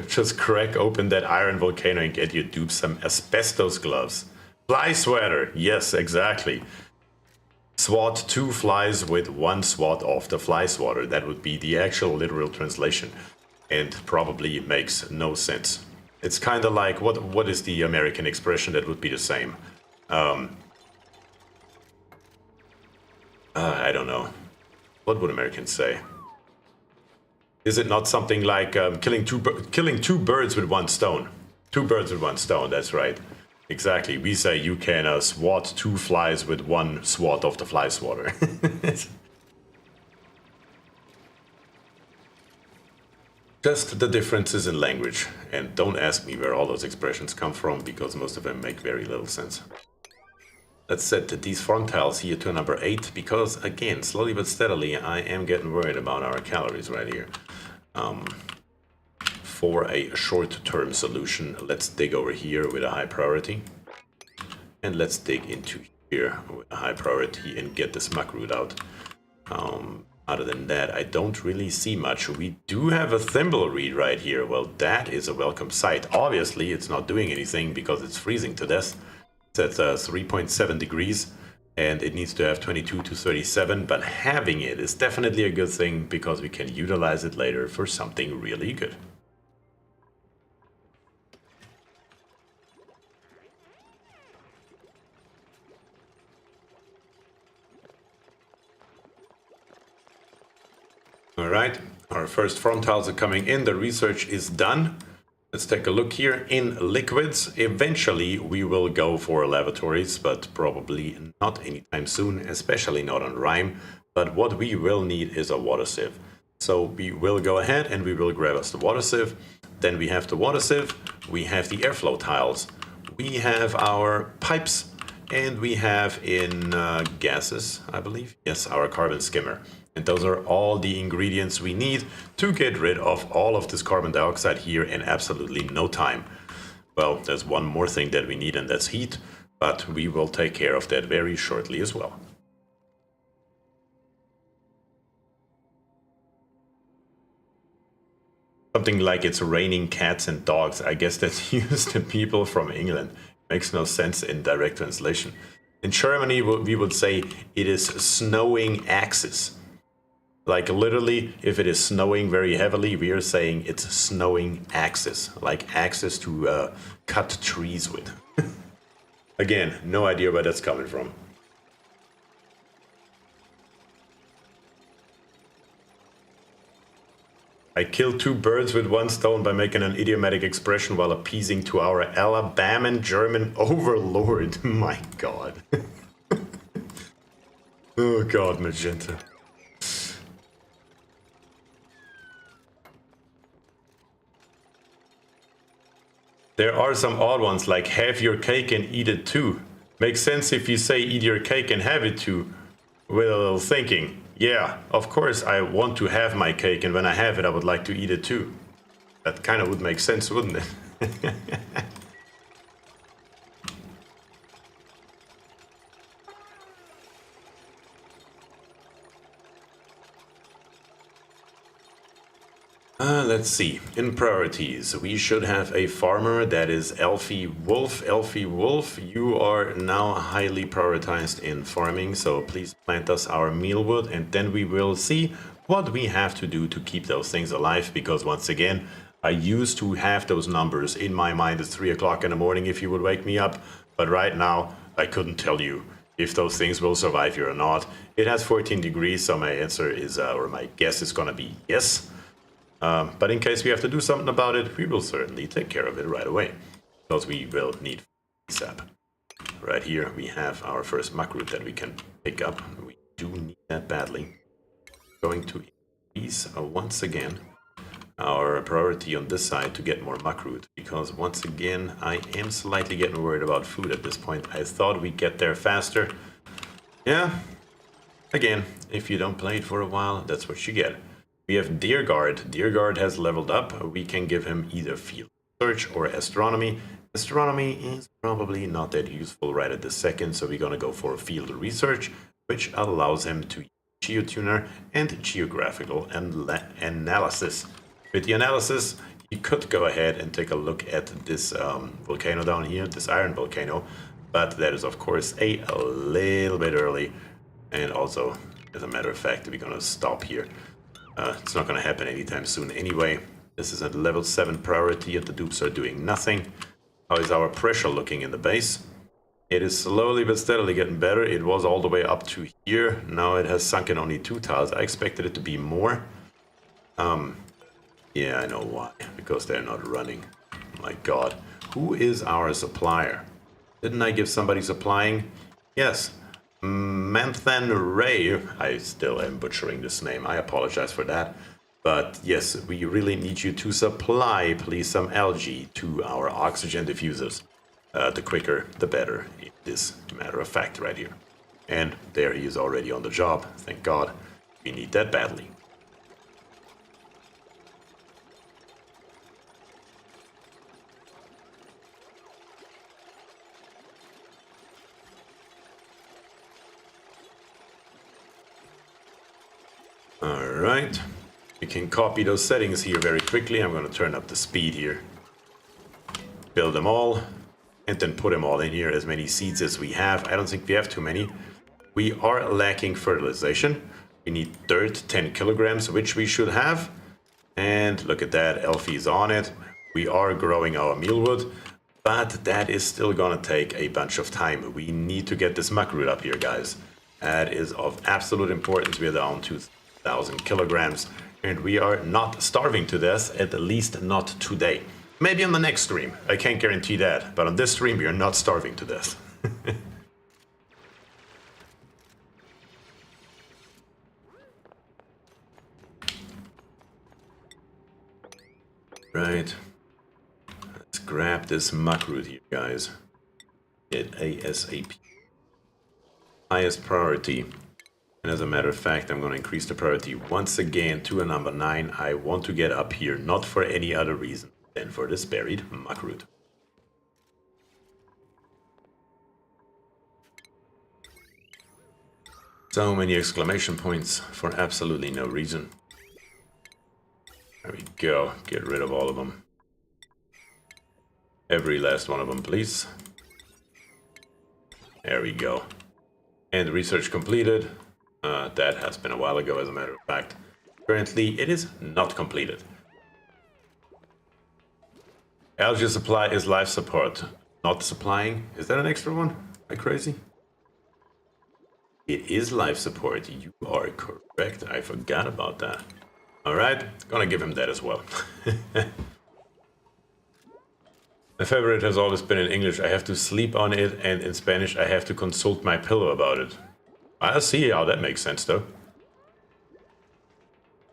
just crack open that iron volcano and get your dupe some asbestos gloves. Fly sweater, yes, exactly. Swat two flies with one swat of the fly swatter. That would be the actual literal translation, and probably makes no sense. It's kind of like, what is the American expression that would be the same? I don't know. What would Americans say? Is it not something like killing two birds with one stone? Two birds with one stone, that's right. Exactly, we say you can swat two flies with one swat of the fly swatter. Just the differences in language. And don't ask me where all those expressions come from, because most of them make very little sense. Let's set these front tiles here to number 8, because again, slowly but steadily, I am getting worried about our calories right here. For a short-term solution, let's dig over here with a high priority. And let's dig into here with a high priority and get this muck root out. Other than that, I don't really see much. We do have a thimble reed right here. Well, that is a welcome sight. Obviously, it's not doing anything because it's freezing to death. It's at 3.7 degrees. And it needs to have 22 to 37, but having it is definitely a good thing because we can utilize it later for something really good. All right, our first front tiles are coming in. The research is done. Let's take a look here in liquids. Eventually, we will go for lavatories, but probably not anytime soon, especially not on Rime. But what we will need is a water sieve. So we will go ahead and we will grab us the water sieve. Then we have the water sieve. We have the airflow tiles. We have our pipes. And we have in gases, I believe. Yes, our carbon skimmer. And those are all the ingredients we need to get rid of all of this carbon dioxide here in absolutely no time. Well, there's one more thing that we need, and that's heat, but we will take care of that very shortly as well. Something like it's raining cats and dogs. I guess that's used to people from England. Makes no sense in direct translation. In Germany, we would say it is snowing axes. Like literally, if it is snowing very heavily, we are saying it's snowing axes, like axes to cut trees with. Again, no idea where that's coming from. I killed two birds with one stone by making an idiomatic expression while appeasing to our Alabaman German overlord. My god. Oh god, Magenta. There are some odd ones like have your cake and eat it too. Makes sense if you say eat your cake and have it too. With a little thinking. Yeah, of course I want to have my cake, and when I have it, I would like to eat it too. That kind of would make sense, wouldn't it? Let's see. In priorities, we should have a farmer that is Elfie Wolf. Elfie Wolf, you are now highly prioritized in farming, so please plant us our mealwood, and then we will see what we have to do to keep those things alive, because once again, I used to have those numbers in my mind at 3 o'clock in the morning if you would wake me up, but right now, I couldn't tell you if those things will survive here or not. It has 14 degrees, so my answer is, or my guess is gonna be yes. But in case we have to do something about it, we will certainly take care of it right away, because we will need sap. Right here we have our first muck root that we can pick up. We do need that badly. Going to increase once again our priority on this side to get more muck root, because once again I am slightly getting worried about food at this point. I thought we'd get there faster. Yeah, again, if you don't play it for a while, that's what you get. We have Deerguard. Deerguard has leveled up. We can give him either field research or astronomy. Astronomy is probably not that useful right at this second, so we're gonna go for field research, which allows him to use geotuner and geographical analysis. With the analysis, you could go ahead and take a look at this volcano down here, this iron volcano, but that is of course a little bit early, and also, as a matter of fact, we're gonna stop here. It's not going to happen anytime soon anyway. This is a level 7 priority and the dupes are doing nothing. How is our pressure looking in the base? It is slowly but steadily getting better. It was all the way up to here. Now it has sunk in only 2 tiles. I expected it to be more. Yeah, I know why. Because they're not running. My god. Who is our supplier? Didn't I give somebody supplying? Yes. Manthan Ray, I still am butchering this name, I apologize for that. But yes, we really need you to supply, please, some algae to our oxygen diffusers. The quicker, the better, in this matter of fact right here. And there he is already on the job, thank God. We need that badly. Alright, we can copy those settings here very quickly. I'm going to turn up the speed here. Build them all, and then put them all in here, as many seeds as we have. I don't think we have too many. We are lacking fertilization. We need dirt, 10 kilograms, which we should have. And look at that, Elfie's on it. We are growing our mealwood, but that is still going to take a bunch of time. We need to get this muckroot up here, guys. That is of absolute importance. We are down to 1,000 kilograms, and we are not starving to death, at least not today. Maybe on the next stream, I can't guarantee that, but on this stream we are not starving to death. Right, let's grab this muckroot here, guys. Get ASAP. Highest priority. And as a matter of fact, I'm going to increase the priority once again to a number 9. I want to get up here, not for any other reason than for this buried muckroot. So many exclamation points for absolutely no reason. There we go. Get rid of all of them. Every last one of them, please. There we go. And research completed. That has been a while ago, as a matter of fact. Currently, it is not completed. Algae supply is life support. Not supplying. Is that an extra one? Am I crazy? It is life support. You are correct. I forgot about that. Alright, gonna give him that as well. My favorite has always been in English. I have to sleep on it, and in Spanish I have to consult my pillow about it. I'll see how that makes sense though.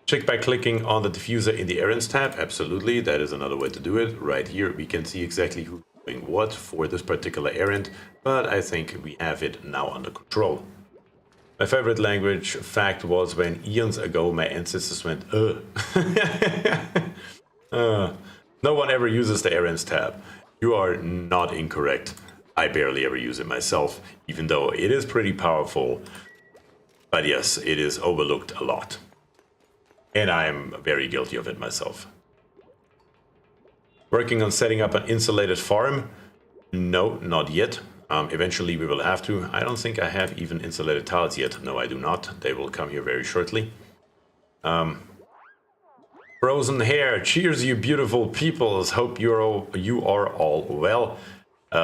Check by clicking on the diffuser in the errands tab. Absolutely, that is another way to do it. Right here we can see exactly who's doing what for this particular errand, but I think we have it now under control. My favorite language fact was when eons ago my ancestors went, No one ever uses the errands tab. You are not incorrect. I barely ever use it myself, even though it is pretty powerful. But yes, it is overlooked a lot. And I am very guilty of it myself. Working on setting up an insulated farm? No, not yet. Eventually we will have to. I don't think I have even insulated tiles yet. No, I do not. They will come here very shortly. Frozen hair. Cheers, you beautiful peoples. Hope you are all well.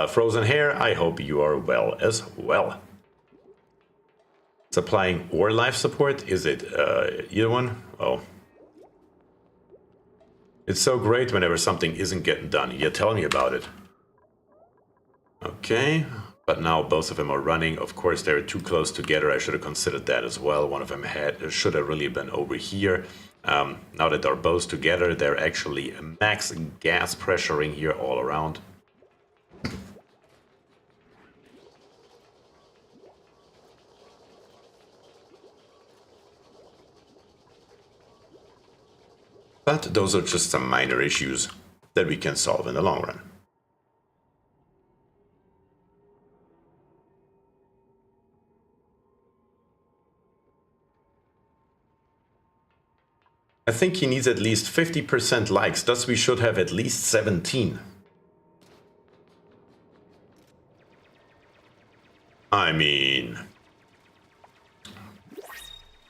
Frozen hair, I hope you are well as well. Supplying or life support? Is it either one? Oh. It's so great whenever something isn't getting done. Yeah, tell me about it. Okay, but now both of them are running. Of course, they're too close together. I should have considered that as well. One of them should have really been over here. Now that they're both together, they're actually max gas pressuring here all around. But those are just some minor issues that we can solve in the long run. I think he needs at least 50% likes, thus we should have at least 17. I mean,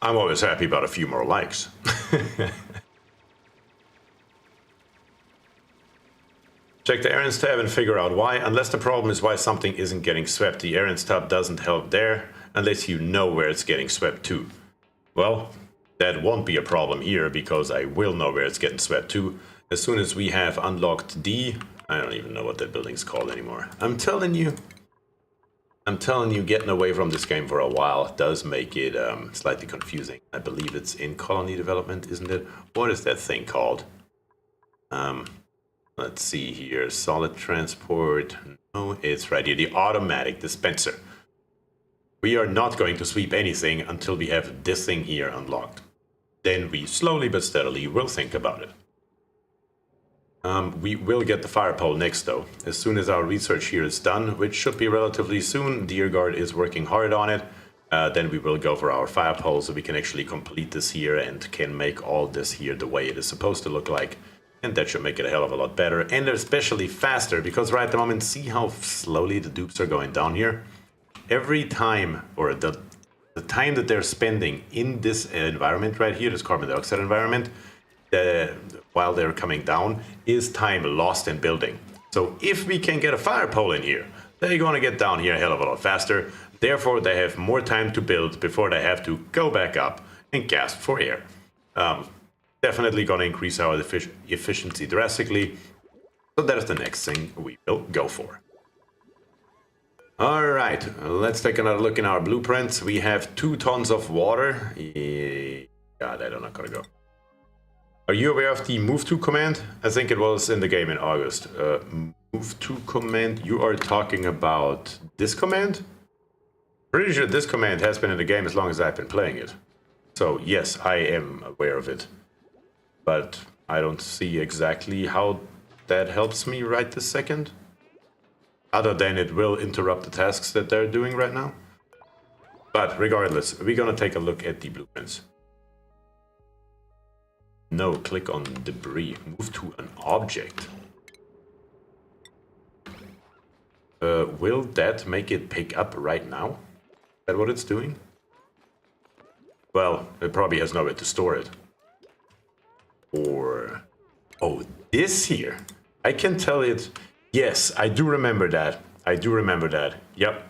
I'm always happy about a few more likes. Check the errands tab and figure out why, unless the problem is why something isn't getting swept. The errands tab doesn't help there, unless you know where it's getting swept to. Well, that won't be a problem here, because I will know where it's getting swept to. As soon as we have unlocked D, I don't even know what that building's called anymore. I'm telling you, getting away from this game for a while does make it slightly confusing. I believe it's in colony development, isn't it? What is that thing called? Let's see here, solid transport. No, it's right here, the automatic dispenser. We are not going to sweep anything until we have this thing here unlocked. Then we slowly but steadily will think about it. We will get the fire pole next though, as soon as our research here is done, which should be relatively soon. DeerGuard is working hard on it. Then we will go for our fire pole so we can actually complete this here and can make all this here the way it is supposed to look like. And that should make it a hell of a lot better, and especially faster, because right at the moment, see how slowly the dupes are going down here? Every time, or the time that they're spending in this environment right here, this carbon dioxide environment, while they're coming down, is time lost in building. So if we can get a fire pole in here, they're going to get down here a hell of a lot faster. Therefore, they have more time to build before they have to go back up and gasp for air. Definitely going to increase our efficiency drastically. So that is the next thing we will go for. All right, let's take another look in our blueprints. We have 2 tons of water. God, I don't know how to go. Are you aware of the move to command? I think it was in the game in August. Move to command, you are talking about this command? Pretty sure this command has been in the game as long as I've been playing it. So yes, I am aware of it. But I don't see exactly how that helps me right this second. Other than it will interrupt the tasks that they're doing right now. But regardless, we're gonna take a look at the blueprints. No, click on debris. Move to an object. Will that make it pick up right now? Is that what it's doing? Well, it probably has nowhere to store it. Or, oh, this here. I can tell it. Yes, I do remember that. Yep,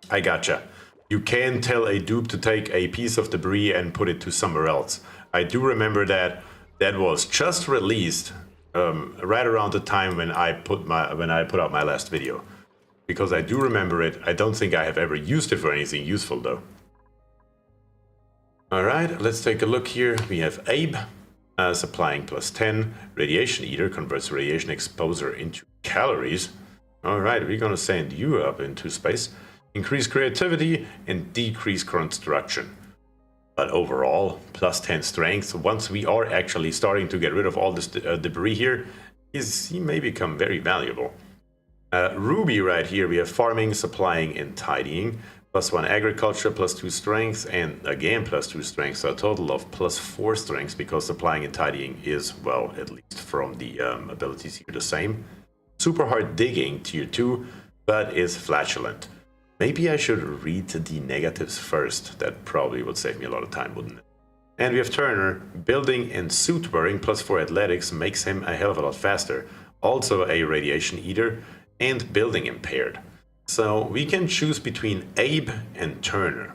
I gotcha. You can tell a dupe to take a piece of debris and put it to somewhere else. I do remember that. That was just released right around the time when I put out my last video, because I do remember it. I don't think I have ever used it for anything useful though. All right, let's take a look here. We have Abe. Supplying +10. Radiation Eater converts radiation exposure into calories. Alright, we're gonna send you up into space. increase creativity, and decrease construction. But overall, plus 10 strength, once we are actually starting to get rid of all this debris here, he may become very valuable. Ruby right here, we have farming, supplying, and tidying. Plus 1 agriculture, plus 2 strength, and again plus 2 strength, so a total of plus 4 strengths, because supplying and tidying is, well, at least from the abilities here, the same. Super hard digging, tier 2, but is flatulent. Maybe I should read the negatives first. That probably would save me a lot of time, wouldn't it? And we have Turner. Building and suit wearing plus 4 athletics makes him a hell of a lot faster. Also a radiation eater and building impaired. So we can choose between Abe and Turner.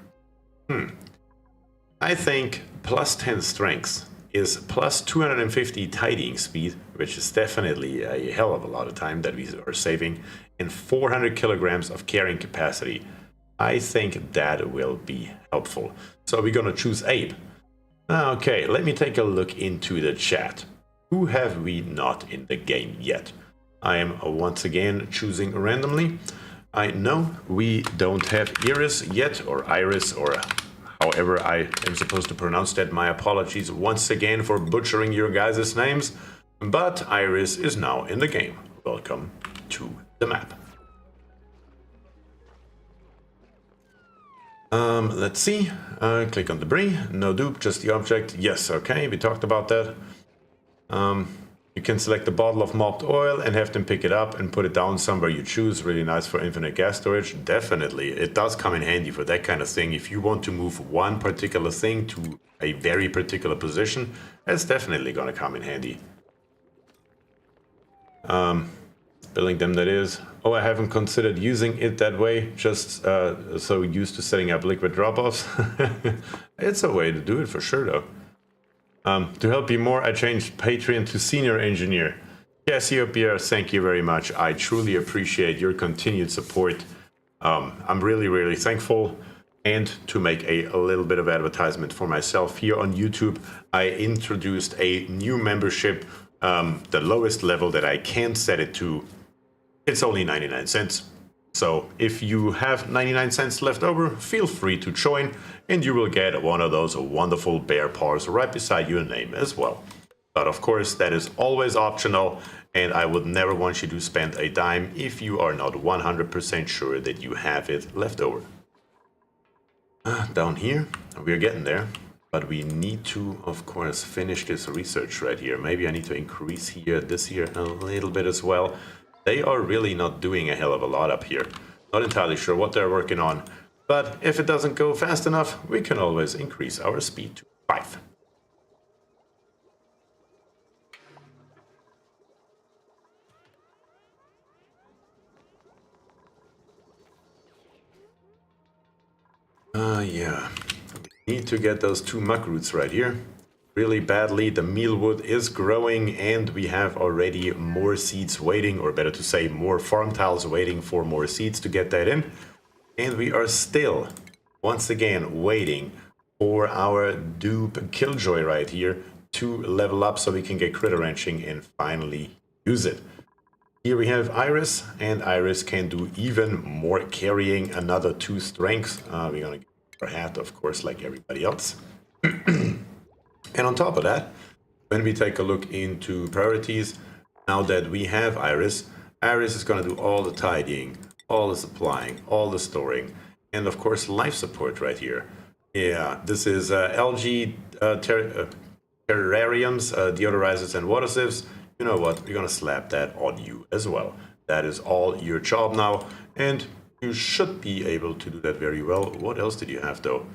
I think plus 10 strength is plus 250 tidying speed, which is definitely a hell of a lot of time that we are saving, and 400 kilograms of carrying capacity. I think that will be helpful. So we're gonna choose Abe. Okay, let me take a look into the chat. Who have we not in the game yet? I am once again choosing randomly. I know we don't have Iris yet, or Iris, or however I am supposed to pronounce that. My apologies once again for butchering your guys' names, but Iris is now in the game. Welcome to the map. Let's see. Click on debris. No dupe, just the object. Yes, okay, we talked about that. You can select a bottle of mopped oil and have them pick it up and put it down somewhere you choose. Really nice for infinite gas storage. Definitely, it does come in handy for that kind of thing. If you want to move one particular thing to a very particular position, that's definitely going to come in handy. Building them, that is. Oh, I haven't considered using it that way, just so used to setting up liquid drop-offs. It's a way to do it for sure, though. To help you more, I changed Patreon to Senior Engineer. Cassiopeia, thank you very much. I truly appreciate your continued support. I'm really, really thankful. And to make a little bit of advertisement for myself here on YouTube, I introduced a new membership. The lowest level that I can set it to, it's only 99 cents. So if you have 99 cents left over, feel free to join, and you will get one of those wonderful bear paws right beside your name as well. But of course, that is always optional, and I would never want you to spend a dime if you are not 100% sure that you have it left over. Down here, we're getting there, but we need to, of course, finish this research right here. Maybe I need to increase this here a little bit as well. They are really not doing a hell of a lot up here. Not entirely sure what they're working on, but if it doesn't go fast enough, we can always increase our speed to 5. Yeah. We need to get those 2 muck roots right here. Really badly. The mealwood is growing, and we have already more seeds waiting, or better to say, more farm tiles waiting for more seeds to get that in. And we are still, once again, waiting for our dupe Killjoy right here to level up so we can get critter wrenching and finally use it. Here we have Iris, and Iris can do even more carrying, another 2 strength. We're gonna get her hat, of course, like everybody else. And on top of that, when we take a look into priorities, now that we have Iris, Iris is going to do all the tidying, all the supplying, all the storing, and of course life support right here. Yeah, this is algae, terrariums, deodorizers, and water sieves. You know what, we're going to slap that on you as well. That is all your job now, and you should be able to do that very well. What else did you have though?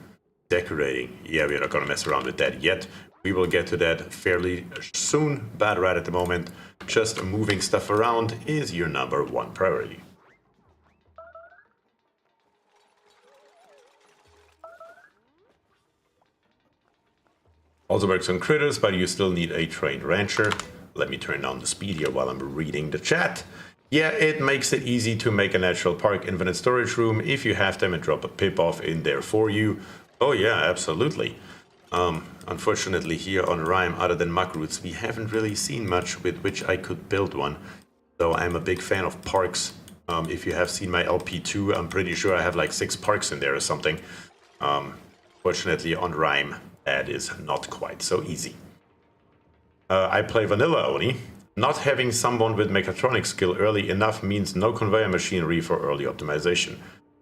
Decorating. Yeah, we're not going to mess around with that yet. We will get to that fairly soon, but right at the moment, just moving stuff around is your #1 priority. Also works on critters, but you still need a trained rancher. Let me turn down the speed here while I'm reading the chat. Yeah, it makes it easy to make a natural park infinite storage room if you have them and drop a pip off in there for you. Oh yeah, absolutely. Unfortunately here on Rime, other than muck roots, we haven't really seen much with which I could build one. Though I'm a big fan of parks. If you have seen my LP2, I'm pretty sure I have like 6 parks in there or something. Fortunately, on Rime, that is not quite so easy. I play vanilla ONI. Not having someone with mechatronic skill early enough means no conveyor machinery for early optimization.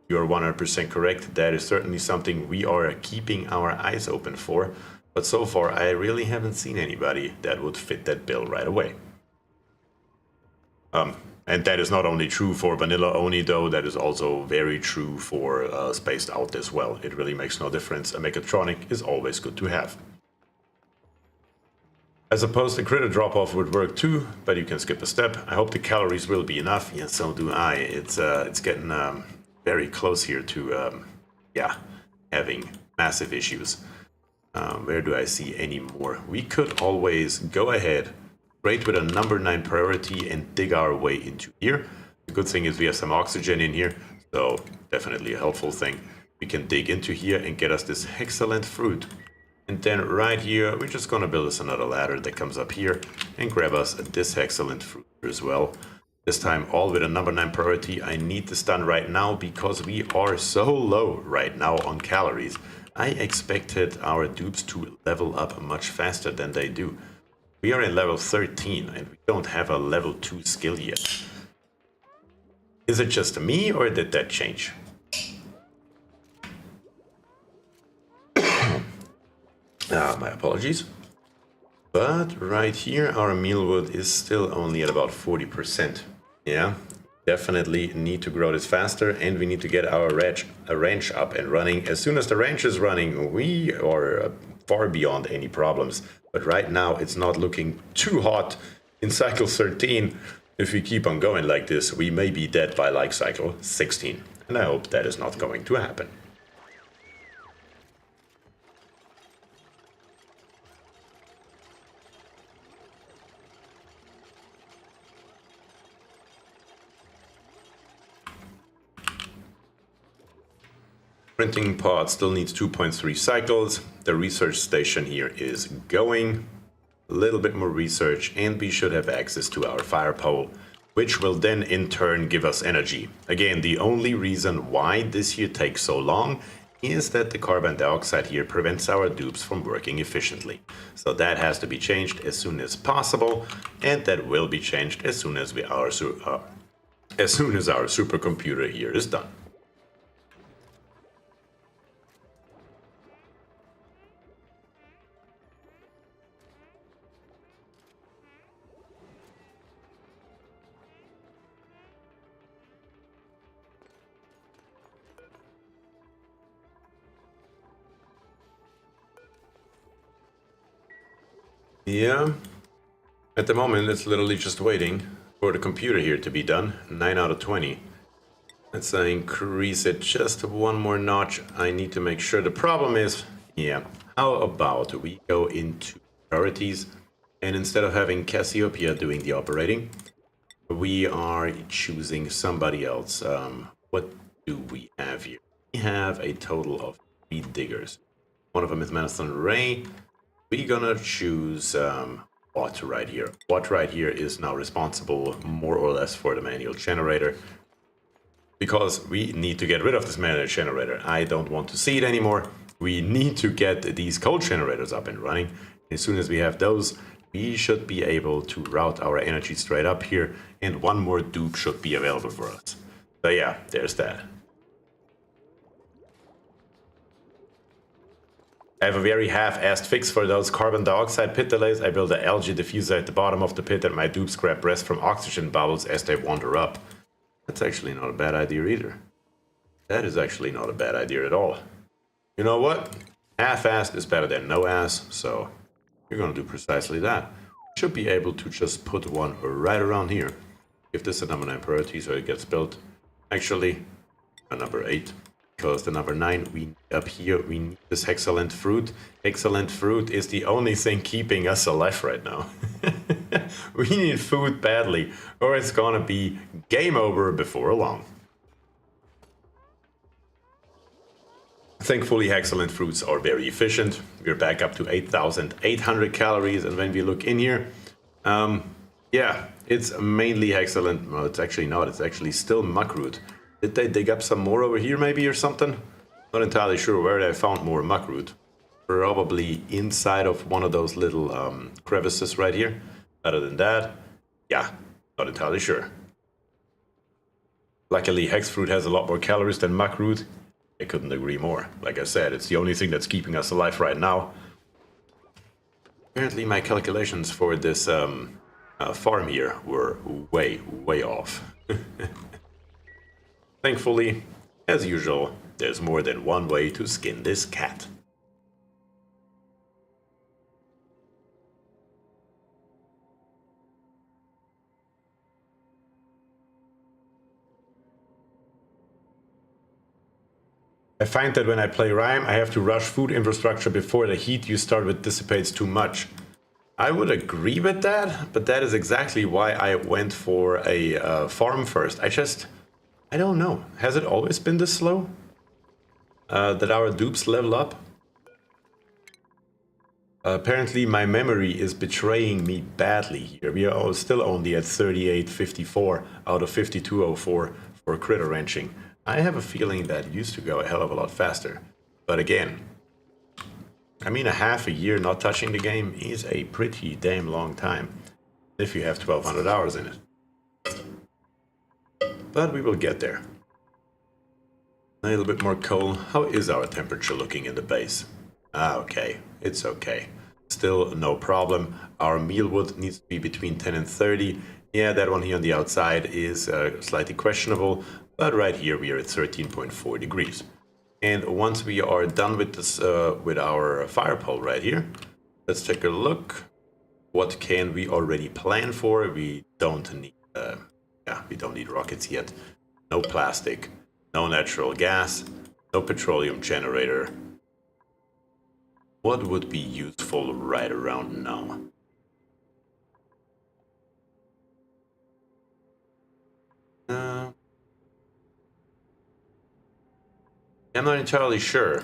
You're 100% correct. That is certainly something we are keeping our eyes open for. But so far, I really haven't seen anybody that would fit that bill right away. And that is not only true for vanilla ONI though, that is also very true for spaced out as well. It really makes no difference. A mechatronic is always good to have. I suppose the critter drop-off would work too, but you can skip a step. I hope the calories will be enough. Yeah, so do I. It's getting very close here to, yeah, having massive issues. Where do I see any more? We could always go ahead, rate with a number 9 priority and dig our way into here. The good thing is we have some oxygen in here, so definitely a helpful thing. We can dig into here and get us this excellent fruit. And then right here, we're just gonna build us another ladder that comes up here and grab us this excellent fruit as well. This time all with a number 9 priority. I need this done right now because we are so low right now on calories. I expected our dupes to level up much faster than they do. We are in level 13 and we don't have a level 2 skill yet. Is it just me or did that change? My apologies. But right here our mealwood is still only at about 40%. Yeah, definitely need to grow this faster and we need to get our ranch up and running. As soon as the ranch is running, we are far beyond any problems. But right now it's not looking too hot in cycle 13. If we keep on going like this, we may be dead by like cycle 16. And I hope that is not going to happen. Printing pod still needs 2.3 cycles. The research station here is going. A little bit more research and we should have access to our fire pole, which will then in turn give us energy. Again, the only reason why this here takes so long is that the carbon dioxide here prevents our dupes from working efficiently. So that has to be changed as soon as possible, and that will be changed as soon as our supercomputer here is done. Yeah, at the moment it's literally just waiting for the computer here to be done. 9 out of 20. Let's increase it just one more notch. I need to make sure. The problem is, yeah, how about we go into priorities and instead of having Cassiopeia doing the operating, we are choosing somebody else. What do we have here? We have a total of 3 diggers. One of them is Madison Ray. We're gonna choose Watt right here. Watt right here is now responsible more or less for the manual generator because we need to get rid of this manual generator. I don't want to see it anymore. We need to get these coal generators up and running. As soon as we have those, we should be able to route our energy straight up here and one more dupe should be available for us. So yeah, there's that. I have a very half-assed fix for those carbon dioxide pit delays. I build an algae diffuser at the bottom of the pit and my dupes grab breath from oxygen bubbles as they wander up. That's actually not a bad idea either. That is actually not a bad idea at all. You know what? Half-assed is better than no ass, so we're gonna do precisely that. Should be able to just put one right around here. Give this a number 9 priority so it gets built. Actually, a number 8. Because the number 9, we up here, we need this excellent fruit. Excellent fruit is the only thing keeping us alive right now. We need food badly, or it's gonna be game over before long. Thankfully, excellent fruits are very efficient. We're back up to 8,800 calories, and when we look in here, yeah, It's mainly excellent. Well, it's actually not. It's actually still muckroot. Did they dig up some more over here maybe or something? Not entirely sure where they found more muckroot. Probably inside of one of those little crevices right here. Other than that, yeah, not entirely sure. Luckily, hexfruit has a lot more calories than muckroot. I couldn't agree more. Like I said, it's the only thing that's keeping us alive right now. Apparently my calculations for this farm here were way off. Thankfully, as usual, there's more than one way to skin this cat. I find that when I play Rime, I have to rush food infrastructure before the heat you start with dissipates too much. I would agree with that, but that is exactly why I went for a farm first. I don't know. Has it always been this slow? That our dupes level up? Apparently my memory is betraying me badly here. We are still only at 3854 out of 5204 for critter wrenching. I have a feeling that used to go a hell of a lot faster. But again, I mean, a half a year not touching the game is a pretty damn long time if you have 1200 hours in it. But we will get there. A little bit more coal. How is our temperature looking in the base? Okay, it's okay. Still no problem. Our mealwood needs to be between 10 and 30. Yeah, that one here on the outside is slightly questionable, but right here we are at 13.4 degrees. And once we are done with this, with our fire pole right here, let's take a look. What can we already plan for? We don't need, we don't need rockets yet. No plastic, no natural gas, no petroleum generator. What would be useful right around now? I'm not entirely sure.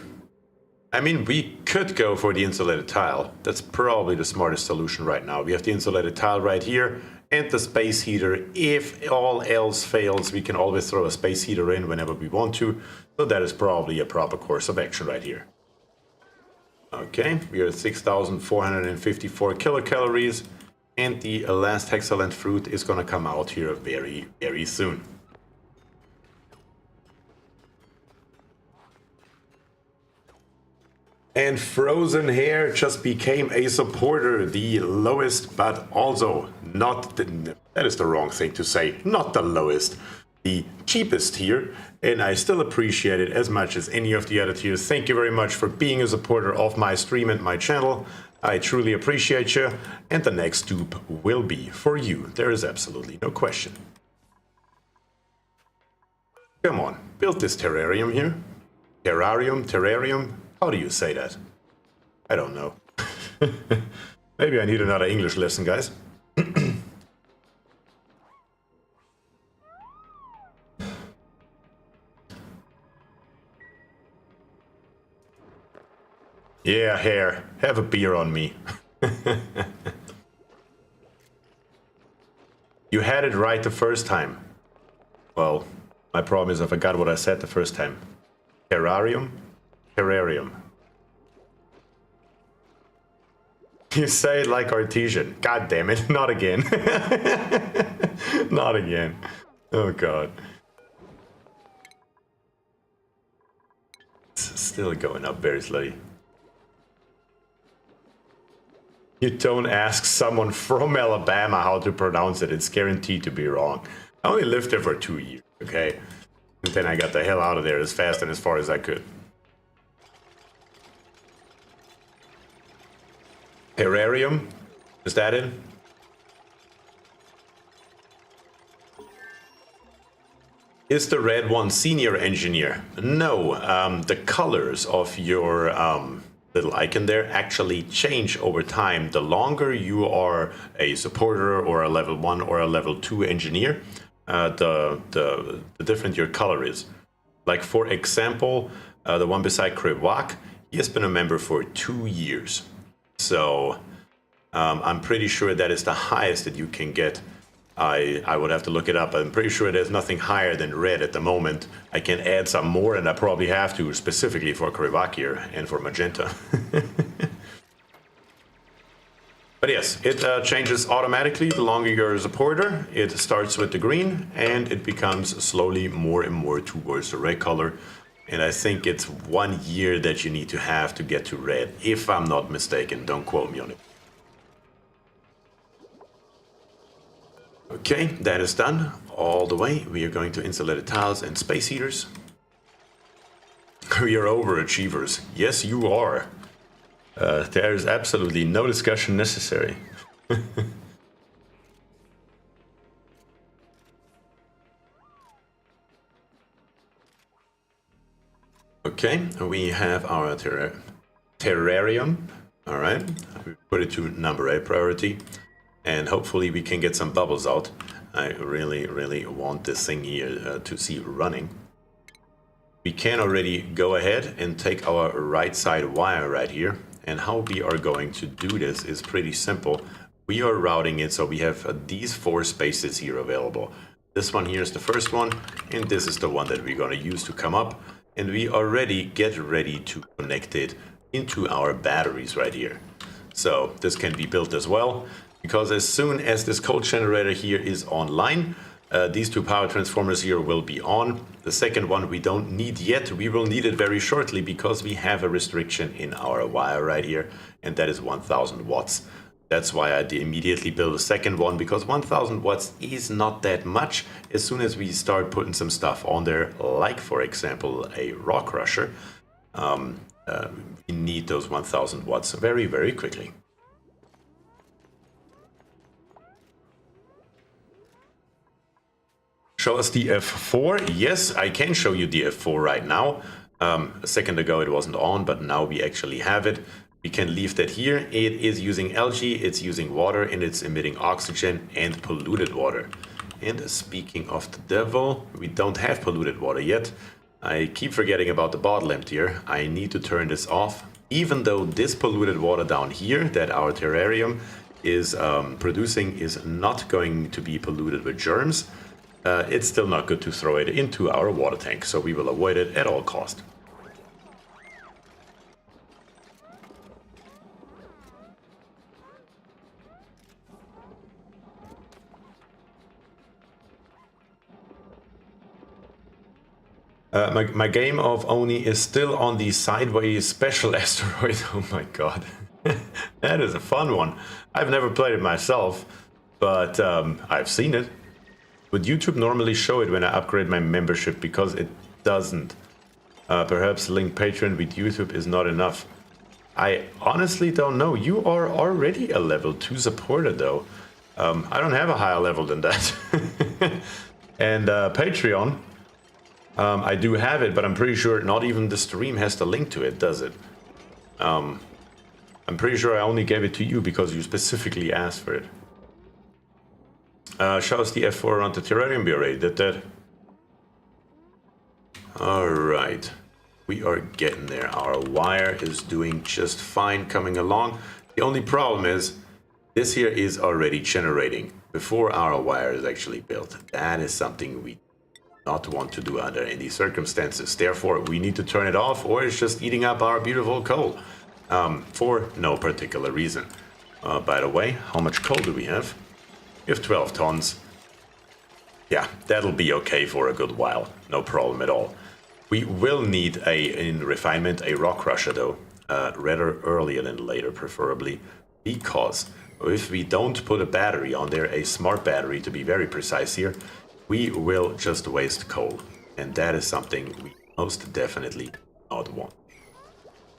I mean, we could go for the insulated tile. That's probably the smartest solution right now. We have the insulated tile right here and the space heater. If all else fails, we can always throw a space heater in whenever we want to. So that is probably a proper course of action right here. Okay, we are at 6,454 kilocalories. And the last excellent fruit is going to come out here very, very soon. And Frozen Hair just became a supporter, the lowest, but also not the, that is the wrong thing to say, not the lowest, the cheapest tier. And I still appreciate it as much as any of the other tiers. Thank you very much for being a supporter of my stream and my channel. I truly appreciate you. And the next dupe will be for you. There is absolutely no question. Come on, build this terrarium here. Terrarium. How do you say that? I don't know. Maybe I need another English lesson, guys. Yeah, Hair, have a beer on me. You had it right the first time. Well, my problem is I forgot what I said the first time. Terrarium? Terrarium. You say it like artesian. God damn it, not again. Not again. Oh god. It's still going up very slowly. You don't ask someone from Alabama how to pronounce it. It's guaranteed to be wrong. I only lived there for 2 years, okay? And then I got the hell out of there as fast and as far as I could. Terrarium? Is that it? Is the red one senior engineer? No, the colors of your little icon there actually change over time. The longer you are a supporter or a level 1 or a level 2 engineer, the different your color is. Like for example, the one beside Krivwak, he has been a member for 2 years. So I'm pretty sure that is the highest that you can get I would have to look it up. I'm pretty sure there's nothing higher than red at the moment. I can add some more, and I probably have to, specifically for BierTier and for magenta. But yes, it changes automatically the longer you're a supporter. It starts with the green, and it becomes slowly more and more towards the red color. And I think it's 1 year that you need to have to get to red, if I'm not mistaken. Don't quote me on it. Okay, that is done all the way. We are going to insulated tiles and space heaters. We are overachievers. Yes, you are. There is absolutely no discussion necessary. Okay, we have our terrarium. All right, we put it to number 8 priority. And hopefully we can get some bubbles out. I really, really want this thing here to see running. We can already go ahead and take our right side wire right here. And how we are going to do this is pretty simple. We are routing it so we have these 4 spaces here available. This one here is the first one, and this is the one that we're going to use to come up. And we already get ready to connect it into our batteries right here. So this can be built as well. Because as soon as this cold generator here is online, these 2 power transformers here will be on. The second one we don't need yet. We will need it very shortly because we have a restriction in our wire right here, and that is 1000 watts. That's why I immediately build a second one, because 1000 watts is not that much. As soon as we start putting some stuff on there, like for example a rock crusher, we need those 1000 watts very, very quickly. Show us the F4. Yes, I can show you the F4 right now. A second ago it wasn't on, but now we actually have it. We can leave that here. It is using algae, it's using water, and it's emitting oxygen and polluted water. And speaking of the devil, we don't have polluted water yet. I keep forgetting about the bottle emptier. I need to turn this off. Even though this polluted water down here that our terrarium is producing is not going to be polluted with germs, it's still not good to throw it into our water tank, so we will avoid it at all cost. My game of ONI is still on the sideways special asteroid. Oh my god. That is a fun one. I've never played it myself, but I've seen it. Would YouTube normally show it when I upgrade my membership? Because it doesn't. Perhaps link Patreon with YouTube is not enough. I honestly don't know. You are already a level 2 supporter though. I don't have a higher level than that. And Patreon, I do have it, but I'm pretty sure not even the stream has the link to it, does it? I'm pretty sure I only gave it to you because you specifically asked for it. Show us the F4 around the terrarium. We already did that. Alright. We are getting there. Our wire is doing just fine coming along. The only problem is this here is already generating before our wire is actually built. That is something we do not want to do under any circumstances. Therefore, we need to turn it off, or it's just eating up our beautiful coal for no particular reason. By the way, how much coal do we have? We have 12 tons. Yeah, that'll be okay for a good while. No problem at all. We will need in refinement a rock crusher though, rather earlier than later preferably, because if we don't put a battery on there, a smart battery to be very precise here, we will just waste coal. And that is something we most definitely do not want.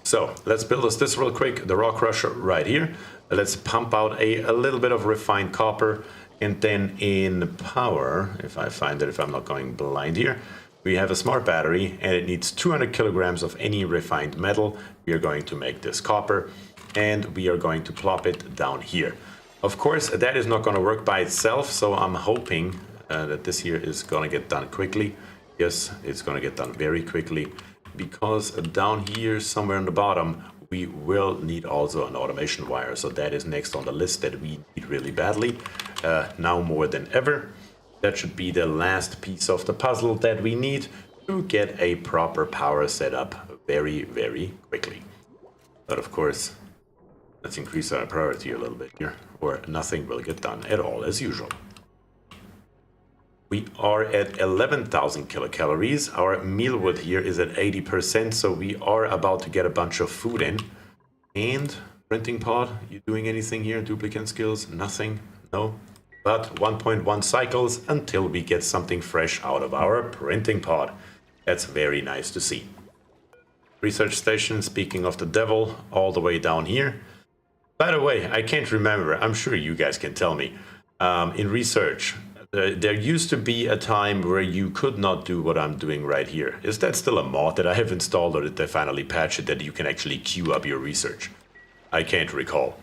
So let's build us this real quick, the rock crusher right here. Let's pump out a little bit of refined copper, and then in power, if I find it, if I'm not going blind here, we have a smart battery and it needs 200 kilograms of any refined metal. We are going to make this copper and we are going to plop it down here. Of course, that is not going to work by itself, so I'm hoping that this here is going to get done quickly. Yes, it's going to get done very quickly, because down here somewhere on the bottom we will need also an automation wire, so that is next on the list that we need really badly, now more than ever. That should be the last piece of the puzzle that we need to get a proper power setup very, very quickly. But of course, let's increase our priority a little bit here, or nothing will get done at all as usual. We are at 11,000 kilocalories. Our mealwood here is at 80%, so we are about to get a bunch of food in. And printing pod, you doing anything here? Duplicate skills? Nothing? No? But 1.1 cycles until we get something fresh out of our printing pod. That's very nice to see. Research station, speaking of the devil, all the way down here. By the way, I can't remember. I'm sure you guys can tell me. In research, there used to be a time where you could not do what I'm doing right here. Is that still a mod that I have installed, or did they finally patch it that you can actually queue up your research? I can't recall.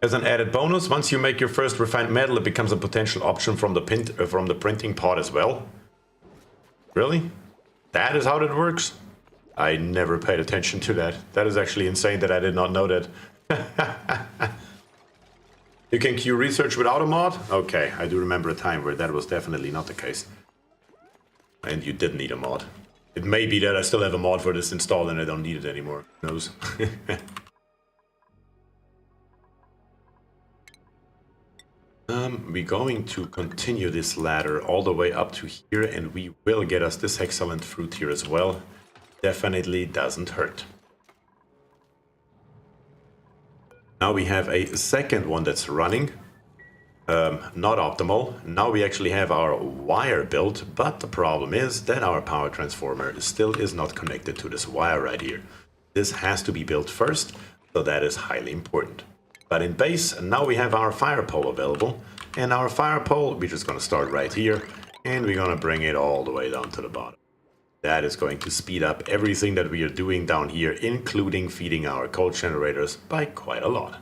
As an added bonus, once you make your first refined metal, it becomes a potential option from the printing pod as well. Really? That is how that works? I never paid attention to that. That is actually insane that I did not know that. You can queue research without a mod? Okay, I do remember a time where that was definitely not the case. And you didn't need a mod. It may be that I still have a mod for this installed and I don't need it anymore. Who knows? We're going to continue this ladder all the way up to here, and we will get us this excellent fruit here as well. Definitely doesn't hurt. Now we have a second one that's running. Not optimal. Now we actually have our wire built, but the problem is that our power transformer still is not connected to this wire right here. This has to be built first, so that is highly important. But in base, now we have our fire pole available, and our fire pole, we're just going to start right here, and we're going to bring it all the way down to the bottom. That is going to speed up everything that we are doing down here, including feeding our coal generators by quite a lot.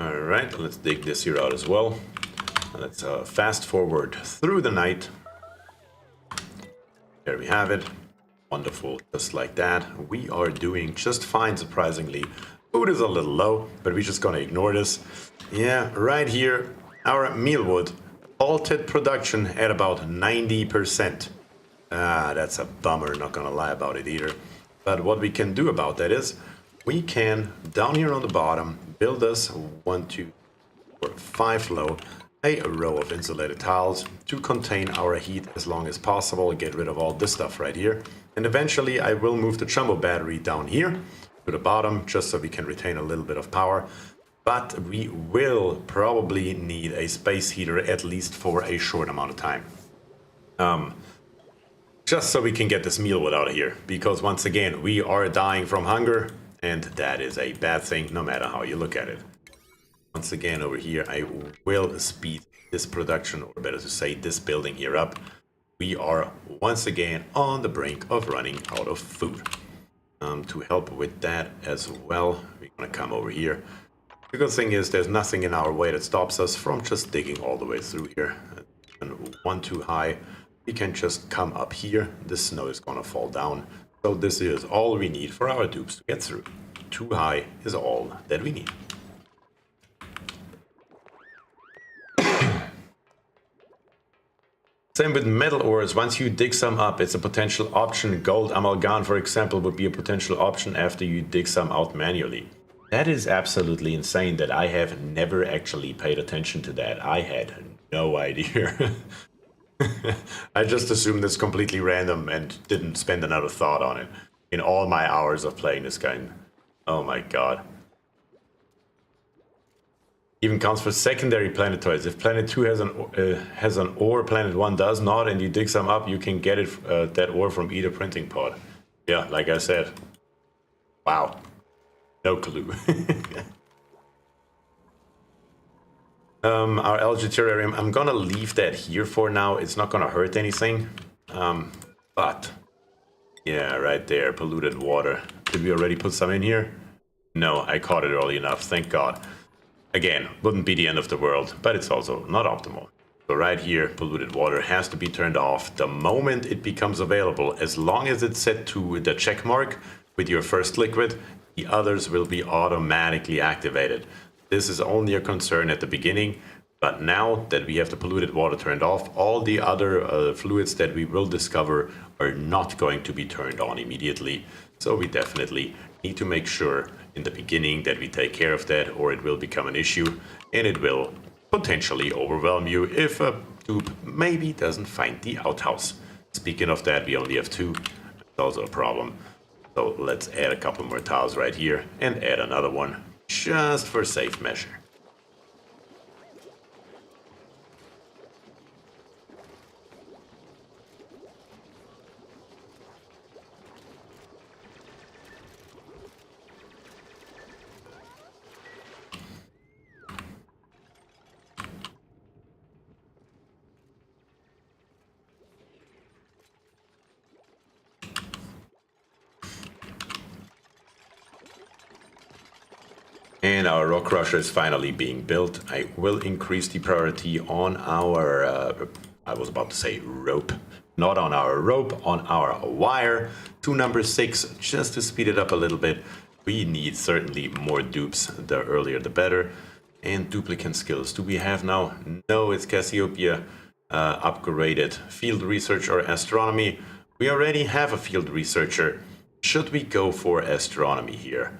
Alright, let's dig this here out as well. Let's fast forward through the night. There we have it. Wonderful, just like that. We are doing just fine, surprisingly. Food is a little low, but we're just gonna ignore this. Yeah, right here, our mealwood halted production at about 90%. That's a bummer, not gonna lie about it either. But what we can do about that is, we can, down here on the bottom, build us 1, 2, 4, 5 low, a row of insulated tiles to contain our heat as long as possible, get rid of all this stuff right here. And eventually I will move the jumbo battery down here to the bottom, just so we can retain a little bit of power. But we will probably need a space heater at least for a short amount of time. Just so we can get this mealwood out of here, because once again, we are dying from hunger, and that is a bad thing no matter how you look at it. Once again, over here, I will speed this production, or better to say, this building here up. We are once again on the brink of running out of food. To help with that as well, we're gonna come over here. The good thing is there's nothing in our way that stops us from just digging all the way through here. And one too high, we can just come up here. The snow is gonna fall down. So this is all we need for our dupes to get through. Too high is all that we need. Same with metal ores. Once you dig some up, it's a potential option. Gold amalgam, for example, would be a potential option after you dig some out manually. That is absolutely insane that I have never actually paid attention to that. I had no idea. I just assumed it's completely random and didn't spend another thought on it in all my hours of playing this game. Oh my god. Even counts for secondary planetoids. If planet 2 has an ore, planet 1 does not, and you dig some up, you can get it that ore from either printing pod. Yeah, like I said. Wow. No clue. Our algae terrarium, I'm gonna leave that here for now. It's not gonna hurt anything. But yeah, right there, polluted water. Did we already put some in here? No, I caught it early enough, thank God. Again, wouldn't be the end of the world, but it's also not optimal. So right here, polluted water has to be turned off the moment it becomes available. As long as it's set to the check mark with your first liquid, the others will be automatically activated. This is only a concern at the beginning, but now that we have the polluted water turned off, all the other fluids that we will discover are not going to be turned on immediately. So we definitely need to make sure in the beginning that we take care of that, or it will become an issue and it will potentially overwhelm you if a tube maybe doesn't find the outhouse. Speaking of that, we only have 2. That's also a problem. So let's add a couple more tiles right here and add another one just for safe measure. And our rock crusher is finally being built. I will increase the priority on our, I was about to say rope. Not on our rope, on our wire to number 6, just to speed it up a little bit. We need certainly more dupes, the earlier the better. And duplicate skills, do we have now? No, it's Cassiopeia upgraded. Field research or astronomy? We already have a field researcher. Should we go for astronomy here?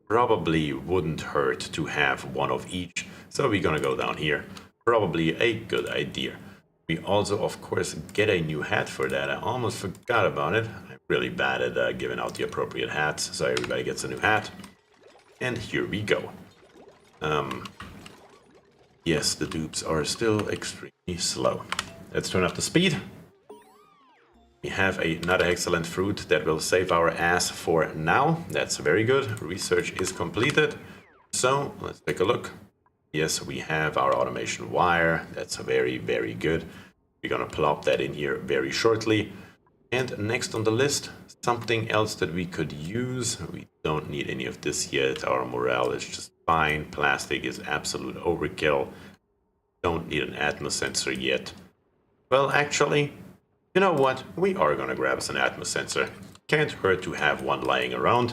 Probably wouldn't hurt to have one of each, so we're gonna go down here. Probably a good idea. We also, of course, get a new hat for that. I almost forgot about it. I'm really bad at giving out the appropriate hats, so everybody gets a new hat. And here we go. Yes, the dupes are still extremely slow. Let's turn up the speed. We have another excellent fruit that will save our ass for now. That's very good. Research is completed. So let's take a look. Yes, we have our automation wire. That's very, very good. We're gonna plop that in here very shortly. And next on the list, something else that we could use. We don't need any of this yet. Our morale is just fine. Plastic is absolute overkill. Don't need an atmos sensor yet. Well, actually, you know what? We are gonna grab us an atmos sensor. Can't hurt to have one lying around.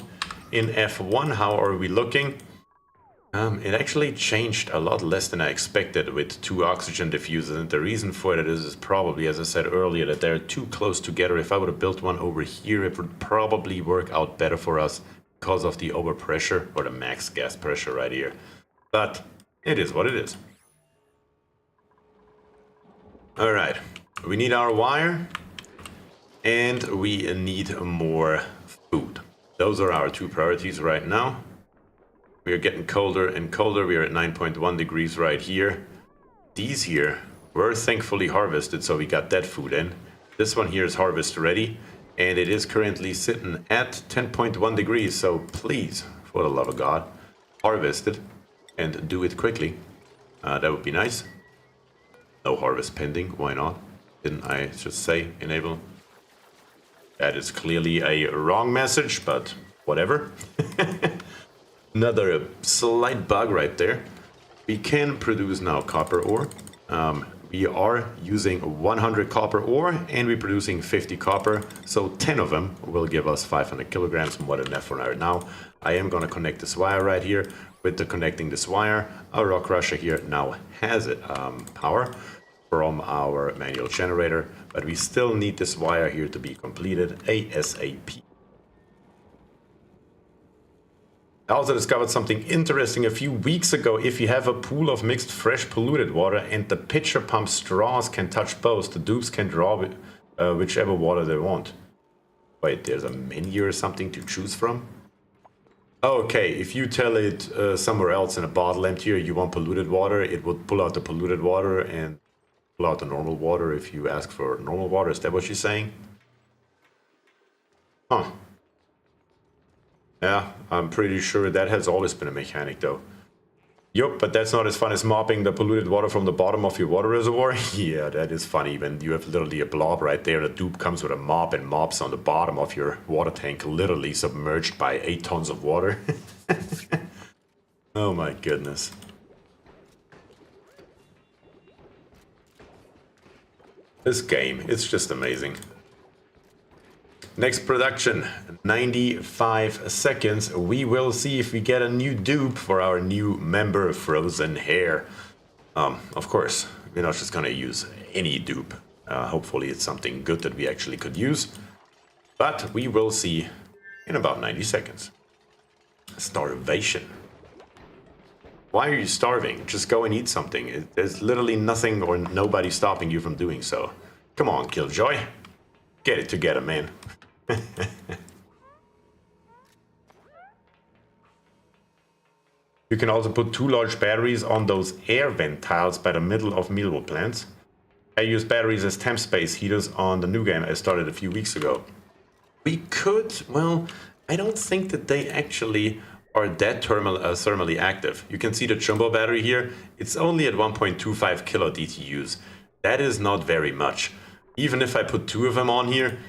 In F1, how are we looking? It actually changed a lot less than I expected with 2 oxygen diffusers, and the reason for that is probably, as I said earlier, that they're too close together. If I would have built one over here, it would probably work out better for us because of the overpressure, or the max gas pressure right here. But it is what it is. Alright, we need our wire, and we need more food. Those are our 2 priorities right now. We are getting colder and colder. We are at 9.1 degrees right here. These here were thankfully harvested, so we got that food in. This one here is harvest ready, and it is currently sitting at 10.1 degrees, so please, for the love of God, harvest it and do it quickly. That would be nice. No harvest pending, why not? Didn't I just say enable? That is clearly a wrong message, but whatever. Another slight bug right there. We can produce now copper ore. We are using 100 copper ore and we're producing 50 copper. So 10 of them will give us 500 kilograms more than that for now. I am going to connect this wire right here. With the connecting this wire, our rock crusher here now has it power from our manual generator, but we still need this wire here to be completed ASAP. I also discovered something interesting a few weeks ago. If you have a pool of mixed fresh polluted water and the pitcher pump straws can touch both, the dupes can draw whichever water they want. Wait, there's a menu or something to choose from? Okay, if you tell it somewhere else in a bottle emptier you want polluted water, it would pull out the polluted water and pull out the normal water if you ask for normal water. Is that what she's saying? Huh. Yeah, I'm pretty sure that has always been a mechanic though. Yup, but that's not as fun as mopping the polluted water from the bottom of your water reservoir. Yeah, that is funny when you have literally a blob right there. The dupe comes with a mop and mops on the bottom of your water tank, literally submerged by 8 tons of water. Oh my goodness. This game, it's just amazing. Next production, 95 seconds. We will see if we get a new dupe for our new member, Frozen Hair. Of course, we're not just gonna use any dupe. Hopefully it's something good that we actually could use. But we will see in about 90 seconds. Starvation. Why are you starving? Just go and eat something. There's literally nothing or nobody stopping you from doing so. Come on, Killjoy. Get it together, man. You can also put 2 large batteries on those air vent tiles by the middle of mealwood plants. I use batteries as temp space heaters on the new game I started a few weeks ago. We could, well, I don't think that they actually are that thermally active. You can see the jumbo battery here. It's only at 1.25 kilo DTUs. That is not very much. Even if I put 2 of them on here,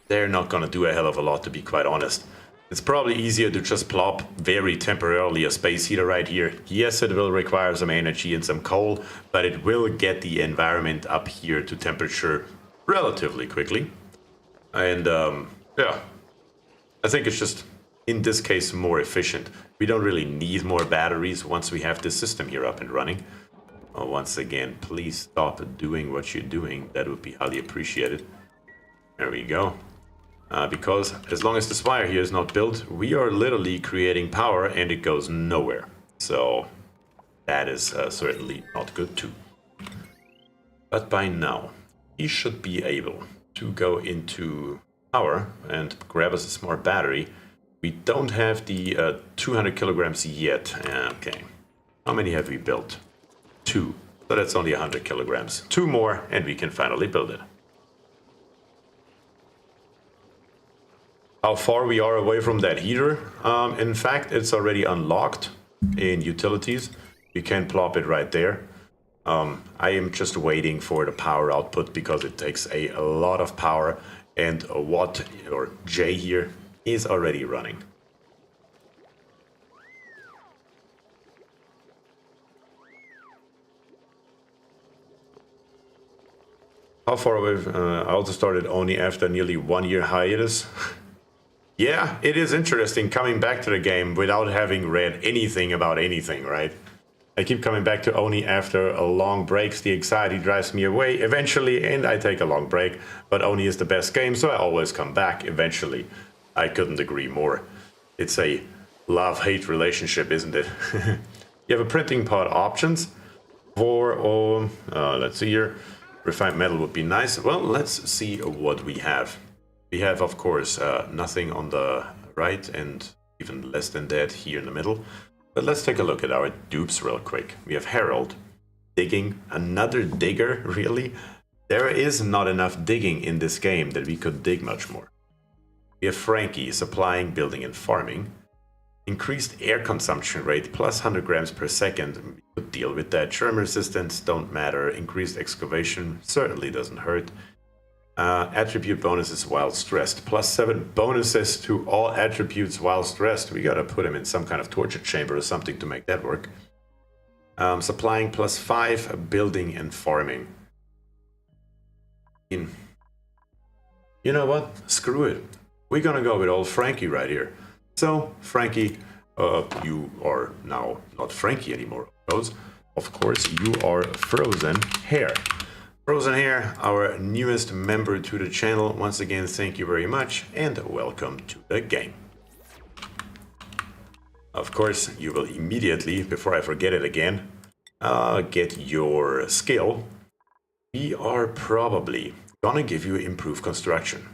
they're not gonna do a hell of a lot, to be quite honest. It's probably easier to just plop very temporarily a space heater right here. Yes, it will require some energy and some coal, but it will get the environment up here to temperature relatively quickly. And yeah, I think it's just, in this case, more efficient. We don't really need more batteries once we have this system here up and running. Once again, please stop doing what you're doing. That would be highly appreciated. There we go. Because as long as this wire here is not built, we are literally creating power and it goes nowhere. So that is certainly not good too. But by now, he should be able to go into power and grab us a smart battery. We don't have the 200 kilograms yet. Okay. How many have we built? 2. So that's only 100 kilograms. 2 more and we can finally build it. How far we are away from that heater? In fact, it's already unlocked in utilities. We can plop it right there. I am just waiting for the power output because it takes a lot of power, and Watt or J here is already running. How far away? I also started ONI after nearly 1 year hiatus. Yeah, it is interesting coming back to the game without having read anything about anything, right? I keep coming back to ONI after a long breaks. The anxiety drives me away eventually, and I take a long break. But ONI is the best game, so I always come back eventually. I couldn't agree more. It's a love-hate relationship, isn't it? You have a printing pod options for, let's see here. Refined metal would be nice. Well, let's see what we have. We have, of course, nothing on the right and even less than that here in the middle. But let's take a look at our dupes real quick. We have Harold, digging, another digger, really? There is not enough digging in this game that we could dig much more. We have Frankie, supplying, building, and farming. Increased air consumption rate, plus 100 grams per second. We could deal with that. Germ resistance, don't matter. Increased excavation, certainly doesn't hurt. Attribute bonuses while stressed. Plus 7 bonuses to all attributes while stressed. We gotta put him in some kind of torture chamber or something to make that work. Supplying plus 5, building and farming. You know what? Screw it. We're gonna go with old Frankie right here. So, Frankie, you are now not Frankie anymore. Of course, you are Frozen Hair. Frozen Hair, our newest member to the channel. Once again, thank you very much and welcome to the game. Of course, you will immediately, before I forget it again, get your skill. We are probably gonna give you improved construction.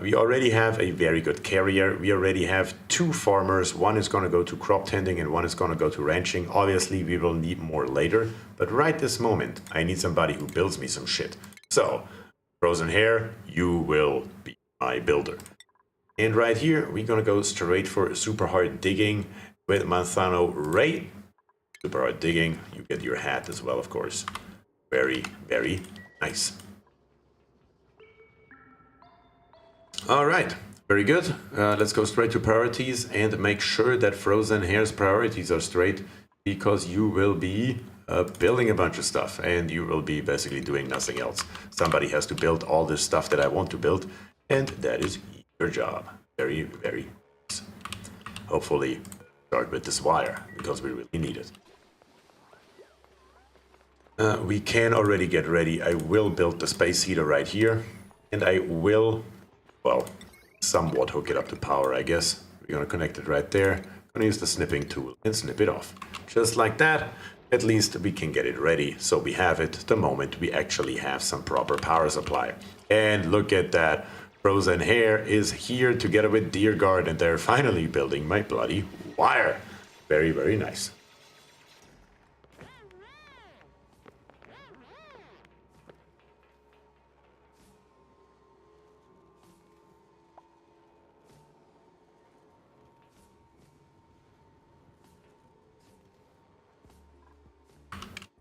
We already have a very good carrier. We already have 2 farmers. One is going to go to crop tending and one is going to go to ranching. Obviously, we will need more later. But right this moment, I need somebody who builds me some shit. So, Frozen Hair, you will be my builder. And right here, we're going to go straight for super hard digging with Manzano Ray. Super hard digging. You get your hat as well, of course. Very, very nice. All right, very good. Let's go straight to priorities and make sure that Frozen Hair's priorities are straight, because you will be building a bunch of stuff and you will be basically doing nothing else. Somebody has to build all this stuff that I want to build, and that is your job. Very, very nice. Hopefully start with this wire, because we really need it. We can already get ready. I will build the space heater right here, and I will, well, somewhat hook it up to power, I guess. We're gonna connect it right there. Gonna use the snipping tool and snip it off. Just like that. At least we can get it ready, so we have it the moment we actually have some proper power supply. And look at that. Frozen Hair is here together with Deer Guard, and they're finally building my bloody wire. Very, very nice.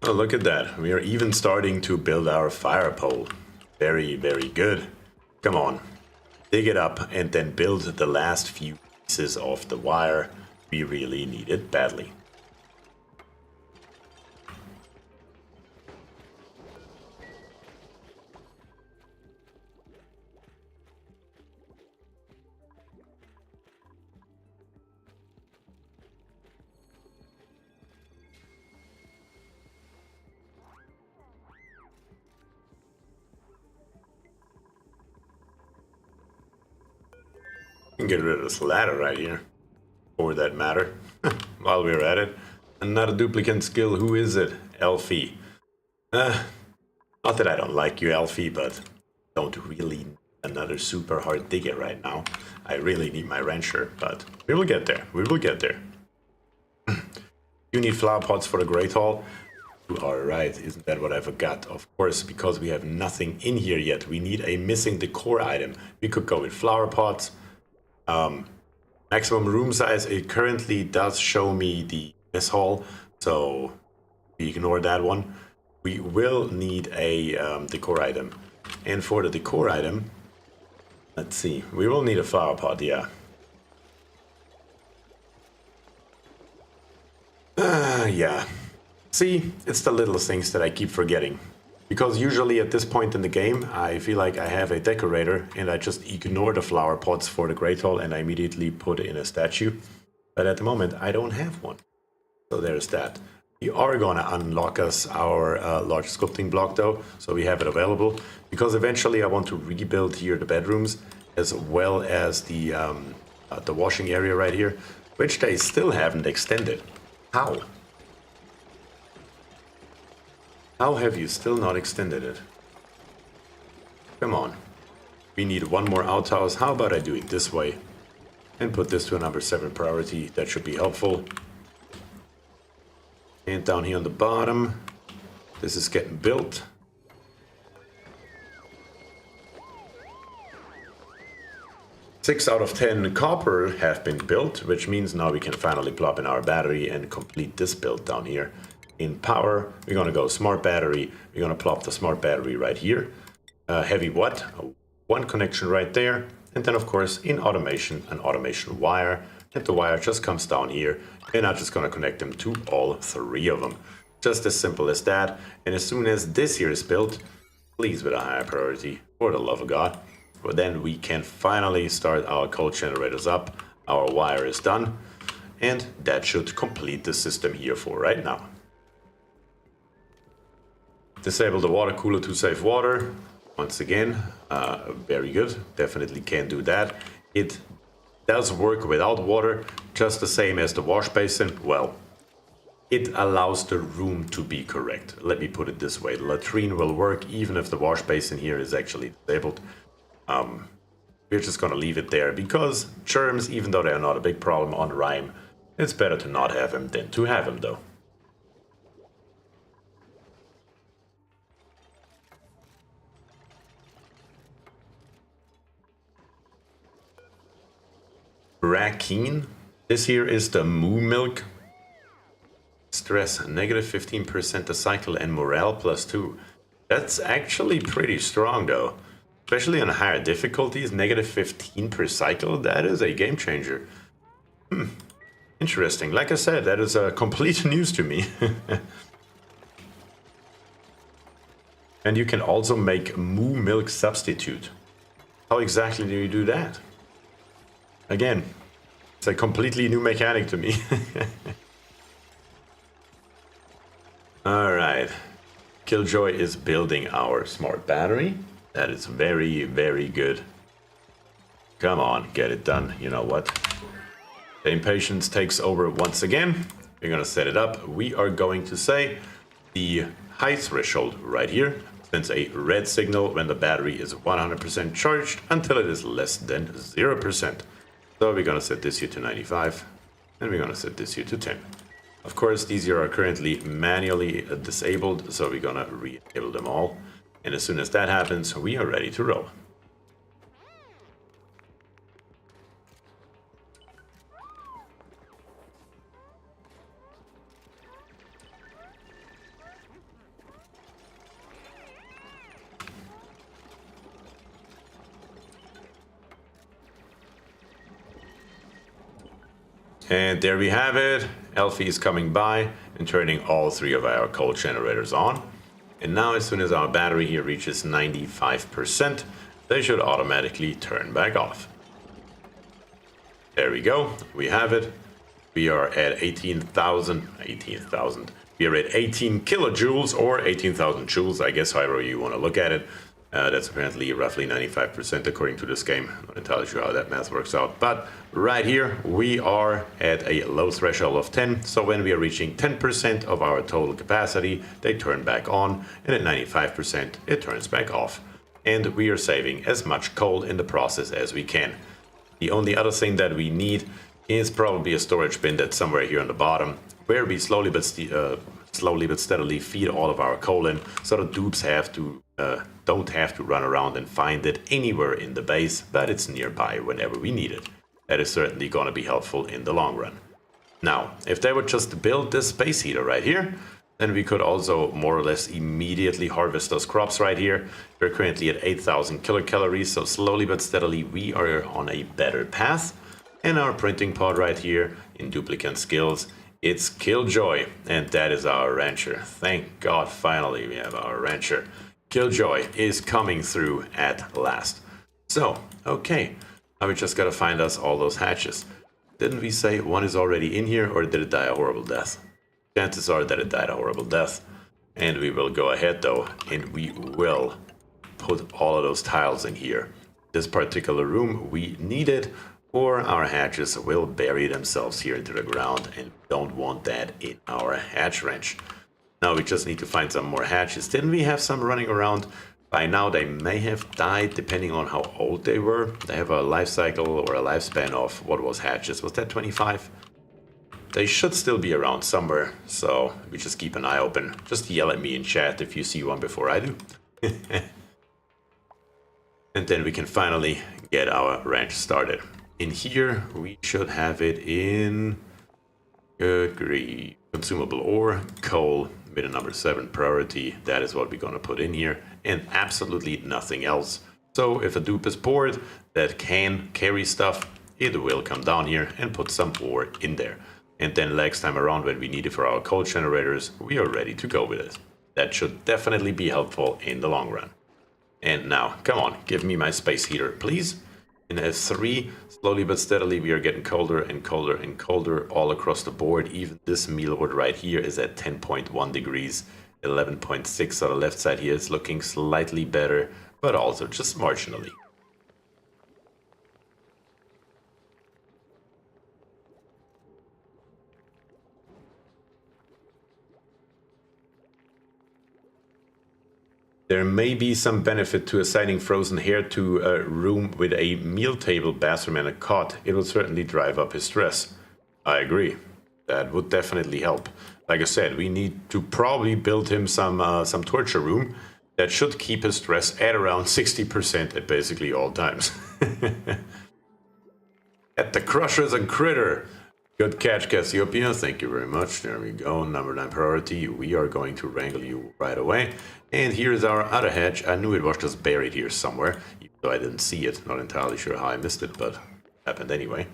Oh, look at that. We are even starting to build our fire pole. Very, very good. Come on. Dig it up and then build the last few pieces of the wire. We really need it badly. Get rid of this ladder right here, for that matter. While we're at it, another duplicate skill. Who is it? Elfie. Not that I don't like you, Elfie, but don't really need another super hard digger right now. I really need my rancher, but we will get there. We will get there. You need flower pots for the Great Hall. You are right. Isn't that what I forgot? Of course, because we have nothing in here yet. We need a missing decor item. We could go with flower pots. Maximum room size, it currently does show me the mess hall, so we ignore that one. We will need a decor item. And for the decor item, let's see, we will need a flower pot, yeah. Yeah. See, it's the little things that I keep forgetting. Because usually at this point in the game, I feel like I have a decorator and I just ignore the flower pots for the Great Hall and I immediately put in a statue. But at the moment, I don't have one. So there's that. We are going to unlock us our large sculpting block though, so we have it available. Because eventually I want to rebuild here the bedrooms as well as the washing area right here, which they still haven't extended. How? How have you still not extended it? Come on. We need one more outhouse. How about I do it this way? And put this to a number 7 priority. That should be helpful. And down here on the bottom, this is getting built. Six out of 10 copper have been built, which means now we can finally plop in our battery and complete this build down here. In power, we're going to go smart battery. We're going to plop the smart battery right here. Heavy watt, one connection right there. And then, of course, in automation, an automation wire. And the wire just comes down here. And I'm just going to connect them to all 3 of them. Just as simple as that. And as soon as this here is built, please with a higher priority, for the love of God, well, then we can finally start our coal generators up. Our wire is done. And that should complete the system here for right now. Disable the water cooler to save water. Once again, very good. Definitely can do that. It does work without water, just the same as the wash basin. Well, it allows the room to be correct. Let me put it this way. The latrine will work even if the wash basin here is actually disabled. we're just gonna leave it there because germs, even though they're not a big problem on Rime, it's better to not have them than to have them though. Rakeen. This here is the moo milk. Stress -15% a cycle and morale +2. That's actually pretty strong though. Especially on higher difficulties, -15 per cycle, that is a game changer. Interesting. Like I said, that is complete news to me. And you can also make moo milk substitute. How exactly do you do that? Again, it's a completely new mechanic to me. Alright. Killjoy is building our smart battery. That is very, very good. Come on, get it done. You know what? The impatience takes over once again. We're gonna set it up. We are going to say the height threshold right here sends a red signal when the battery is 100% charged until it is less than 0%. So we're gonna set this here to 95 and we're gonna set this here to 10. Of course, these here are currently manually disabled, so we're gonna re-enable them all. And as soon as that happens, we are ready to roll. And there we have it. Elfie is coming by and turning all 3 of our coal generators on. And now as soon as our battery here reaches 95%, they should automatically turn back off. There we go. We have it. We are at 18,000. We are at 18 kilojoules or 18,000 joules, I guess, however you want to look at it. That's apparently roughly 95% according to this game. I'm not entirely sure how that math works out. But right here, we are at a low threshold of 10. So when we are reaching 10% of our total capacity, they turn back on. And at 95%, it turns back off. And we are saving as much coal in the process as we can. The only other thing that we need is probably a storage bin that's somewhere here on the bottom, where we slowly but steadily feed all of our coal in, so the dupes don't have to run around and find it anywhere in the base, but it's nearby whenever we need it. That is certainly going to be helpful in the long run. Now, if they would just build this space heater right here, then we could also more or less immediately harvest those crops right here. We're currently at 8,000 kilocalories, so slowly but steadily we are on a better path. And our printing pod right here in duplicate skills, it's Killjoy, and that is our rancher. Thank God, finally we have our rancher. Killjoy is coming through at last. So, okay, now we just gotta find us all those hatches. Didn't we say one is already in here, or did it die a horrible death? Chances are that it died a horrible death. And we will go ahead though, and we will put all of those tiles in here. This particular room we need it, or our hatches will bury themselves here into the ground, and we don't want that in our hatch ranch. Now we just need to find some more hatches. Didn't we have some running around? By now they may have died depending on how old they were. They have a life cycle or a lifespan of, what was hatches? Was that 25? They should still be around somewhere, so we just keep an eye open. Just yell at me in chat if you see one before I do. And then we can finally get our ranch started. In here we should have it in good grief. Consumable ore, coal, with a number 7 priority. That is what we're gonna put in here, and absolutely nothing else. So if a dupe is bored that can carry stuff, it will come down here and put some ore in there. And then next time around when we need it for our coal generators, we are ready to go with it. That should definitely be helpful in the long run. And now, come on, give me my space heater, please. In S3, slowly but steadily, we are getting colder and colder and colder all across the board. Even this meal wood right here is at 10.1 degrees. 11.6 on the left side here is looking slightly better, but also just marginally. There may be some benefit to assigning frozen hair to a room with a meal table, bathroom, and a cot. It will certainly drive up his stress. I agree. That would definitely help. Like I said, we need to probably build him some torture room that should keep his stress at around 60% at basically all times. At the Crushers and Critter. Good catch, Cassiopeia. Thank you very much. There we go. Number 9 priority. We are going to wrangle you right away. And here's our other hatch. I knew it was just buried here somewhere, even though I didn't see it. Not entirely sure how I missed it, but it happened anyway.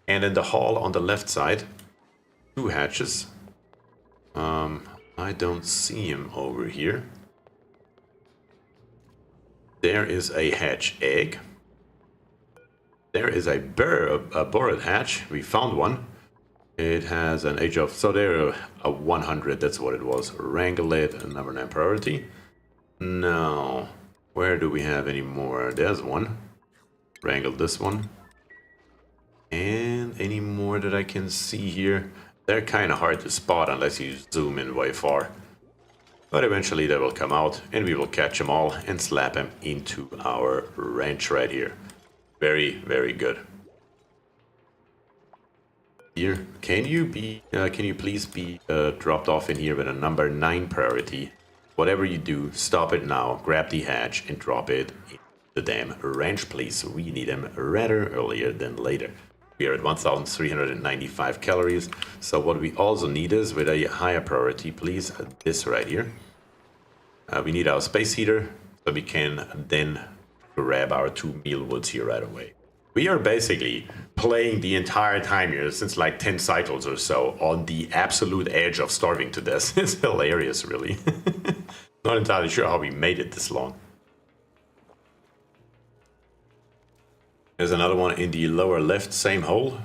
And in the hall on the left side, 2 hatches. I don't see him over here. There is a hatch egg. There is a bored hatch. We found one. It has an age of, so there a 100, that's what it was. Wrangle it, number 9 priority. Now, where do we have any more? There's one. Wrangle this one. And any more that I can see here? They're kind of hard to spot unless you zoom in way far. But eventually they will come out and we will catch them all and slap them into our ranch right here. Very, very good. Here, can you please be dropped off in here with a number 9 priority? Whatever you do, stop it now, grab the hatch and drop it in the damn ranch, please. We need them rather earlier than later. We are at 1,395 calories. So what we also need is, with a higher priority, please, this right here. We need our space heater, so we can then grab our 2 meal woods here right away. We are basically playing the entire time here, since like 10 cycles or so, on the absolute edge of starving to death. It's hilarious, really. Not entirely sure how we made it this long. There's another one in the lower left, same hole.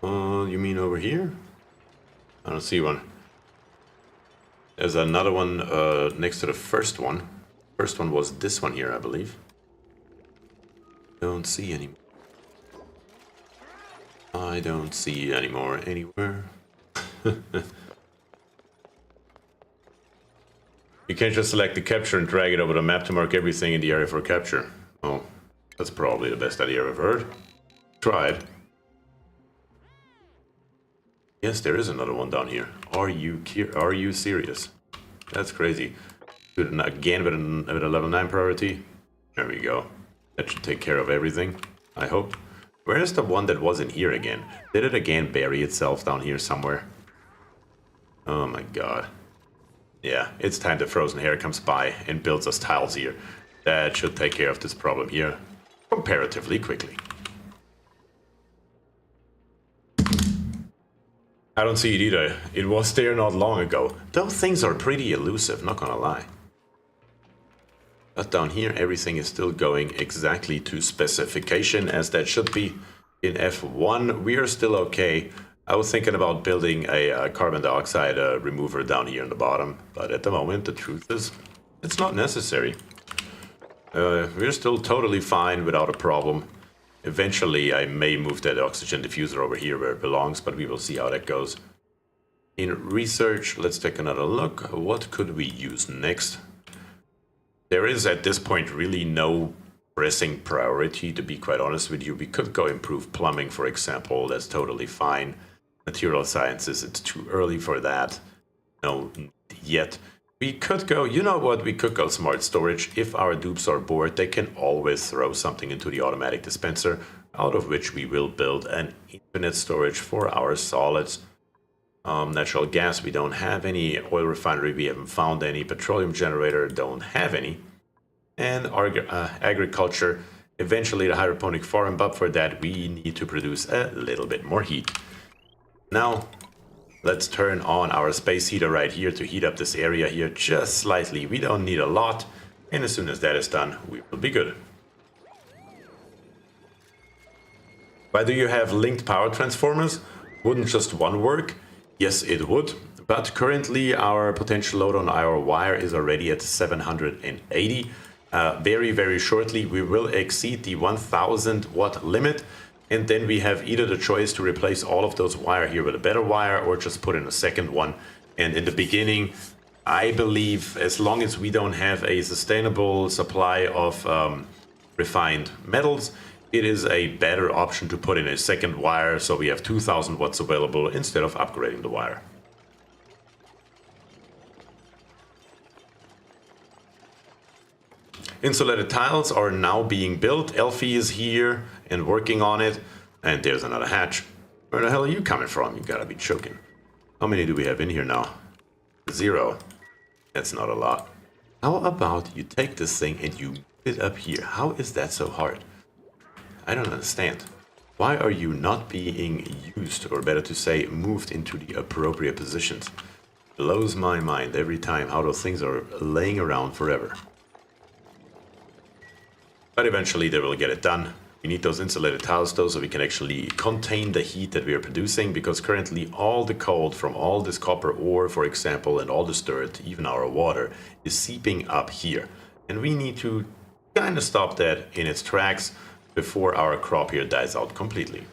You mean over here? I don't see one. There's another one next to the first one. First one was this one here, I believe. Don't see any. I don't see anymore anywhere. You can't just select the capture and drag it over the map to mark everything in the area for capture. Oh, that's probably the best idea I've ever heard. Tried. Yes, there is another one down here. Are you serious? That's crazy. Do it again with a level 9 priority. There we go. That should take care of everything, I hope. Where's the one that wasn't here again? Did it again bury itself down here somewhere? Oh my god. Yeah, it's time the frozen hair comes by and builds us tiles here. That should take care of this problem here comparatively quickly. I don't see it either. It was there not long ago. Those things are pretty elusive, not gonna lie. But down here, everything is still going exactly to specification, as that should be. In F1, we are still okay. I was thinking about building a carbon dioxide remover down here in the bottom, but at the moment, the truth is, it's not necessary. We're still totally fine without a problem. Eventually, I may move that oxygen diffuser over here where it belongs, but we will see how that goes. In research, let's take another look. What could we use next? There is at this point really no pressing priority, to be quite honest with you. We could go improve plumbing, for example. That's totally fine. Material sciences, it's too early for that. No, yet. We could go, you know what, we could go smart storage. If our dupes are bored, they can always throw something into the automatic dispenser, out of which we will build an infinite storage for our solids. Natural gas, we don't have any. Oil refinery, we haven't found any. Petroleum generator, don't have any. And agriculture, eventually the hydroponic farm, but for that we need to produce a little bit more heat. Now, let's turn on our space heater right here to heat up this area here just slightly. We don't need a lot, and as soon as that is done, we will be good. Why do you have linked power transformers? Wouldn't just one work? Yes, it would, but currently our potential load on our wire is already at 780. Very, very shortly we will exceed the 1000 watt limit, and then we have either the choice to replace all of those wire here with a better wire or just put in a second one. And in the beginning, I believe as long as we don't have a sustainable supply of refined metals, it is a better option to put in a second wire so we have 2000 watts available instead of upgrading the wire. Insulated tiles are now being built. Elfie is here and working on it. And there's another hatch. Where the hell are you coming from? You gotta be choking. How many do we have in here now? 0. That's not a lot. How about you take this thing and you move it up here? How is that so hard? I don't understand. Why are you not being used, or better to say, moved into the appropriate positions? Blows my mind every time how those things are laying around forever. But eventually they will get it done. We need those insulated tiles though, so we can actually contain the heat that we are producing, because currently all the cold from all this copper ore, for example, and all this dirt, even our water, is seeping up here. And we need to kind of stop that in its tracks before our crop here dies out completely.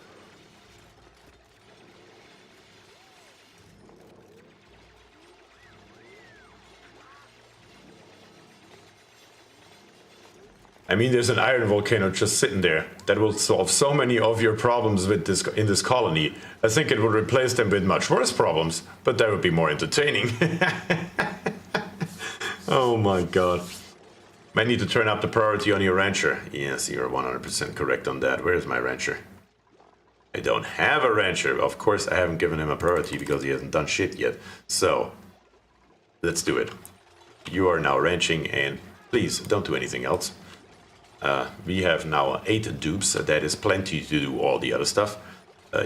I mean, there's an iron volcano just sitting there that will solve so many of your problems with this in this colony. I think it would replace them with much worse problems, but that would be more entertaining. Oh my god. I need to turn up the priority on your rancher. Yes, you're 100% correct on that. Where's my rancher? I don't have a rancher. Of course, I haven't given him a priority because he hasn't done shit yet. So, let's do it. You are now ranching, and please don't do anything else. We have now 8 dupes. That is plenty to do all the other stuff.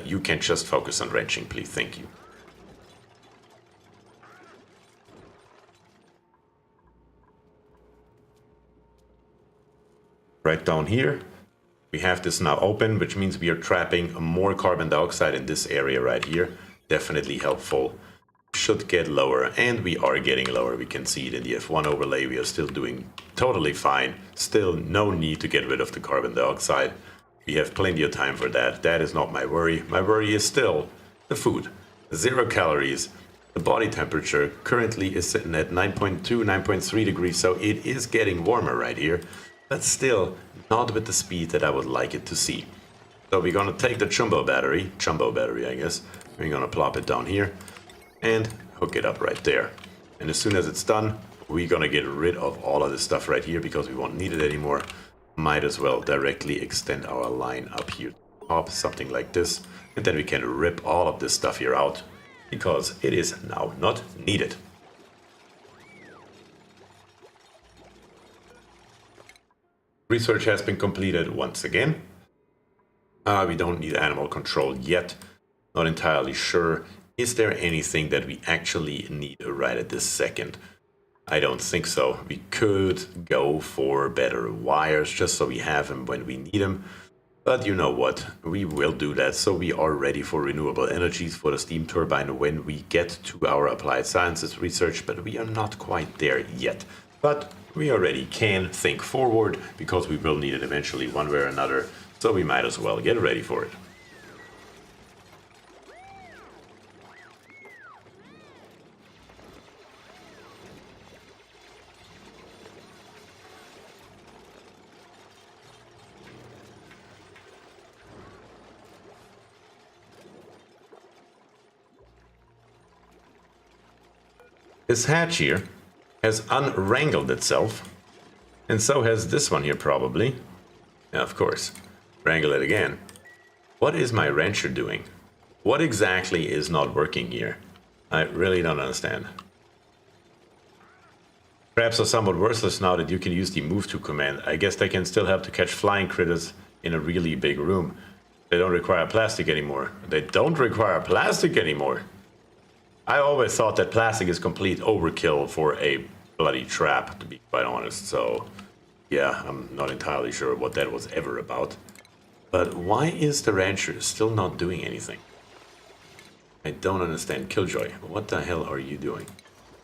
You can just focus on ranching, please. Thank you. Right down here, we have this now open, which means we are trapping more carbon dioxide in this area right here. Definitely helpful. Should get lower, and we are getting lower. We can see it in the F1 overlay. We are still doing totally fine. Still no need to get rid of the carbon dioxide. We have plenty of time for that. That is not my worry. My worry is still the food. 0 calories. The body temperature currently is sitting at 9.2, 9.3 degrees, so it is getting warmer right here. But still not with the speed that I would like it to see. So we're gonna take the jumbo battery I guess. We're gonna plop it down here and hook it up right there. And as soon as it's done, we're gonna get rid of all of this stuff right here because we won't need it anymore. Might as well directly extend our line up here to the top, something like this. And then we can rip all of this stuff here out because it is now not needed. Research has been completed once again. We don't need animal control yet. Not entirely sure. Is there anything that we actually need right at this second? I don't think so. We could go for better wires just so we have them when we need them. But you know what? We will do that so we are ready for renewable energies for the steam turbine when we get to our applied sciences research, but we are not quite there yet. But we already can think forward because we will need it eventually one way or another, so we might as well get ready for it. This hatch here has unwrangled itself, and so has this one here probably. Yeah, of course. Wrangle it again. What is my rancher doing? What exactly is not working here? I really don't understand. Traps are somewhat worthless now that you can use the move to command. I guess they can still help to catch flying critters in a really big room. They don't require plastic anymore. They don't require plastic anymore. I always thought that plastic is complete overkill for a bloody trap, to be quite honest. So, yeah, I'm not entirely sure what that was ever about. But why is the rancher still not doing anything? I don't understand. Killjoy, what the hell are you doing?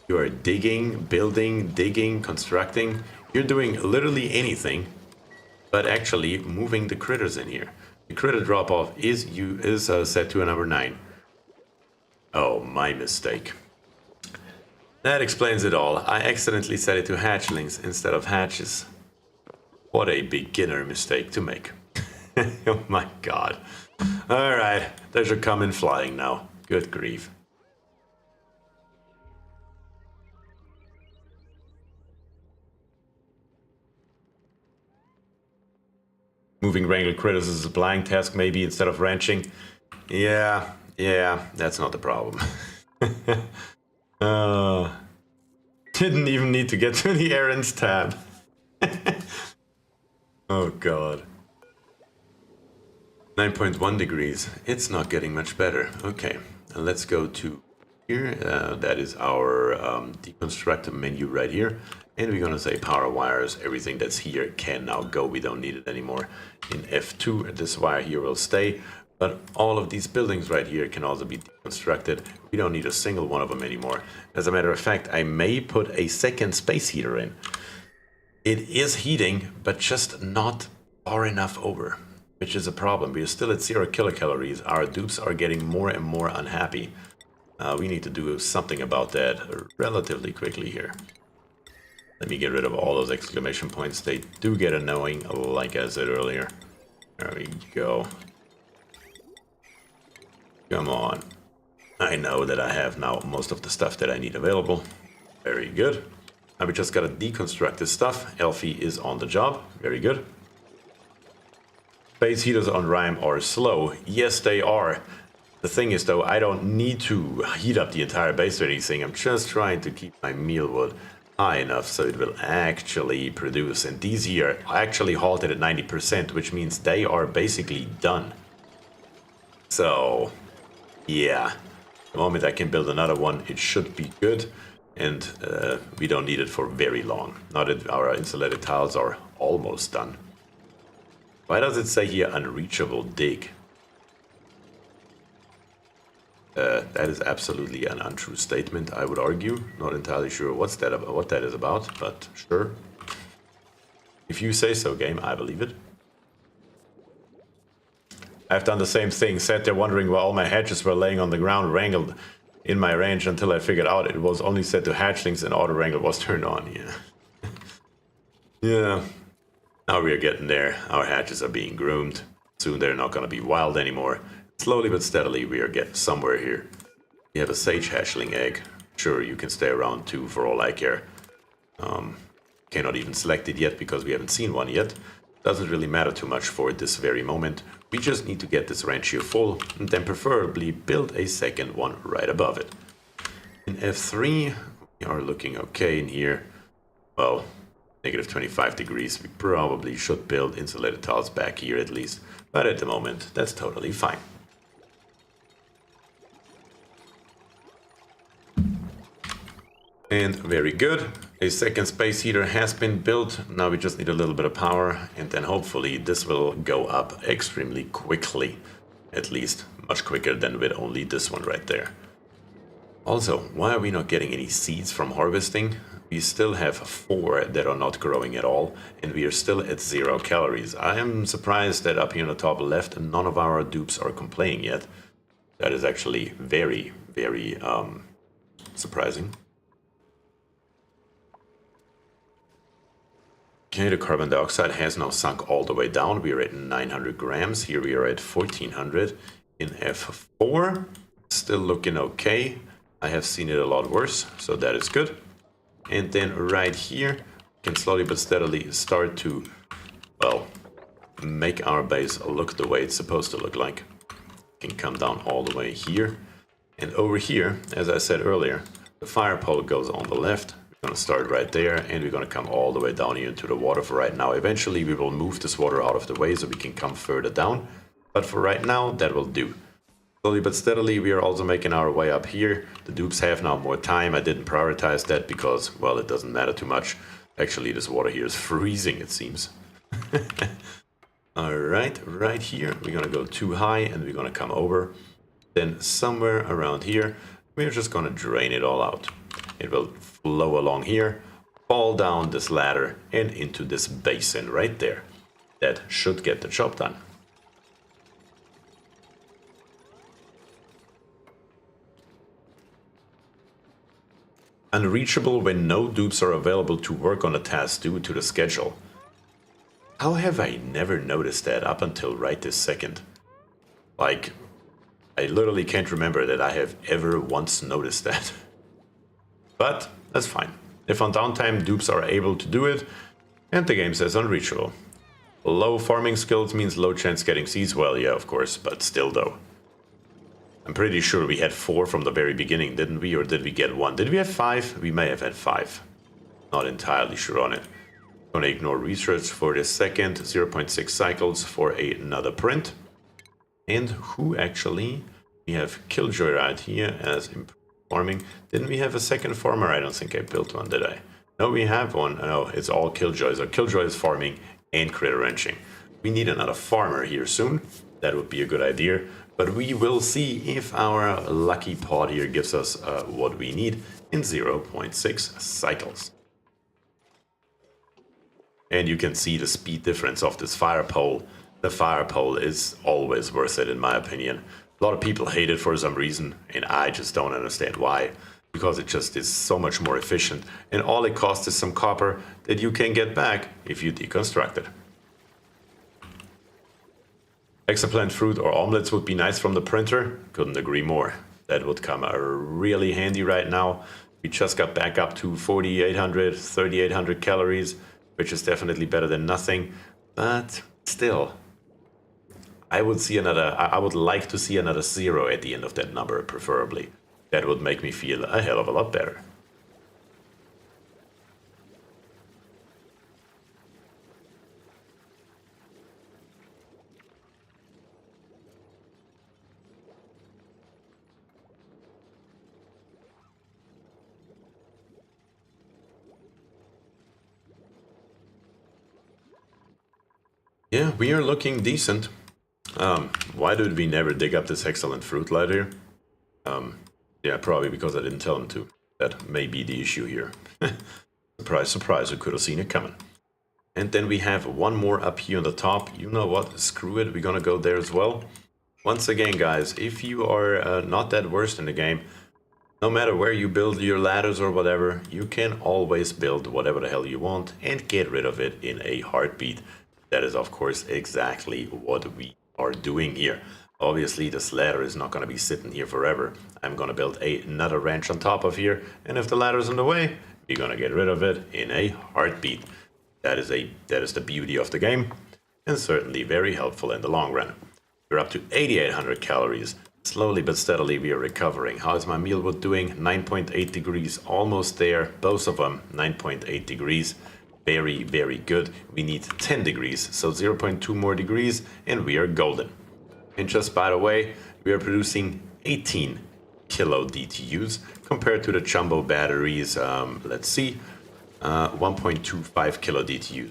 You are digging, building, digging, constructing. You're doing literally anything, but actually moving the critters in here. The critter drop-off is set to a number 9. Oh, my mistake. That explains it all. I accidentally set it to hatchlings instead of hatches. What a beginner mistake to make. Oh my god. Alright, they should come in flying now. Good grief. Moving wrangle critters is a blind task maybe instead of ranching. Yeah, that's not the problem. Didn't even need to get to the errands tab. Oh god. 9.1 degrees. It's not getting much better. Okay, let's go to here. That is our deconstruct menu right here. And we're gonna say power wires. Everything that's here can now go. We don't need it anymore. In F2, this wire here will stay. But all of these buildings right here can also be deconstructed. We don't need a single one of them anymore. As a matter of fact, I may put a second space heater in. It is heating, but just not far enough over, which is a problem. We are still at 0 kilocalories. Our dupes are getting more and more unhappy. We need to do something about that relatively quickly here. Let me get rid of all those exclamation points. They do get annoying, like I said earlier. There we go. Come on. I know that I have now most of the stuff that I need available. Very good. Now we just gotta deconstruct this stuff. Elfie is on the job. Very good. Space heaters on Rime are slow. Yes, they are. The thing is, though, I don't need to heat up the entire base or anything. I'm just trying to keep my mealwood high enough so it will actually produce. And these here are actually halted at 90%, which means they are basically done. So, yeah. The moment I can build another one, it should be good. And we don't need it for very long. Now that our insulated tiles are almost done. Why does it say here unreachable dig? That is absolutely an untrue statement, I would argue. Not entirely sure what that is about, but sure. If you say so, game, I believe it. I've done the same thing, sat there wondering why all my hatches were laying on the ground, wrangled in my range until I figured out it was only set to hatchlings and auto wrangle was turned on, yeah. Yeah. Now we are getting there. Our hatches are being groomed. Soon they're not going to be wild anymore. Slowly but steadily we are getting somewhere here. We have a sage hatchling egg. Sure, you can stay around too for all I care. Cannot even select it yet because we haven't seen one yet. Doesn't really matter too much for this very moment. We just need to get this ranch here full and then preferably build a second one right above it. In F3 we are looking okay in here. Well, negative 25 degrees. We probably should build insulated tiles back here at least. But at the moment, that's totally fine. And very good. A second space heater has been built. Now we just need a little bit of power. And then hopefully this will go up extremely quickly. At least much quicker than with only this one right there. Also, why are we not getting any seeds from harvesting? We still have 4 that are not growing at all, and we are still at 0 calories. I am surprised that up here on the top left, none of our dupes are complaining yet. That is actually very, very surprising. Okay, the carbon dioxide has now sunk all the way down. We are at 900 grams. Here we are at 1400 in F4. Still looking okay. I have seen it a lot worse, so that is good. And then right here, we can slowly but steadily start to, well, make our base look the way it's supposed to look like. It can come down all the way here. And over here, as I said earlier, the fire pole goes on the left. We're going to start right there, and we're going to come all the way down here into the water for right now. Eventually, we will move this water out of the way so we can come further down. But for right now, that will do. Slowly but steadily, we are also making our way up here. The dupes have now more time. I didn't prioritize that because, well, it doesn't matter too much. Actually, this water here is freezing, it seems. Alright, right here, we're gonna go too high and we're gonna come over. Then somewhere around here, we're just gonna drain it all out. It will flow along here, fall down this ladder and into this basin right there. That should get the job done. Unreachable when no dupes are available to work on a task due to the schedule. How have I never noticed that up until right this second? Like, I literally can't remember that I have ever once noticed that. But that's fine. If on downtime dupes are able to do it, and the game says unreachable. Low farming skills means low chance getting seeds. Well, yeah, of course, but still though. I'm pretty sure we had 4 from the very beginning, didn't we? Or did we get 1? Did we have 5? We may have had 5. Not entirely sure on it. Gonna ignore research for this second. 0.6 cycles for another print. And who actually? We have Killjoy right here as farming. Didn't we have a second farmer? I don't think I built one, did I? No, we have one. No, it's all Killjoy. So Killjoy is farming and critter wrenching. We need another farmer here soon. That would be a good idea. But we will see if our lucky pod here gives us what we need in 0.6 cycles. And you can see the speed difference of this fire pole. The fire pole is always worth it in my opinion. A lot of people hate it for some reason, and I just don't understand why. Because it just is so much more efficient, and all it costs is some copper that you can get back if you deconstruct it. Hexaplant fruit or omelets would be nice from the printer. Couldn't agree more. That would come really handy right now. We just got back up to 4,800, 3,800 calories, which is definitely better than nothing. But still, I would like to see another 0 at the end of that number, preferably. That would make me feel a hell of a lot better. Yeah, we are looking decent. Why did we never dig up this excellent fruit lighter? Yeah, probably because I didn't tell him to. That may be the issue here. Surprise, surprise, who could have seen it coming. And then we have one more up here on the top. You know what? Screw it, we're gonna go there as well. Once again, guys, if you are not that worst in the game, no matter where you build your ladders or whatever, you can always build whatever the hell you want and get rid of it in a heartbeat. That is, of course, exactly what we are doing here. Obviously, this ladder is not going to be sitting here forever. I'm going to build another ranch on top of here, and if the ladder is in the way, we're going to get rid of it in a heartbeat. That is the beauty of the game, and certainly very helpful in the long run. We're up to 8,800 calories. Slowly but steadily we are recovering. How is my mealwood doing? 9.8 degrees, almost there. Both of them 9.8 degrees. Very, very good. We need 10 degrees, so 0.2 more degrees, and we are golden. And just by the way, we are producing 18 kilo DTUs compared to the jumbo batteries, let's see, 1.25 kilo DTU.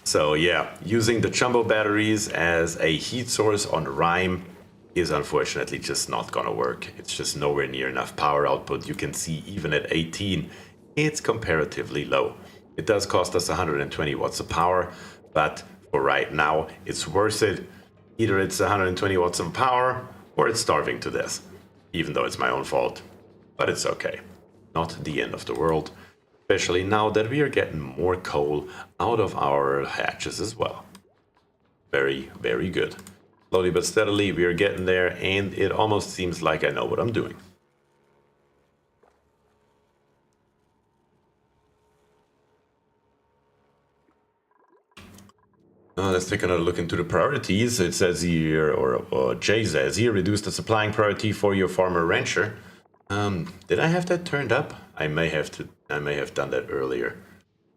So yeah, using the jumbo batteries as a heat source on Rime is unfortunately just not gonna work. It's just nowhere near enough power output. You can see even at 18, it's comparatively low. It does cost us 120 watts of power, but for right now, it's worth it. Either it's 120 watts of power, or it's starving to death. Even though it's my own fault. But it's okay. Not the end of the world. Especially now that we are getting more coal out of our hatches as well. Very, very good. Slowly but steadily, we are getting there, and it almost seems like I know what I'm doing. Let's take another look into the priorities. It says here, or Jay says here, reduce the supplying priority for your farmer rancher. Did I have that turned up? I may have done that earlier.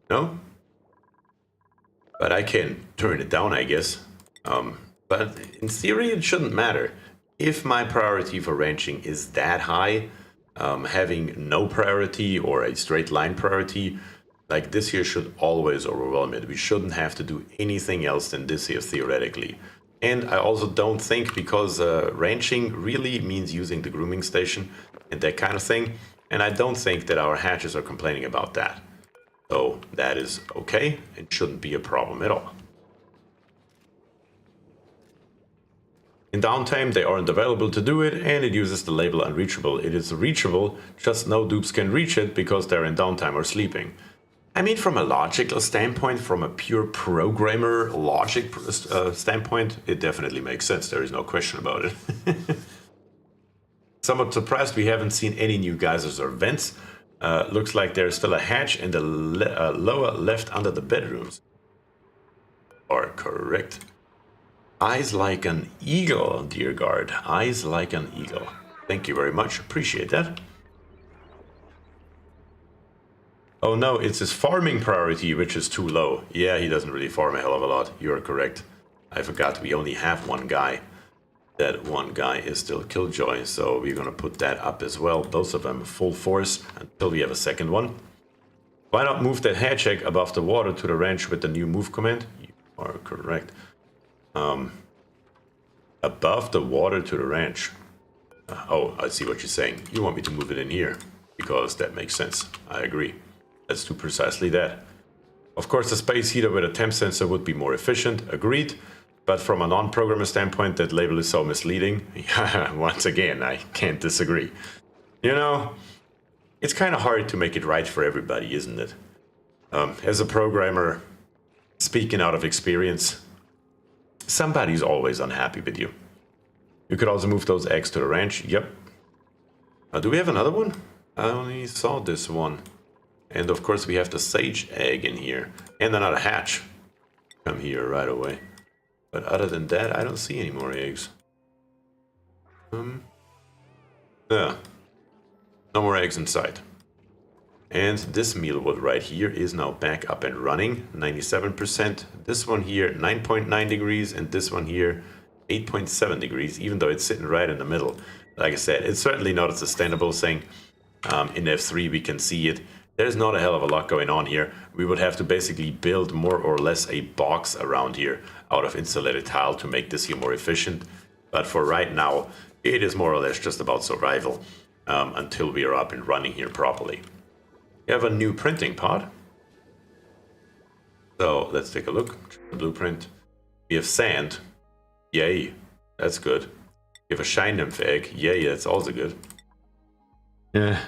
No? But I can turn it down, I guess. But in theory, it shouldn't matter. If my priority for ranching is that high, having no priority or a straight line priority, like this here should always overwhelm it. We shouldn't have to do anything else than this here theoretically. And I also don't think, because ranching really means using the grooming station and that kind of thing, and I don't think that our hatches are complaining about that. So that is okay. It shouldn't be a problem at all. In downtime, they aren't available to do it, and it uses the label unreachable. It is reachable, just no dupes can reach it because they're in downtime or sleeping. I mean, from a logical standpoint, from a pure programmer logic standpoint, it definitely makes sense. There is no question about it. Somewhat surprised we haven't seen any new geysers or vents. Looks like there's still a hatch in the lower left under the bedrooms. Are correct. Eyes like an eagle, dear guard. Eyes like an eagle. Thank you very much. Appreciate that. Oh no, it's his farming priority, which is too low. Yeah, he doesn't really farm a hell of a lot. You're correct. I forgot we only have one guy. That one guy is still Killjoy, so we're gonna put that up as well. Both of them full force until we have a second one. Why not move that head check above the water to the ranch with the new move command? You are correct. Above the water to the ranch. Oh, I see what you're saying. You want me to move it in here, because that makes sense. I agree. Let's do precisely that. Of course, the space heater with a temp sensor would be more efficient. Agreed. But from a non-programmer standpoint, that label is so misleading. Once again, I can't disagree. You know, it's kind of hard to make it right for everybody, isn't it? As a programmer, speaking out of experience, somebody's always unhappy with you. You could also move those eggs to the ranch. Yep. Do we have another one? I only saw this one. And of course we have the sage egg in here. And another hatch. Come here right away. But other than that, I don't see any more eggs. Yeah. No more eggs in sight. And this mealwood right here is now back up and running. 97%. This one here, 9.9 degrees. And this one here, 8.7 degrees, even though it's sitting right in the middle. Like I said, it's certainly not a sustainable thing. In F3 we can see it. There's not a hell of a lot going on here. We would have to basically build more or less a box around here out of insulated tile to make this here more efficient. But for right now, it is more or less just about survival until we are up and running here properly. We have a new printing pod. So let's take a look. The blueprint. We have sand. Yay, that's good. We have a shine nymph egg. Yay, that's also good. Yeah.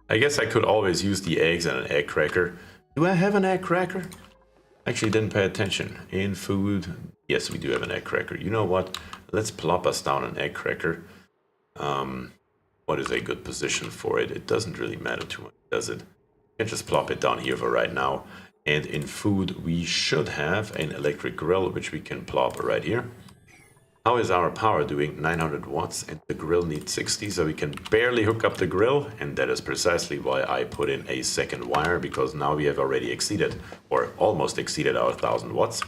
I guess I could always use the eggs and an egg cracker. Do I have an egg cracker? Actually didn't pay attention. In food, yes, we do have an egg cracker. You know what? Let's plop us down an egg cracker. What is a good position for it? It doesn't really matter too much, does it? I can just plop it down here for right now. And in food, we should have an electric grill, which we can plop right here. How is our power doing? 900 watts, and the grill needs 60, so we can barely hook up the grill, and that is precisely why I put in a second wire, because now we have already exceeded, or almost exceeded our 1000 watts.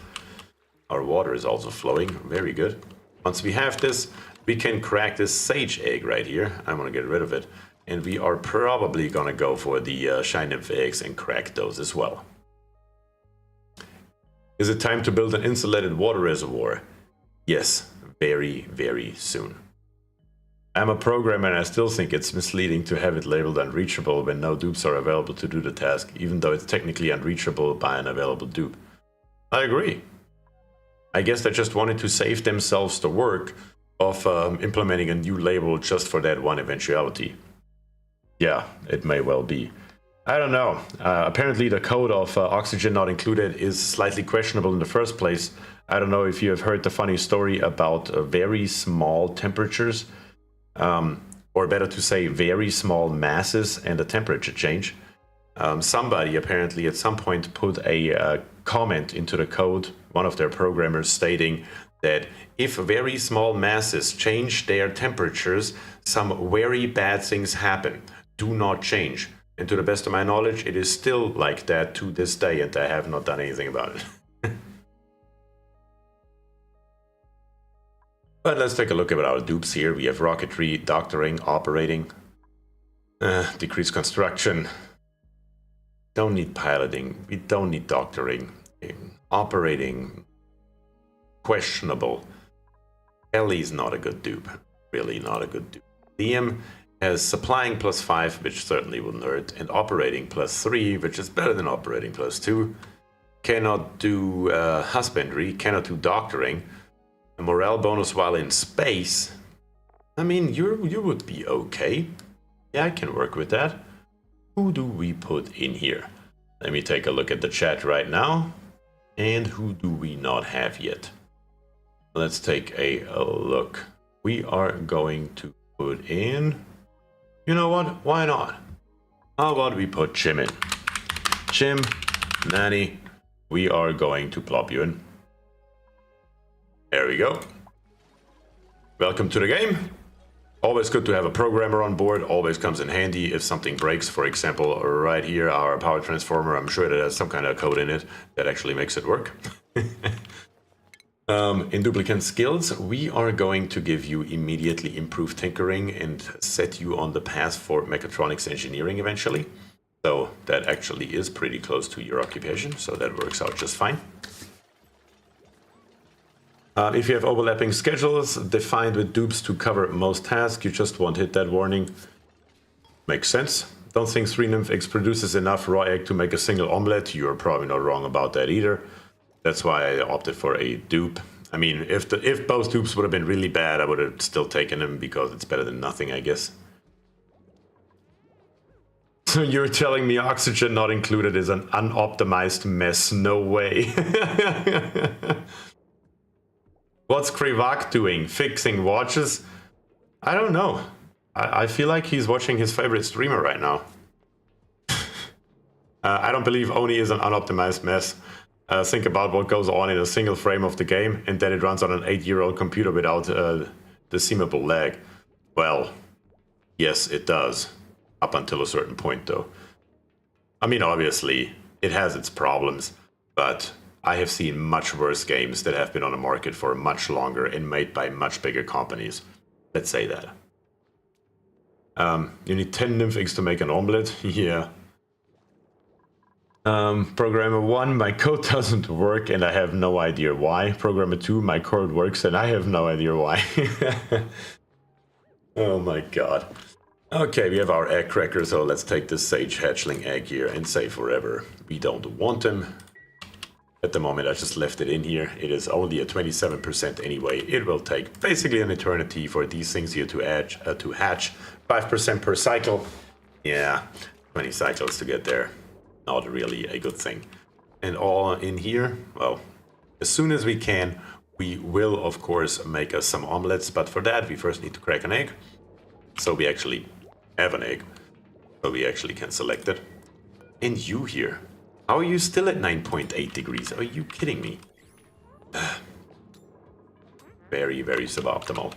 Our water is also flowing, very good. Once we have this, we can crack this sage egg right here. I'm gonna get rid of it, and we are probably gonna go for the shine nymph eggs and crack those as well. Is it time to build an insulated water reservoir? Yes. Very, very soon. I'm a programmer and I still think it's misleading to have it labeled unreachable when no dupes are available to do the task, even though it's technically unreachable by an available dupe. I agree. I guess they just wanted to save themselves the work of implementing a new label just for that one eventuality. Yeah, it may well be. I don't know. Apparently the code of oxygen not included is slightly questionable in the first place. I don't know if you have heard the funny story about very small temperatures, or better to say very small masses and a temperature change. Somebody apparently at some point put a comment into the code, one of their programmers, stating that if very small masses change their temperatures, some very bad things happen. Do not change. And to the best of my knowledge, it is still like that to this day, and I have not done anything about it. But let's take a look at our dupes here. We have rocketry, doctoring, operating, decreased construction. Don't need piloting. We don't need doctoring. Operating, questionable. Ellie's not a good dupe. Really not a good dupe. Liam has supplying +5, which certainly wouldn't hurt, and operating +3, which is better than operating +2. Cannot do husbandry, cannot do doctoring. A morale bonus while in space. I mean, you would be okay. Yeah, I can work with that. Who do we put in here? Let me take a look at the chat right now. And who do we not have yet? Let's take a look. We are going to put in... You know what? Why not? How about we put Chim in? Chim, Nanny, we are going to plop you in. There we go. Welcome to the game. Always good to have a programmer on board. Always comes in handy if something breaks. For example, right here, our power transformer, I'm sure that has some kind of code in it that actually makes it work. In duplicate skills, we are going to give you immediately improved tinkering and set you on the path for mechatronics engineering eventually. So that actually is pretty close to your occupation, so that works out just fine. If you have overlapping schedules defined with dupes to cover most tasks, you just won't hit that warning. Makes sense. Don't think 3nymph produces enough raw egg to make a single omelette. You're probably not wrong about that either. That's why I opted for a dupe. I mean, if both dupes would have been really bad, I would have still taken them because it's better than nothing, I guess. So you're telling me oxygen not included is an unoptimized mess? No way. What's Krivak doing? Fixing watches? I don't know. I feel like he's watching his favorite streamer right now. I don't believe ONI is an unoptimized mess. Think about what goes on in a single frame of the game, and then it runs on an 8-year-old computer without decimable lag. Well, yes, it does. Up until a certain point, though. I mean, obviously, it has its problems, but I have seen much worse games that have been on the market for much longer and made by much bigger companies. Let's say that. You need 10 nymph eggs to make an omelette. Yeah. Programmer 1, my code doesn't work and I have no idea why. Programmer 2, my code works and I have no idea why. Oh my god. Okay, we have our egg cracker, so let's take this sage hatchling egg here and save forever. We don't want them. At the moment, I just left it in here. It is only at 27% anyway. It will take basically an eternity for these things here to hatch. 5% per cycle. Yeah, 20 cycles to get there. Not really a good thing. And all in here, well, as soon as we can, we will, of course, make us some omelets. But for that, we first need to crack an egg. So we actually have an egg. So we actually can select it. And you here. How are you still at 9.8 degrees? Are you kidding me? Very, very suboptimal.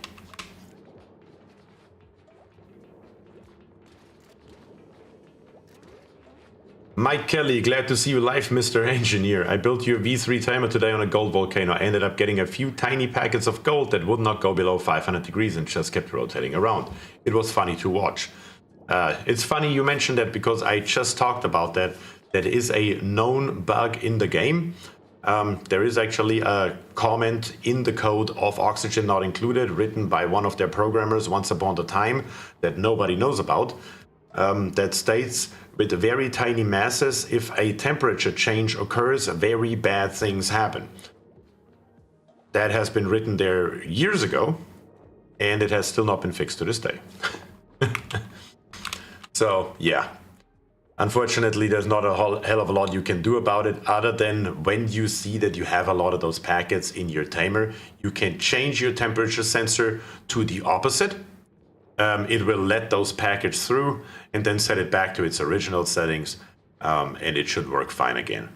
Mike Kelly, glad to see you live, Mr. Engineer. I built your V3 timer today on a gold volcano. I ended up getting a few tiny packets of gold that would not go below 500 degrees and just kept rotating around. It was funny to watch. It's funny you mentioned that because I just talked about that. That is a known bug in the game. There is actually a comment in the code of Oxygen Not Included written by one of their programmers once upon a time that nobody knows about. That states, with very tiny masses, if a temperature change occurs, very bad things happen. That has been written there years ago, and it has still not been fixed to this day. So, yeah. Unfortunately, there's not a hell of a lot you can do about it, other than when you see that you have a lot of those packets in your timer, you can change your temperature sensor to the opposite. It will let those packets through and then set it back to its original settings, and it should work fine again.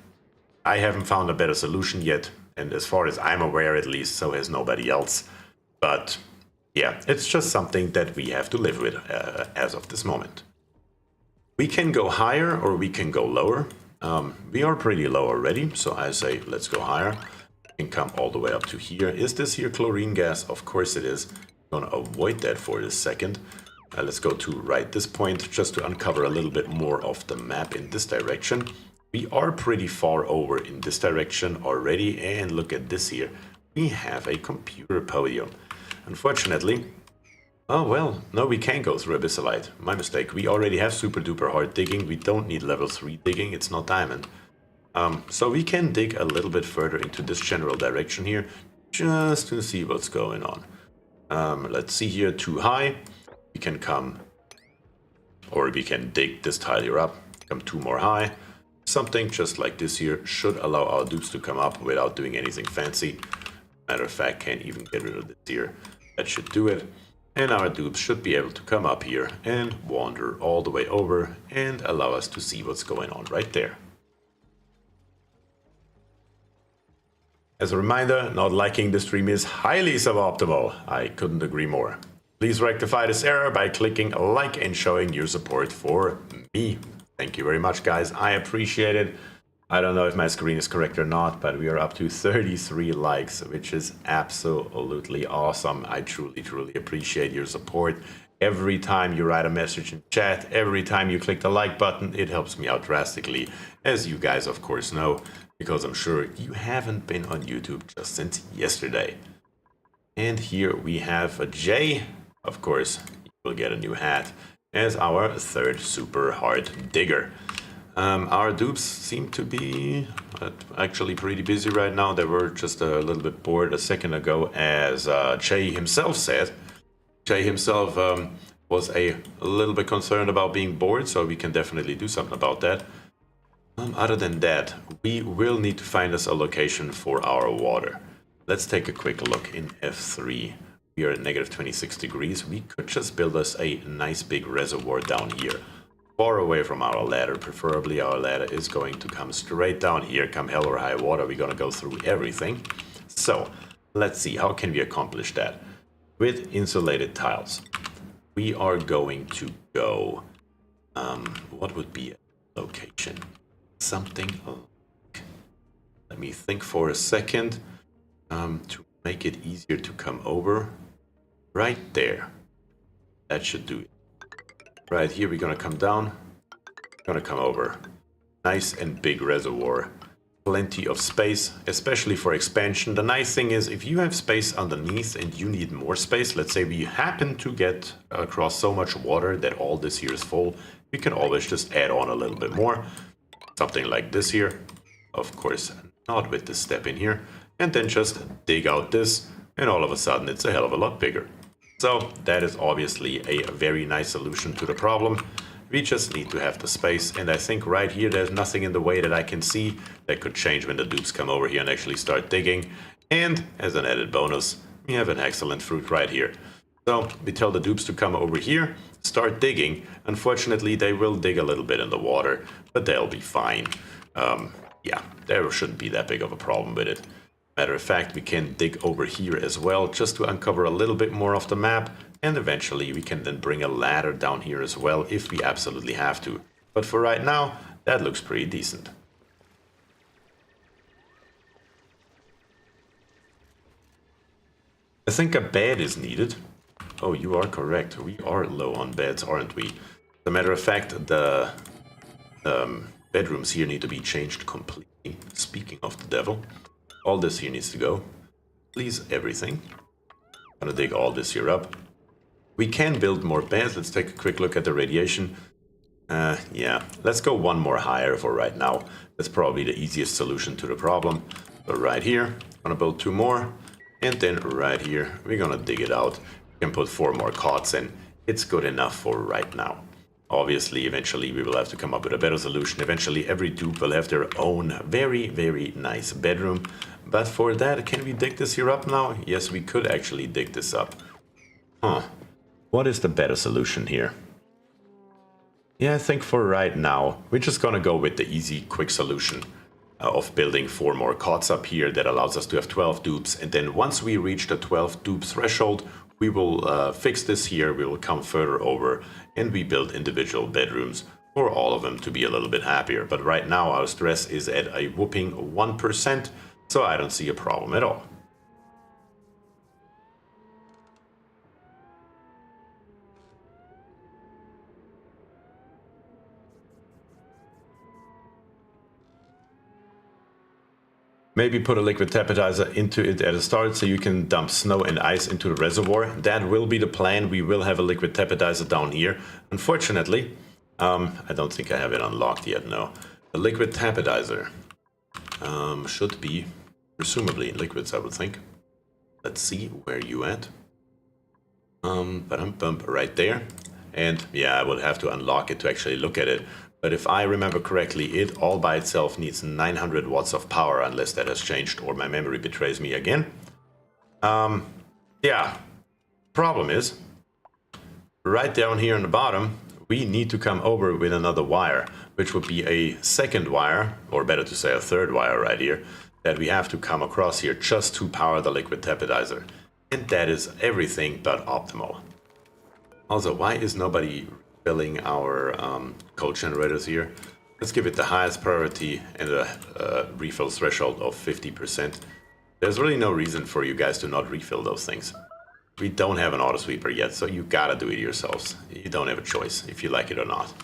I haven't found a better solution yet, and as far as I'm aware at least, so has nobody else. But yeah, it's just something that we have to live with as of this moment. We can go higher or we can go lower. We are pretty low already, so I say let's go higher and come all the way up to here. Is this here chlorine gas? Of course it is. I'm gonna avoid that for a second. Let's go to right this point just to uncover a little bit more of the map in this direction. We are pretty far over in this direction already, and look at this here. We have a computer podium. Unfortunately, oh well, no, we can't go through Abyssalite. My mistake. We already have super duper hard digging. We don't need level 3 digging. It's not diamond. So we can dig a little bit further into this general direction here. just to see what's going on. Let's see here, too high. We can come, or we can dig this tile here up, come 2 more high. Something just like this here should allow our dupes to come up without doing anything fancy. Matter of fact, can't even get rid of this here. That should do it. And our dupes should be able to come up here and wander all the way over and allow us to see what's going on right there. As a reminder, not liking the stream is highly suboptimal. I couldn't agree more. Please rectify this error by clicking like and showing your support for me. Thank you very much, guys. I appreciate it. I don't know if my screen is correct or not, but we are up to 33 likes, which is absolutely awesome. I truly, truly appreciate your support. Every time you write a message in chat, every time you click the like button, it helps me out drastically, as you guys of course know, because I'm sure you haven't been on YouTube just since yesterday. And here we have a Jay. Of course, you will get a new hat as our 3rd super hard digger. Our dupes seem to be actually pretty busy right now. They were just a little bit bored a second ago, as Jay himself said. Jay himself was a little bit concerned about being bored, so we can definitely do something about that. Other than that, we will need to find us a location for our water. Let's take a quick look in F3. We are at negative 26 degrees. We could just build us a nice big reservoir down here, far away from our ladder. Preferably our ladder is going to come straight down here. Come hell or high water, we're gonna go through everything. So let's see, how can we accomplish that? With insulated tiles. We are going to go, what would be a location? Something like, let me think for a second, to make it easier to come over. Right there. That should do it. Right here, we're gonna come down, gonna come over. Nice and big reservoir. Plenty of space, especially for expansion. The nice thing is, if you have space underneath and you need more space, let's say we happen to get across so much water that all this here is full, we can always just add on a little bit more. Something like this here. Of course, not with this step in here. And then just dig out this, and all of a sudden it's a hell of a lot bigger. So that is obviously a very nice solution to the problem. We just need to have the space, and I think right here there's nothing in the way that I can see that could change when the dupes come over here and actually start digging. And as an added bonus, we have an excellent fruit right here. So we tell the dupes to come over here, start digging. Unfortunately, they will dig a little bit in the water, but they'll be fine. Yeah, there shouldn't be that big of a problem with it. Matter of fact, we can dig over here as well, just to uncover a little bit more of the map, and eventually we can then bring a ladder down here as well if we absolutely have to. But for right now, that looks pretty decent. I think a bed is needed. Oh, you are correct. We are low on beds, aren't we? As a matter of fact, the bedrooms here need to be changed completely. Speaking of the devil. All this here needs to go. Please, everything. Gonna dig all this here up. We can build more beds. Let's take a quick look at the radiation. Yeah, let's go 1 more higher for right now. That's probably the easiest solution to the problem. So right here, gonna build 2 more. And then right here, we're gonna dig it out. We can put 4 more cots in. It's good enough for right now. Obviously, eventually we will have to come up with a better solution. Eventually every dupe will have their own very, very nice bedroom. But for that, can we dig this here up now? Yes, we could actually dig this up. Huh. What is the better solution here? Yeah, I think for right now, we're just gonna go with the easy, quick solution of building 4 more cots up here that allows us to have 12 dupes. And then once we reach the 12 dupe threshold, we will fix this here, we will come further over, and we build individual bedrooms for all of them to be a little bit happier. But right now our stress is at a whopping 1%, so I don't see a problem at all. Maybe put a liquid tapidizer into it at the start so you can dump snow and ice into the reservoir. That will be the plan. We will have a liquid tapidizer down here. Unfortunately, I don't think I have it unlocked yet, no. The liquid tapidizer should be presumably in liquids, I would think. Let's see where you at. Bump right there. And yeah, I will have to unlock it to actually look at it. But if I remember correctly, it all by itself needs 900 watts of power, unless that has changed or my memory betrays me again. Yeah, problem is, right down here on the bottom, we need to come over with another wire, which would be a second wire, or better to say a third wire right here, that we have to come across here just to power the liquid tapidizer. And that is everything but optimal. Also, why is nobody filling our coal generators here? Let's give it the highest priority and a refill threshold of 50%. There's really no reason for you guys to not refill those things. We don't have an auto sweeper yet, so you gotta do it yourselves. You don't have a choice if you like it or not.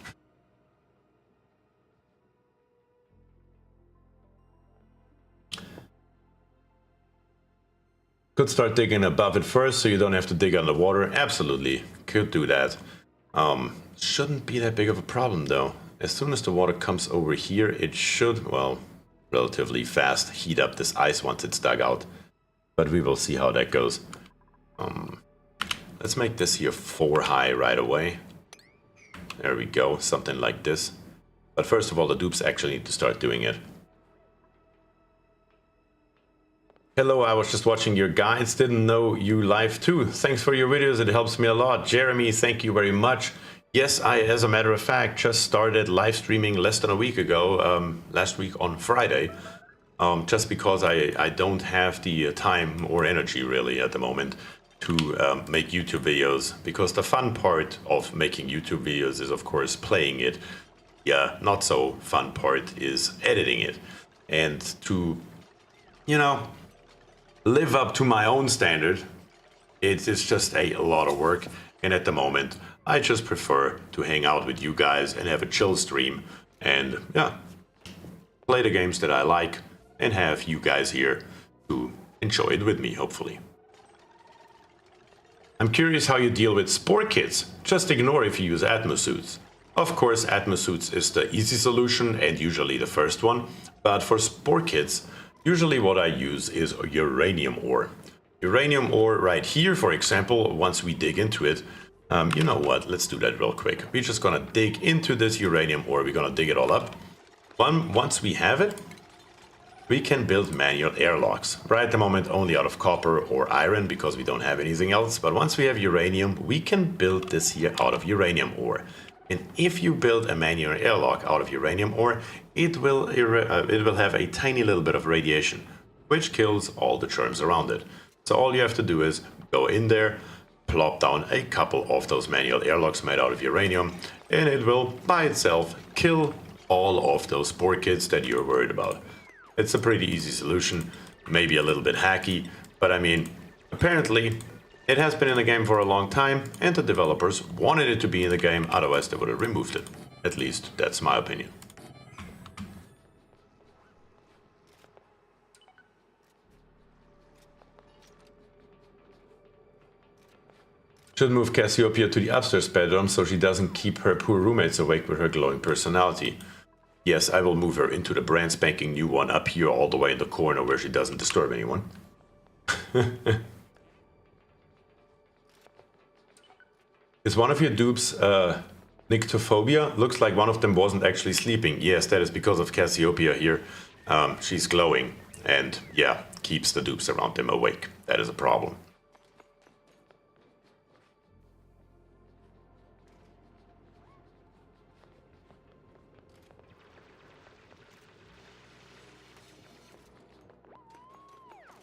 Could start digging above it first so you don't have to dig underwater. Absolutely, could do that. Shouldn't be that big of a problem though. As soon as the water comes over here, it should, well, relatively fast heat up this ice once it's dug out. But we will see how that goes. Let's make this here 4 high right away. There we go, something like this. But first of all, the dupes actually need to start doing it. Hello, I was just watching your guides, didn't know you live too. Thanks for your videos, it helps me a lot. Jeremy, thank you very much. Yes, I, as a matter of fact, just started live streaming less than a week ago, last week on Friday. Just because I don't have the time or energy really at the moment to make YouTube videos, because the fun part of making YouTube videos is of course playing it. Yeah, not so fun part is editing it. And to, you know, live up to my own standard, it's just a lot of work. And at the moment, I just prefer to hang out with you guys and have a chill stream and yeah, play the games that I like and have you guys here to enjoy it with me, hopefully. I'm curious how you deal with spore kits. Just ignore if you use atmosuits. Of course, atmosuits is the easy solution and usually the first one, but for spore kits, usually what I use is uranium ore. Uranium ore right here, for example, once we dig into it, you know what, let's do that real quick. We're just gonna dig into this uranium ore, we're gonna dig it all up. Once we have it, we can build manual airlocks. Right at the moment only out of copper or iron because we don't have anything else, but once we have uranium, we can build this here out of uranium ore. And if you build a manual airlock out of uranium ore, it will have a tiny little bit of radiation, which kills all the germs around it. So all you have to do is go in there, plop down a couple of those manual airlocks made out of uranium, and it will by itself kill all of those spore kits that you're worried about. It's a pretty easy solution, maybe a little bit hacky, but I mean, apparently it has been in the game for a long time and the developers wanted it to be in the game, otherwise they would have removed it. At least that's my opinion. Should move Cassiopeia to the upstairs bedroom so she doesn't keep her poor roommates awake with her glowing personality. Yes, I will move her into the brand spanking new one up here all the way in the corner where she doesn't disturb anyone. Is one of your dupes nyctophobia? Looks like one of them wasn't actually sleeping. Yes, that is because of Cassiopeia here. She's glowing and yeah, keeps the dupes around them awake. That is a problem.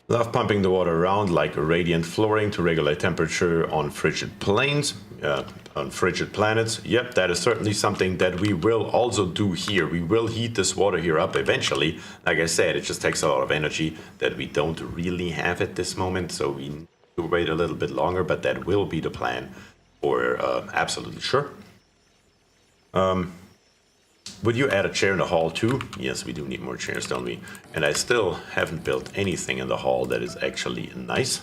Love pumping the water around like radiant flooring to regulate temperature on frigid plains, on frigid planets. Yep, that is certainly something that we will also do here. We will heat this water here up eventually. Like I said, it just takes a lot of energy that we don't really have at this moment, so we need to wait a little bit longer, but that will be the plan for absolutely sure. Would you add a chair in the hall too? Yes, we do need more chairs, don't we? And I still haven't built anything in the hall that is actually nice.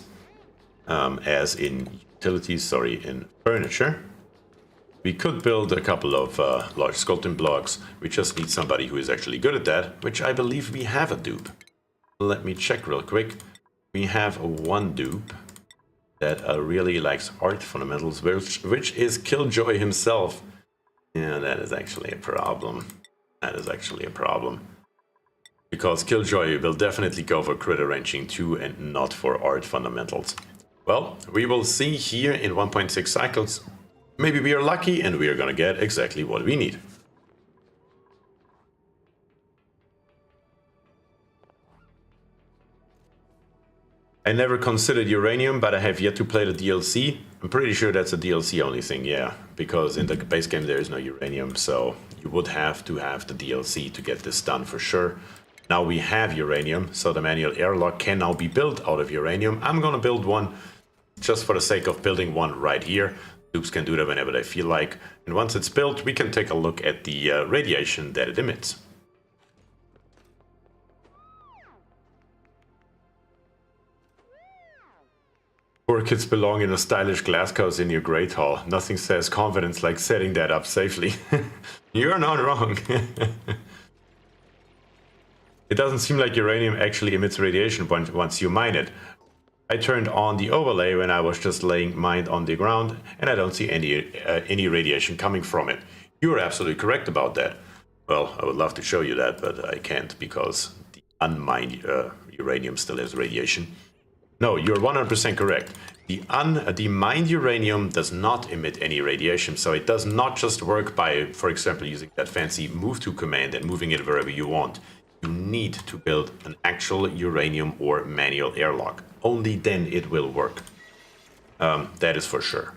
As in utilities, sorry, in furniture. We could build a couple of large sculpting blocks. We just need somebody who is actually good at that, which I believe we have a dupe. Let me check real quick. we have one dupe that really likes art fundamentals, which is Killjoy himself. Yeah, that is actually a problem. That is actually a problem. Because Killjoy will definitely go for critter wrenching too and not for art fundamentals. Well, we will see here in 1.6 cycles. Maybe we are lucky and we are gonna get exactly what we need. I never considered uranium, but I have yet to play the DLC. I'm pretty sure that's a DLC only thing, yeah. Because in the base game there is no uranium, so you would have to have the DLC to get this done for sure. Now we have uranium, so the manual airlock can now be built out of uranium. I'm gonna build one just for the sake of building one right here. Dupes can do that whenever they feel like. And once it's built, we can take a look at the radiation that it emits. Poor kids belong in a stylish glass house in your Great Hall. Nothing says confidence like setting that up safely. You're not wrong. It doesn't seem like uranium actually emits radiation once you mine it. I turned on the overlay when I was just laying mine on the ground, and I don't see any radiation coming from it. You're absolutely correct about that. Well, I would love to show you that, but I can't because the unmined uranium still has radiation. No, you're 100% correct. The mined uranium does not emit any radiation, so it does not just work by, for example, using that fancy move to command and moving it wherever you want. You need to build an actual uranium or manual airlock. Only then it will work. That is for sure.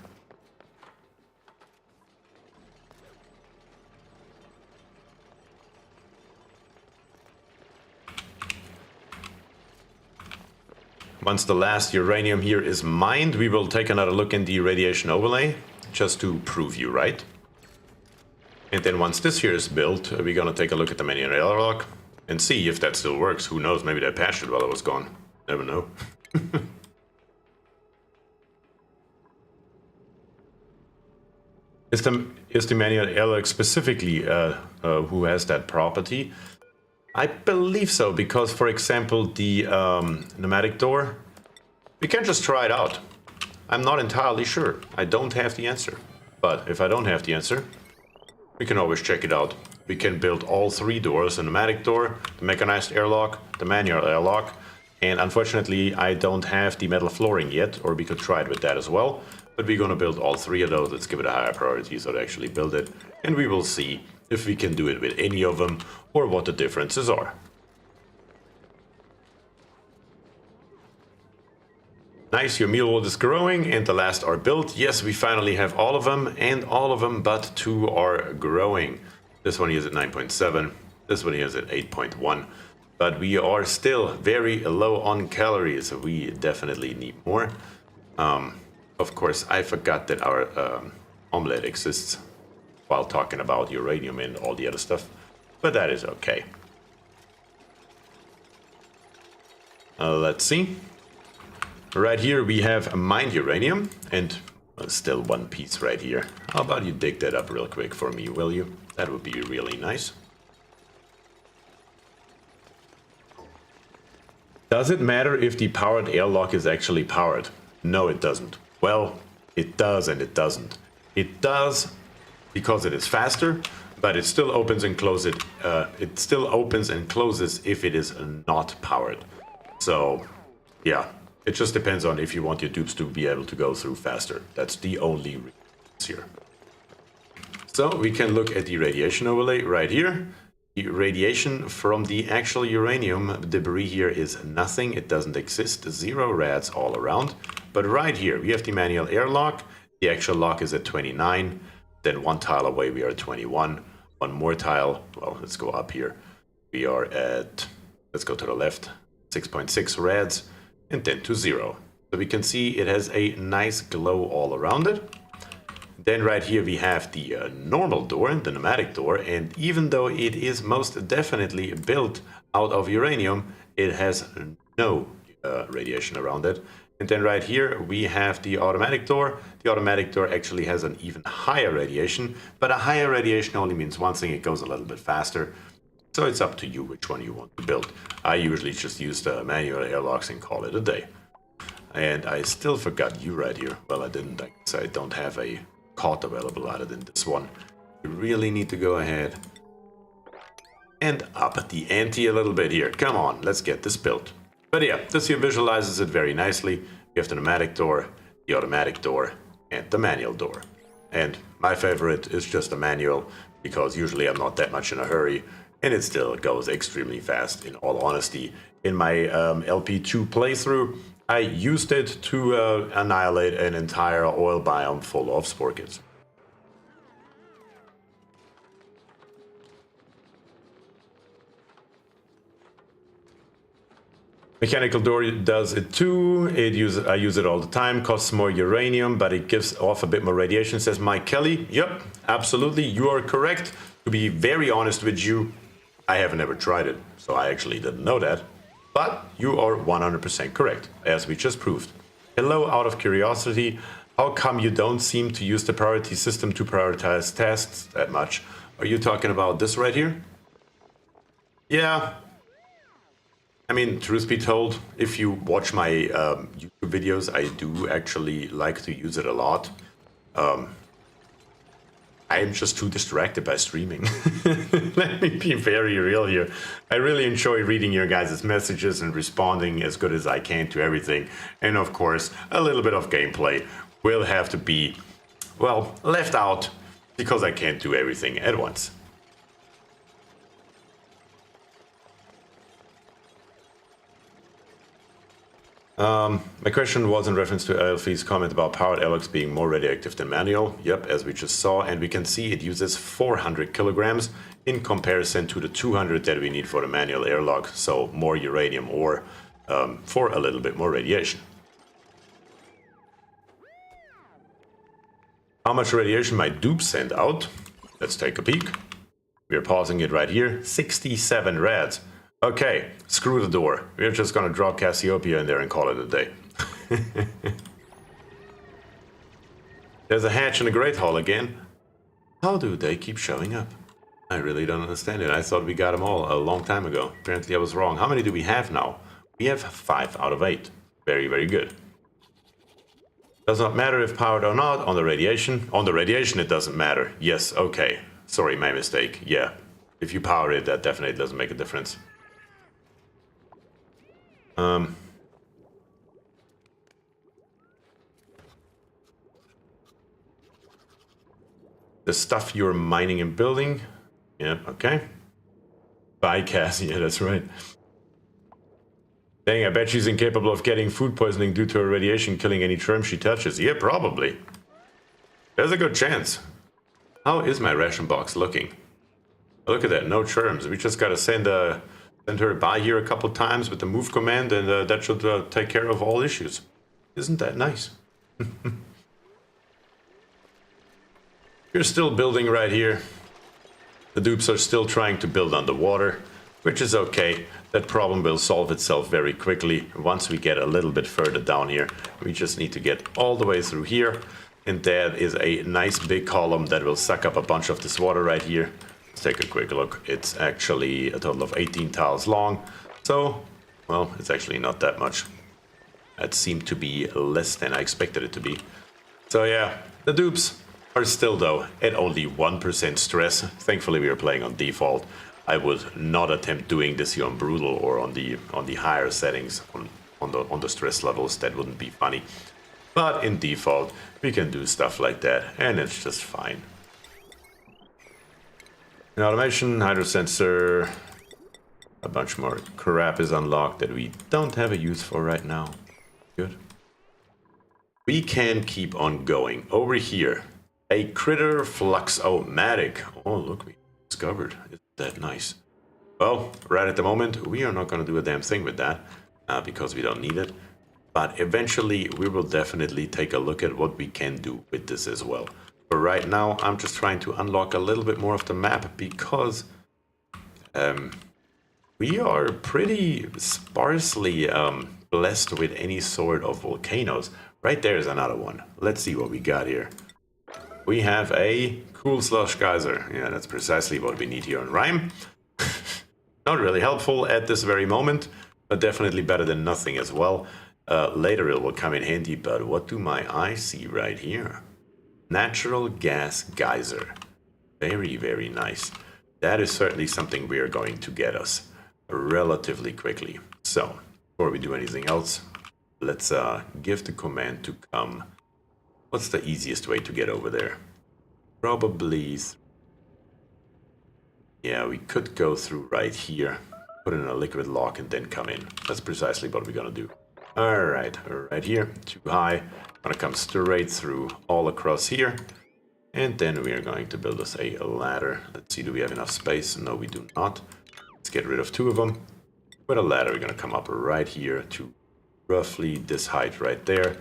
Once the last uranium here is mined, we will take another look in the radiation overlay, just to prove you right. And then once this here is built, we're gonna take a look at the manual airlock and see if that still works. Who knows, maybe they patched it while I was gone. Never know. Is the manual airlock specifically who has that property? I believe so, because for example the pneumatic door, we can just try it out. I'm not entirely sure. I don't have the answer. But if I don't have the answer, we can always check it out. We can build all three doors, the pneumatic door, the mechanized airlock, the manual airlock, and unfortunately I don't have the metal flooring yet, or we could try it with that as well. But we're gonna build all three of those. Let's give it a higher priority so to actually build it, and we will see if we can do it with any of them or what the differences are. Nice, your meal wood is growing and the last are built. Yes, we finally have all of them, and all of them but two are growing. This one here is at 9.7, this one here is at 8.1, but we are still very low on calories. We definitely need more. Of course, I forgot that our omelette exists while talking about uranium and all the other stuff, but that is okay. Let's see. Right here we have mined uranium, and still one piece right here. How about you dig that up real quick for me, will you? That would be really nice. Does it matter if the powered airlock is actually powered? No, it doesn't. Well, it does and it doesn't. It does because it is faster, but it still opens and closes it still opens and closes if it is not powered. So, yeah, it just depends on if you want your dupes to be able to go through faster. That's the only reason here. So we can look at the radiation overlay right here. The radiation from the actual uranium debris here is nothing. It doesn't exist. 0 rads all around. But right here we have the manual airlock. The actual lock is at 29. Then one tile away we are at 21. One more tile. Well, let's go up here. We are at, let's go to the left, 6.6 rads, and then to 0. So we can see it has a nice glow all around it. Then right here we have the normal door, the pneumatic door, and even though it is most definitely built out of uranium, it has no radiation around it. And then right here we have the automatic door. The automatic door actually has an even higher radiation, but a higher radiation only means one thing: it goes a little bit faster. So it's up to you which one you want to build. I usually just use the manual airlocks and call it a day. And I still forgot you right here. Well, I didn't. I guess I don't have a cart available other than this one. You really need to go ahead and up the ante a little bit here. Come on, let's get this built. But yeah, this here visualizes it very nicely. You have the pneumatic door, the automatic door, and the manual door. And my favorite is just the manual, because usually I'm not that much in a hurry, and it still goes extremely fast, in all honesty. In my LP2 playthrough, I used it to annihilate an entire oil biome full of sporkets. Mechanical door does it too. I use it all the time. Costs more uranium, but it gives off a bit more radiation, says Mike Kelly. Yep, absolutely. You are correct. To be very honest with you, I haven't ever tried it, so I actually didn't know that. But you are 100% correct, as we just proved. Hello, out of curiosity, how come you don't seem to use the priority system to prioritize tasks that much? Are you talking about this right here? Yeah. I mean, truth be told, if you watch my YouTube videos, I do actually like to use it a lot. I'm just too distracted by streaming. Let me be very real here. I really enjoy reading your guys' messages and responding as good as I can to everything. And of course, a little bit of gameplay will have to be, well, left out because I can't do everything at once. My question was in reference to Elfie's comment about powered airlocks being more radioactive than manual. Yep, as we just saw, and we can see it uses 400 kilograms in comparison to the 200 that we need for the manual airlock, so more uranium ore for a little bit more radiation. How much radiation my dupes send out? Let's take a peek. We're pausing it right here. 67 rads. Okay, screw the door. We're just gonna drop Cassiopeia in there and call it a day. There's a hatch in the Great Hall again. How do they keep showing up? I really don't understand it. I thought we got them all a long time ago. Apparently I was wrong. How many do we have now? We have 5 out of 8. Very, very good. Does not matter if powered or not on the radiation. On the radiation it doesn't matter. Yes, okay. Sorry, my mistake. Yeah, if you power it, that definitely doesn't make a difference. The stuff you're mining and building. Yep, okay. Bye, Cassie. Yeah, that's right. Dang, I bet she's incapable of getting food poisoning due to her radiation killing any germ she touches. Yeah, probably. There's a good chance. How is my ration box looking? Look at that, no germs. We just gotta send her by here a couple times with the move command, and that should take care of all issues. Isn't that nice? We're still building right here. The dupes are still trying to build underwater, which is okay. That problem will solve itself very quickly once we get a little bit further down here. We just need to get all the way through here, and that is a nice big column that will suck up a bunch of this water right here. Let's take a quick look. It's actually a total of 18 tiles long, so, well, it's actually not that much. That seemed to be less than I expected it to be. So yeah, the dupes are still, though, at only 1% stress. Thankfully, we are playing on default. I would not attempt doing this here on brutal or on the higher settings on the stress levels. That wouldn't be funny. But in default, we can do stuff like that, and it's just fine. In automation, hydrosensor, a bunch more crap is unlocked that we don't have a use for right now. Good. We can keep on going. Over here, a critter fluxomatic. Oh, look, we discovered. Isn't that nice? Well, right at the moment, we are not going to do a damn thing with that because we don't need it. But eventually, we will definitely take a look at what we can do with this as well. But right now, I'm just trying to unlock a little bit more of the map because we are pretty sparsely blessed with any sort of volcanoes. Right there is another one. Let's see what we got here. We have a cool slush geyser. Yeah, that's precisely what we need here on Rime. Not really helpful at this very moment, but definitely better than nothing as well. Later it will come in handy, but what do my eyes see right here? Natural gas geyser. Very, very nice. That is certainly something we are going to get us relatively quickly. So, before we do anything else, let's give the command to come. What's the easiest way to get over there? Probably... Yeah, we could go through right here, put in a liquid lock, and then come in. That's precisely what we're gonna do. Alright, right here, too high. Gonna come straight through all across here. And then we are going to build us a ladder. Let's see, do we have enough space? No, we do not. Let's get rid of 2 of them. With a ladder, we're gonna come up right here to roughly this height right there.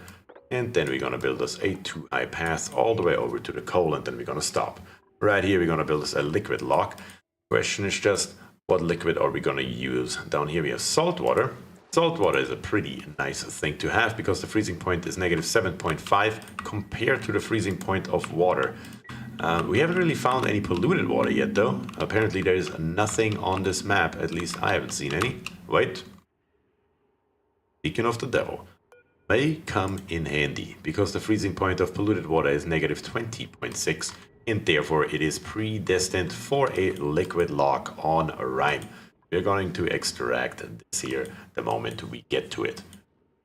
And then we're gonna build us a 2-high path all the way over to the coal, and then we're gonna stop. Right here, we're gonna build us a liquid lock. Question is just, what liquid are we gonna use? Down here we have salt water. Salt water is a pretty nice thing to have because the freezing point is negative 7.5 compared to the freezing point of water. We haven't really found any polluted water yet though. Apparently there is nothing on this map, at least I haven't seen any. Wait. Beacon of the Devil may come in handy because the freezing point of polluted water is negative 20.6 and therefore it is predestined for a liquid lock on Rime. We're going to extract this here the moment we get to it.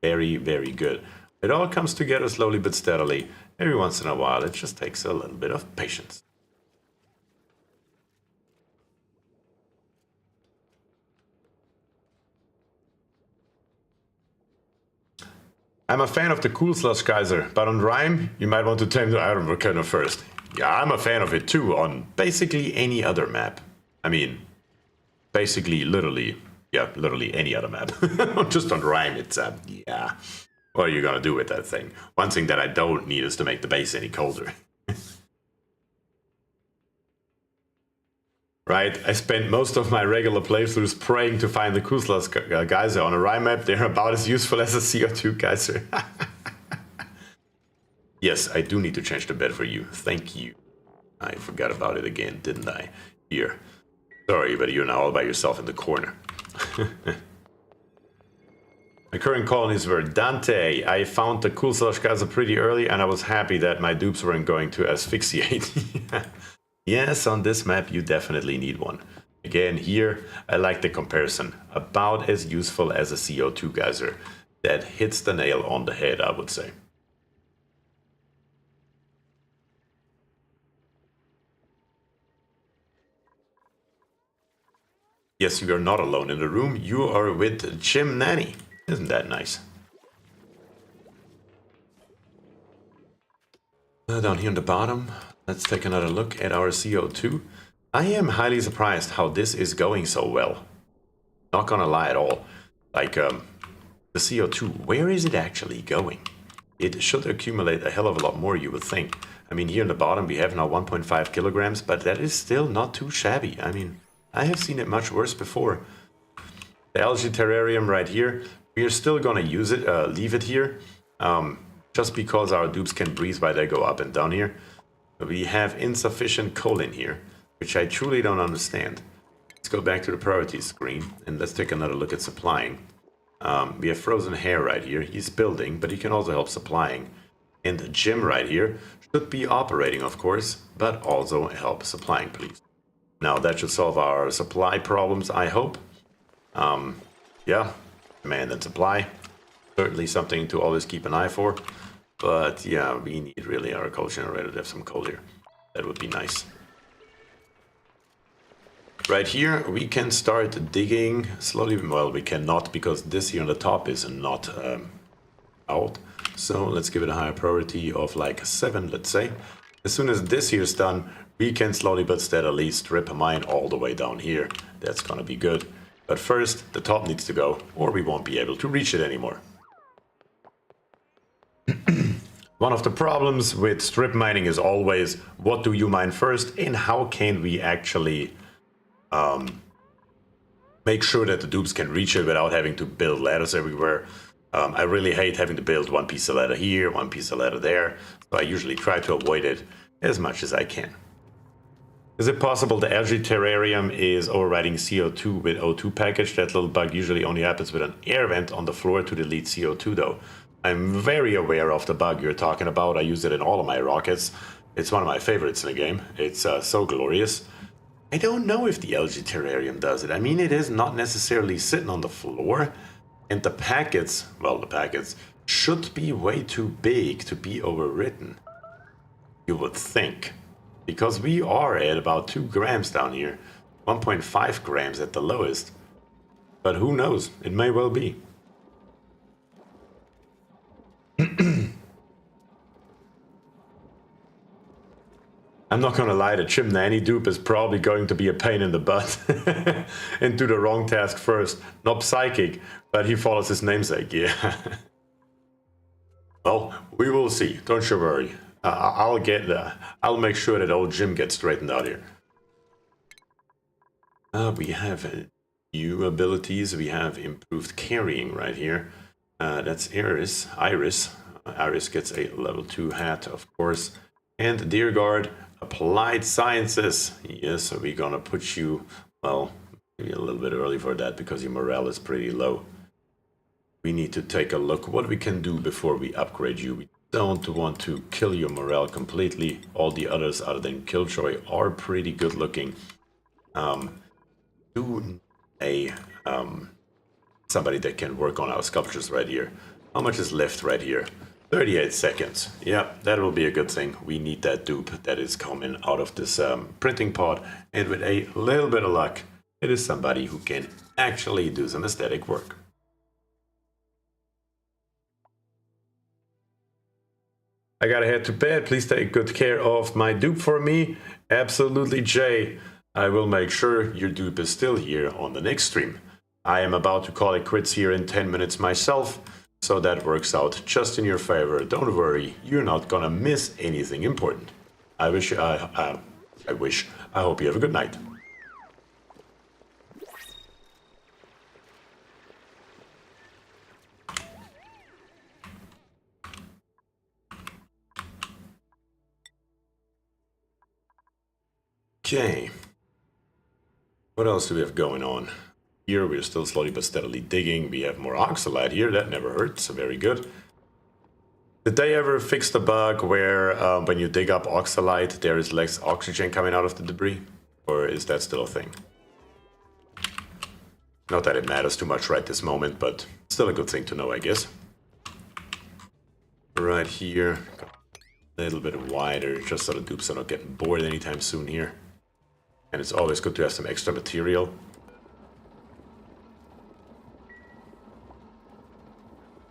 Very, very good. It all comes together slowly but steadily. Every once in a while, it just takes a little bit of patience. I'm a fan of the Cool Slush Geyser, but on Rime, you might want to tame the Iron Volcano first. Yeah, I'm a fan of it too on basically any other map. I mean... basically, literally any other map. Just on Rime, it's, yeah. What are you gonna do with that thing? One thing that I don't need is to make the base any colder. Right? I spent most of my regular playthroughs praying to find the Cool Slush Geyser on a Rime map. They're about as useful as a CO2 geyser. Yes, I do need to change the bed for you. Thank you. I forgot about it again, didn't I? Here. Sorry, but you're now all by yourself in the corner. My current colonies were Dante. I found the Cool Slush Geyser pretty early, and I was happy that my dupes weren't going to asphyxiate. Yes, on this map you definitely need one. Again, here, I like the comparison. About as useful as a CO2 geyser. That hits the nail on the head, I would say. Yes, you are not alone in the room. You are with Jim Nanny. Isn't that nice? Down here on the bottom, let's take another look at our CO2. I am highly surprised how this is going so well. Not gonna lie at all. Like, the CO2, where is it actually going? It should accumulate a hell of a lot more, you would think. I mean, here on the bottom we have now 1.5 kilograms, but that is still not too shabby. I mean, I have seen it much worse before. The algae terrarium right here, we are still gonna use it, leave it here, just because our dupes can breathe while they go up and down here. We have insufficient coal in here, which I truly don't understand. Let's go back to the priorities screen and let's take another look at supplying. We have Frozen Hair right here. He's building, but he can also help supplying. And Jim right here should be operating, of course, but also help supplying, please. Now that should solve our supply problems, I hope. Yeah, demand and supply. Certainly something to always keep an eye for. But yeah, we need really our coal generator to have some coal here. That would be nice. Right here, we can start digging slowly. Well, we cannot because this here on the top is not out. So let's give it a higher priority of like 7, let's say. As soon as this here is done, we can slowly but steadily strip a mine all the way down here. That's gonna be good. But first, the top needs to go, or we won't be able to reach it anymore. One of the problems with strip mining is always, what do you mine first, and how can we actually make sure that the dupes can reach it without having to build ladders everywhere. I really hate having to build one piece of ladder here, one piece of ladder there, so I usually try to avoid it as much as I can. Is it possible the algae terrarium is overriding CO2 with O2 package? That little bug usually only happens with an air vent on the floor to delete CO2 though. I'm very aware of the bug you're talking about. I use it in all of my rockets. It's one of my favorites in the game. It's so glorious. I don't know if the algae terrarium does it. I mean, it is not necessarily sitting on the floor. And the packets, well, the packets should be way too big to be overwritten. You would think. Because we are at about 2 grams down here. 1.5 grams at the lowest. But who knows? It may well be. I'm not gonna lie, the chimney dupe is probably going to be a pain in the butt. And do the wrong task first. Not psychic, but he follows his namesake, yeah. Well, we will see. Don't you worry. I'll make sure that old Jim gets straightened out here. We have new abilities. We have improved carrying right here. That's Iris. Iris gets a level 2 hat, of course. And Dear Guard, Applied Sciences. Yes, so we're gonna put you, well, maybe a little bit early for that because your morale is pretty low. We need to take a look what we can do before we upgrade you. We don't want to kill your morale completely. All the others other than Killjoy are pretty good looking. Do a somebody that can work on our sculptures right here. How much is left right here? 38 seconds. Yeah, that will be a good thing. We need that dupe that is coming out of this printing pod. And with a little bit of luck, it is somebody who can actually do some aesthetic work. I gotta head to bed. Please take good care of my dupe for me. Absolutely, Jay. I will make sure your dupe is still here on the next stream. I am about to call it quits here in 10 minutes myself, so that works out just in your favor. Don't worry, you're not gonna miss anything important. I hope you have a good night. Okay. What else do we have going on? Here we're still slowly but steadily digging. We have more oxalite here. That never hurts. Very good. Did they ever fix the bug where when you dig up oxalite, there is less oxygen coming out of the debris? Or is that still a thing? Not that it matters too much right this moment, but still a good thing to know, I guess. Right here. A little bit wider, just so the dupes are not getting bored anytime soon here. And it's always good to have some extra material.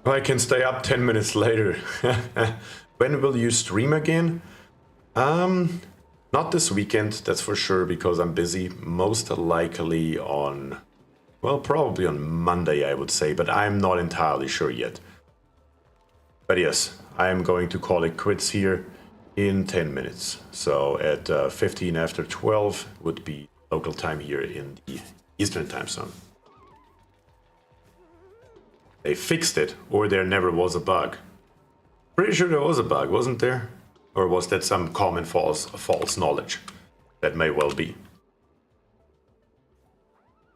I can stay up 10 minutes later. When will you stream again? Not this weekend, that's for sure, because I'm busy. Most likely on, well, probably on Monday, I would say, but I'm not entirely sure yet. But yes, I am going to call it quits here in 10 minutes. So at 15 after 12 would be local time here in the Eastern time zone. They fixed it, or there never was a bug. Pretty sure there was a bug, wasn't there? Or was that some common false knowledge? That may well be.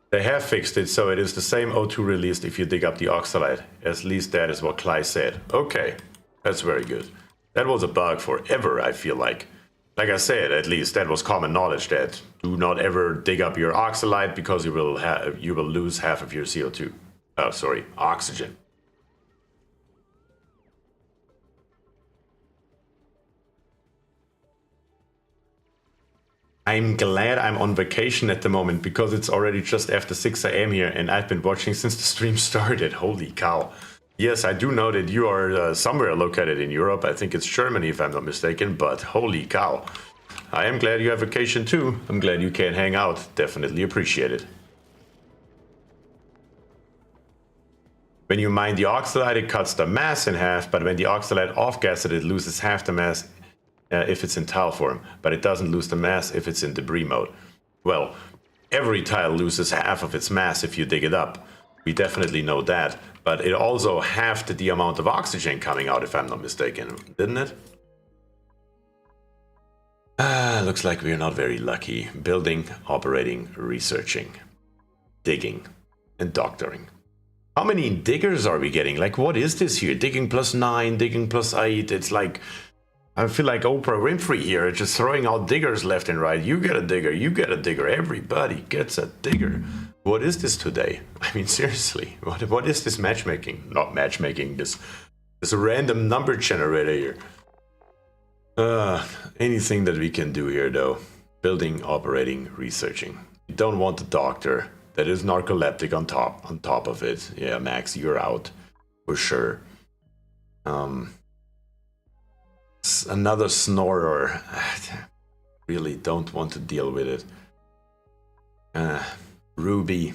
They have fixed it, so it is the same O2 released if you dig up the oxalite. At least that is what Clay said. Okay, that's very good. That was a bug forever, I feel like. Like I said, at least that was common knowledge that do not ever dig up your oxalite because you will lose half of your CO2. Oh, sorry, oxygen. I'm glad I'm on vacation at the moment because it's already just after 6 AM here and I've been watching since the stream started. Holy cow. Yes, I do know that you are somewhere located in Europe. I think it's Germany if I'm not mistaken, but holy cow. I am glad you have vacation too. I'm glad you can hang out. Definitely appreciate it. When you mine the oxalite, it cuts the mass in half, but when the oxalite off-gas it loses half the mass if it's in tile form, but it doesn't lose the mass if it's in debris mode. Well, every tile loses half of its mass if you dig it up. We definitely know that, but it also halved the amount of oxygen coming out, if I'm not mistaken, didn't it? Looks like we're not very lucky. Building, operating, researching, digging, and doctoring. How many diggers are we getting? Like, what is this here? Digging +9, digging +8. It's like, I feel like Oprah Winfrey here, just throwing out diggers left and right. You get a digger, you get a digger. Everybody gets a digger. What is this today? I mean, seriously, what is this matchmaking? Not matchmaking, this random number generator here. Anything that we can do here, though. Building, operating, researching. You don't want a doctor that is narcoleptic on top of it. Yeah, Max, you're out for sure. Another snorer. Really don't want to deal with it. Ruby.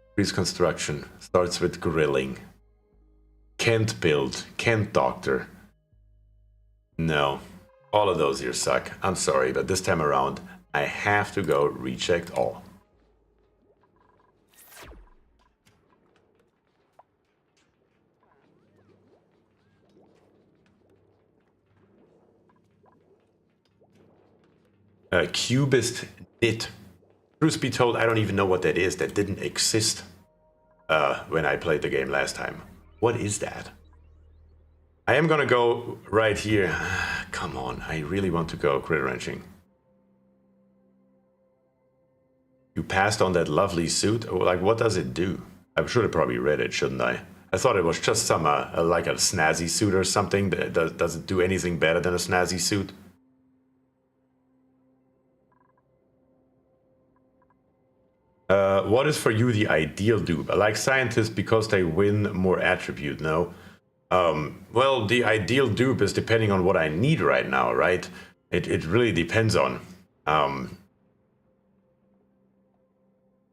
Increase construction. Starts with grilling. Can't build. Can't doctor. No. All of those here suck. I'm sorry, but this time around, I have to go recheck all. Cubist knit. Truth be told, I don't even know what that is. That didn't exist when I played the game last time. What is that? I am gonna go right here. Come on, I really want to go crit wrenching. You passed on that lovely suit. Like, what does it do? I should have probably read it, shouldn't I? I thought it was just some like a snazzy suit or something. Does it do anything better than a snazzy suit? What is for you the ideal dupe? I like scientists because they win more attribute, no? Well, the ideal dupe is depending on what I need right now, right? It really depends on.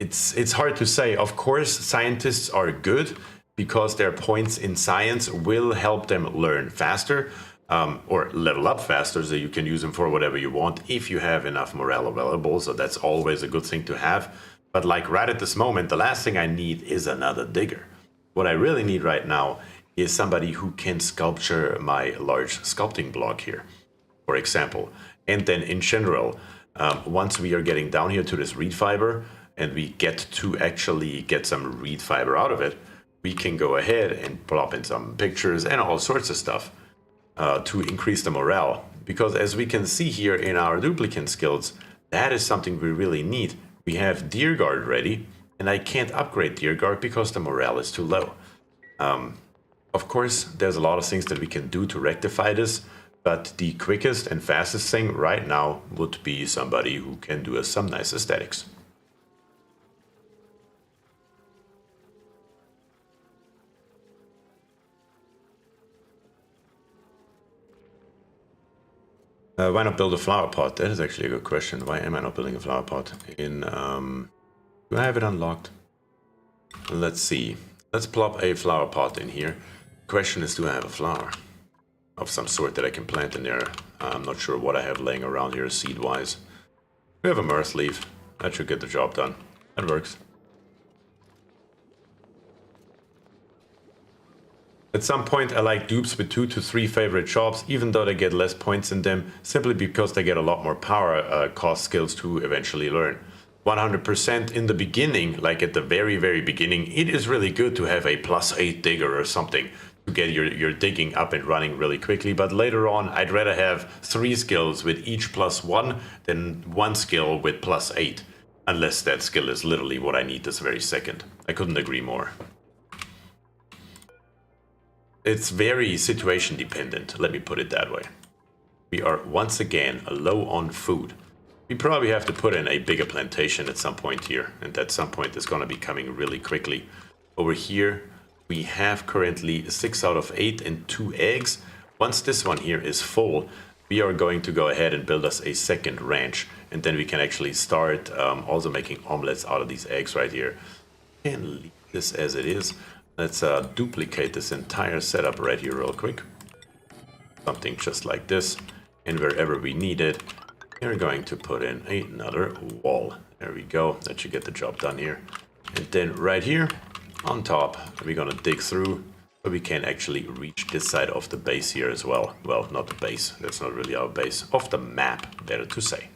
It's hard to say. Of course, scientists are good because their points in science will help them learn faster or level up faster, so you can use them for whatever you want if you have enough morale available. So that's always a good thing to have. But like right at this moment, the last thing I need is another digger. What I really need right now is somebody who can sculpture my large sculpting block here, for example. And then in general, once we are getting down here to this reed fiber and we get to actually get some reed fiber out of it, we can go ahead and plop in some pictures and all sorts of stuff to increase the morale. Because as we can see here in our duplicant skills, that is something we really need. We have Deer Guard ready, and I can't upgrade Deer Guard because the morale is too low. Of course, there's a lot of things that we can do to rectify this, but the quickest and fastest thing right now would be somebody who can do us some nice aesthetics. Why not build a flower pot? That is actually a good question. Why am I not building a flower pot? Do I have it unlocked? Let's see. Let's plop a flower pot in here. Question is, do I have a flower of some sort that I can plant in there? I'm not sure what I have laying around here seed-wise. We have a mirth leaf. That should get the job done. That works. At some point, I like dupes with 2 to 3 favorite shops, even though they get less points in them, simply because they get a lot more power cost skills to eventually learn. 100% in the beginning, like at the very, very beginning, it is really good to have a +8 digger or something to get your digging up and running really quickly. But later on, I'd rather have 3 skills with each +1 than 1 skill with +8, unless that skill is literally what I need this very second. I couldn't agree more. It's very situation dependent, let me put it that way. We are once again low on food. We probably have to put in a bigger plantation at some point here, and that some point is going to be coming really quickly. Over here, we have currently 6 out of 8 and 2 eggs. Once this one here is full, we are going to go ahead and build us a second ranch, and then we can actually start also making omelets out of these eggs right here. And leave this as it is. Let's duplicate this entire setup right here real quick. Something just like this. And wherever we need it, we're going to put in another wall. There we go. That should get the job done here. And then right here on top, we're going to dig through So we can actually reach this side of the base here as well. Well, not the base, that's not really our base. Of the map, better to say.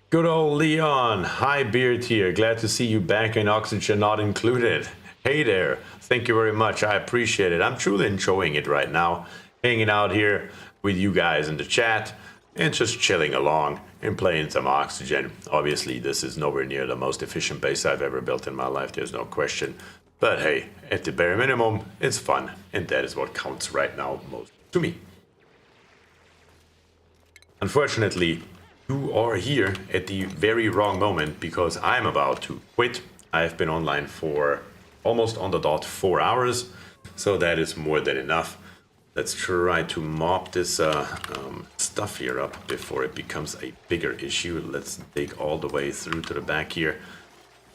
Good old Leon. Hi, BierTier. Glad to see you back in Oxygen Not Included. Hey there. Thank you very much. I appreciate it. I'm truly enjoying it right now. Hanging out here with you guys in the chat and just chilling along and playing some Oxygen. Obviously, this is nowhere near the most efficient base I've ever built in my life. There's no question. But hey, at the bare minimum, it's fun. And that is what counts right now most to me. Unfortunately, you are here at the very wrong moment because I'm about to quit. I've been online for almost on the dot 4 hours, so that is more than enough. Let's try to mop this stuff here up before it becomes a bigger issue. Let's dig all the way through to the back here.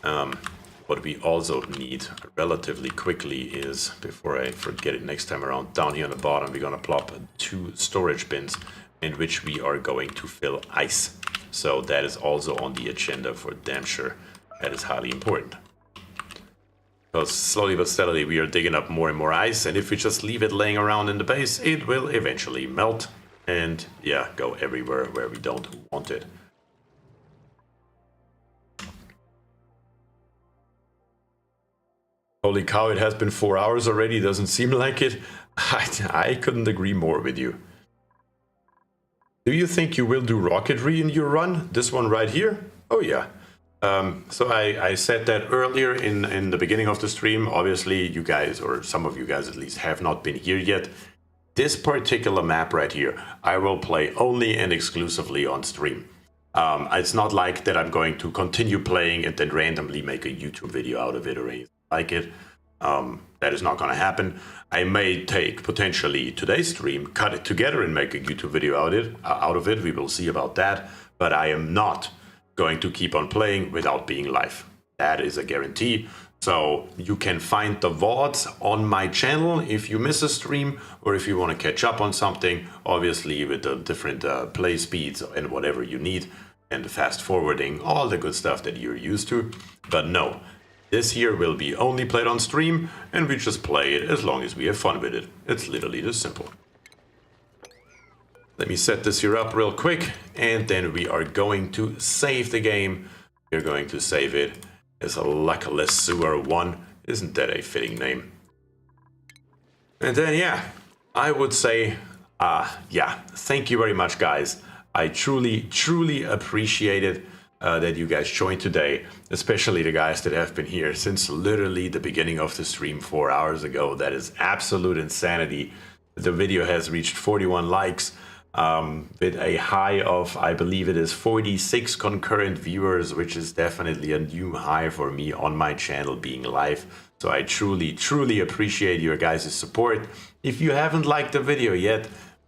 What we also need relatively quickly is, before I forget it next time around, down here on the bottom we're gonna plop 2 storage bins in which we are going to fill ice. So that is also on the agenda for damn sure. That is highly important. Because slowly but steadily we are digging up more and more ice, and if we just leave it laying around in the base, it will eventually melt and yeah, go everywhere where we don't want it. Holy cow, it has been 4 hours already, doesn't seem like it. I couldn't agree more with you. Do you think you will do rocketry in your run? This one right here? Oh yeah. So I said that earlier in the beginning of the stream. Obviously you guys, or some of you guys at least, have not been here yet. This particular map right here, I will play only and exclusively on stream. It's not like that I'm going to continue playing and then randomly make a YouTube video out of it or anything like it. That is not going to happen. I may take potentially today's stream, cut it together and make a YouTube video out of it. We will see about that. But I am not going to keep on playing without being live. That is a guarantee. So you can find the VODs on my channel if you miss a stream or if you want to catch up on something, obviously with the different play speeds and whatever you need and the fast forwarding, all the good stuff that you're used to. But no. This here will be only played on stream, and we just play it as long as we have fun with it. It's literally this simple. Let me set this here up real quick, and then we are going to save the game. We're going to save it as a Luckless Sewer 1. Isn't that a fitting name? And then, yeah, I would say, yeah, thank you very much, guys. I truly appreciate it. That you guys joined today, especially the guys that have been here since literally the beginning of the stream 4 hours ago. That is absolute insanity. The video has reached 41 likes with a high of, I believe it is 46 concurrent viewers, which is definitely a new high for me on my channel being live. So I truly appreciate your guys' support. If you haven't liked the video yet,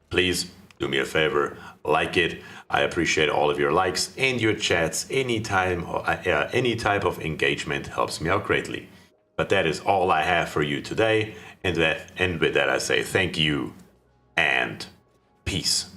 please do me a favor, like it. I appreciate all of your likes and your chats. Any type of engagement helps me out greatly. But that is all I have for you today. And with that I say thank you and peace.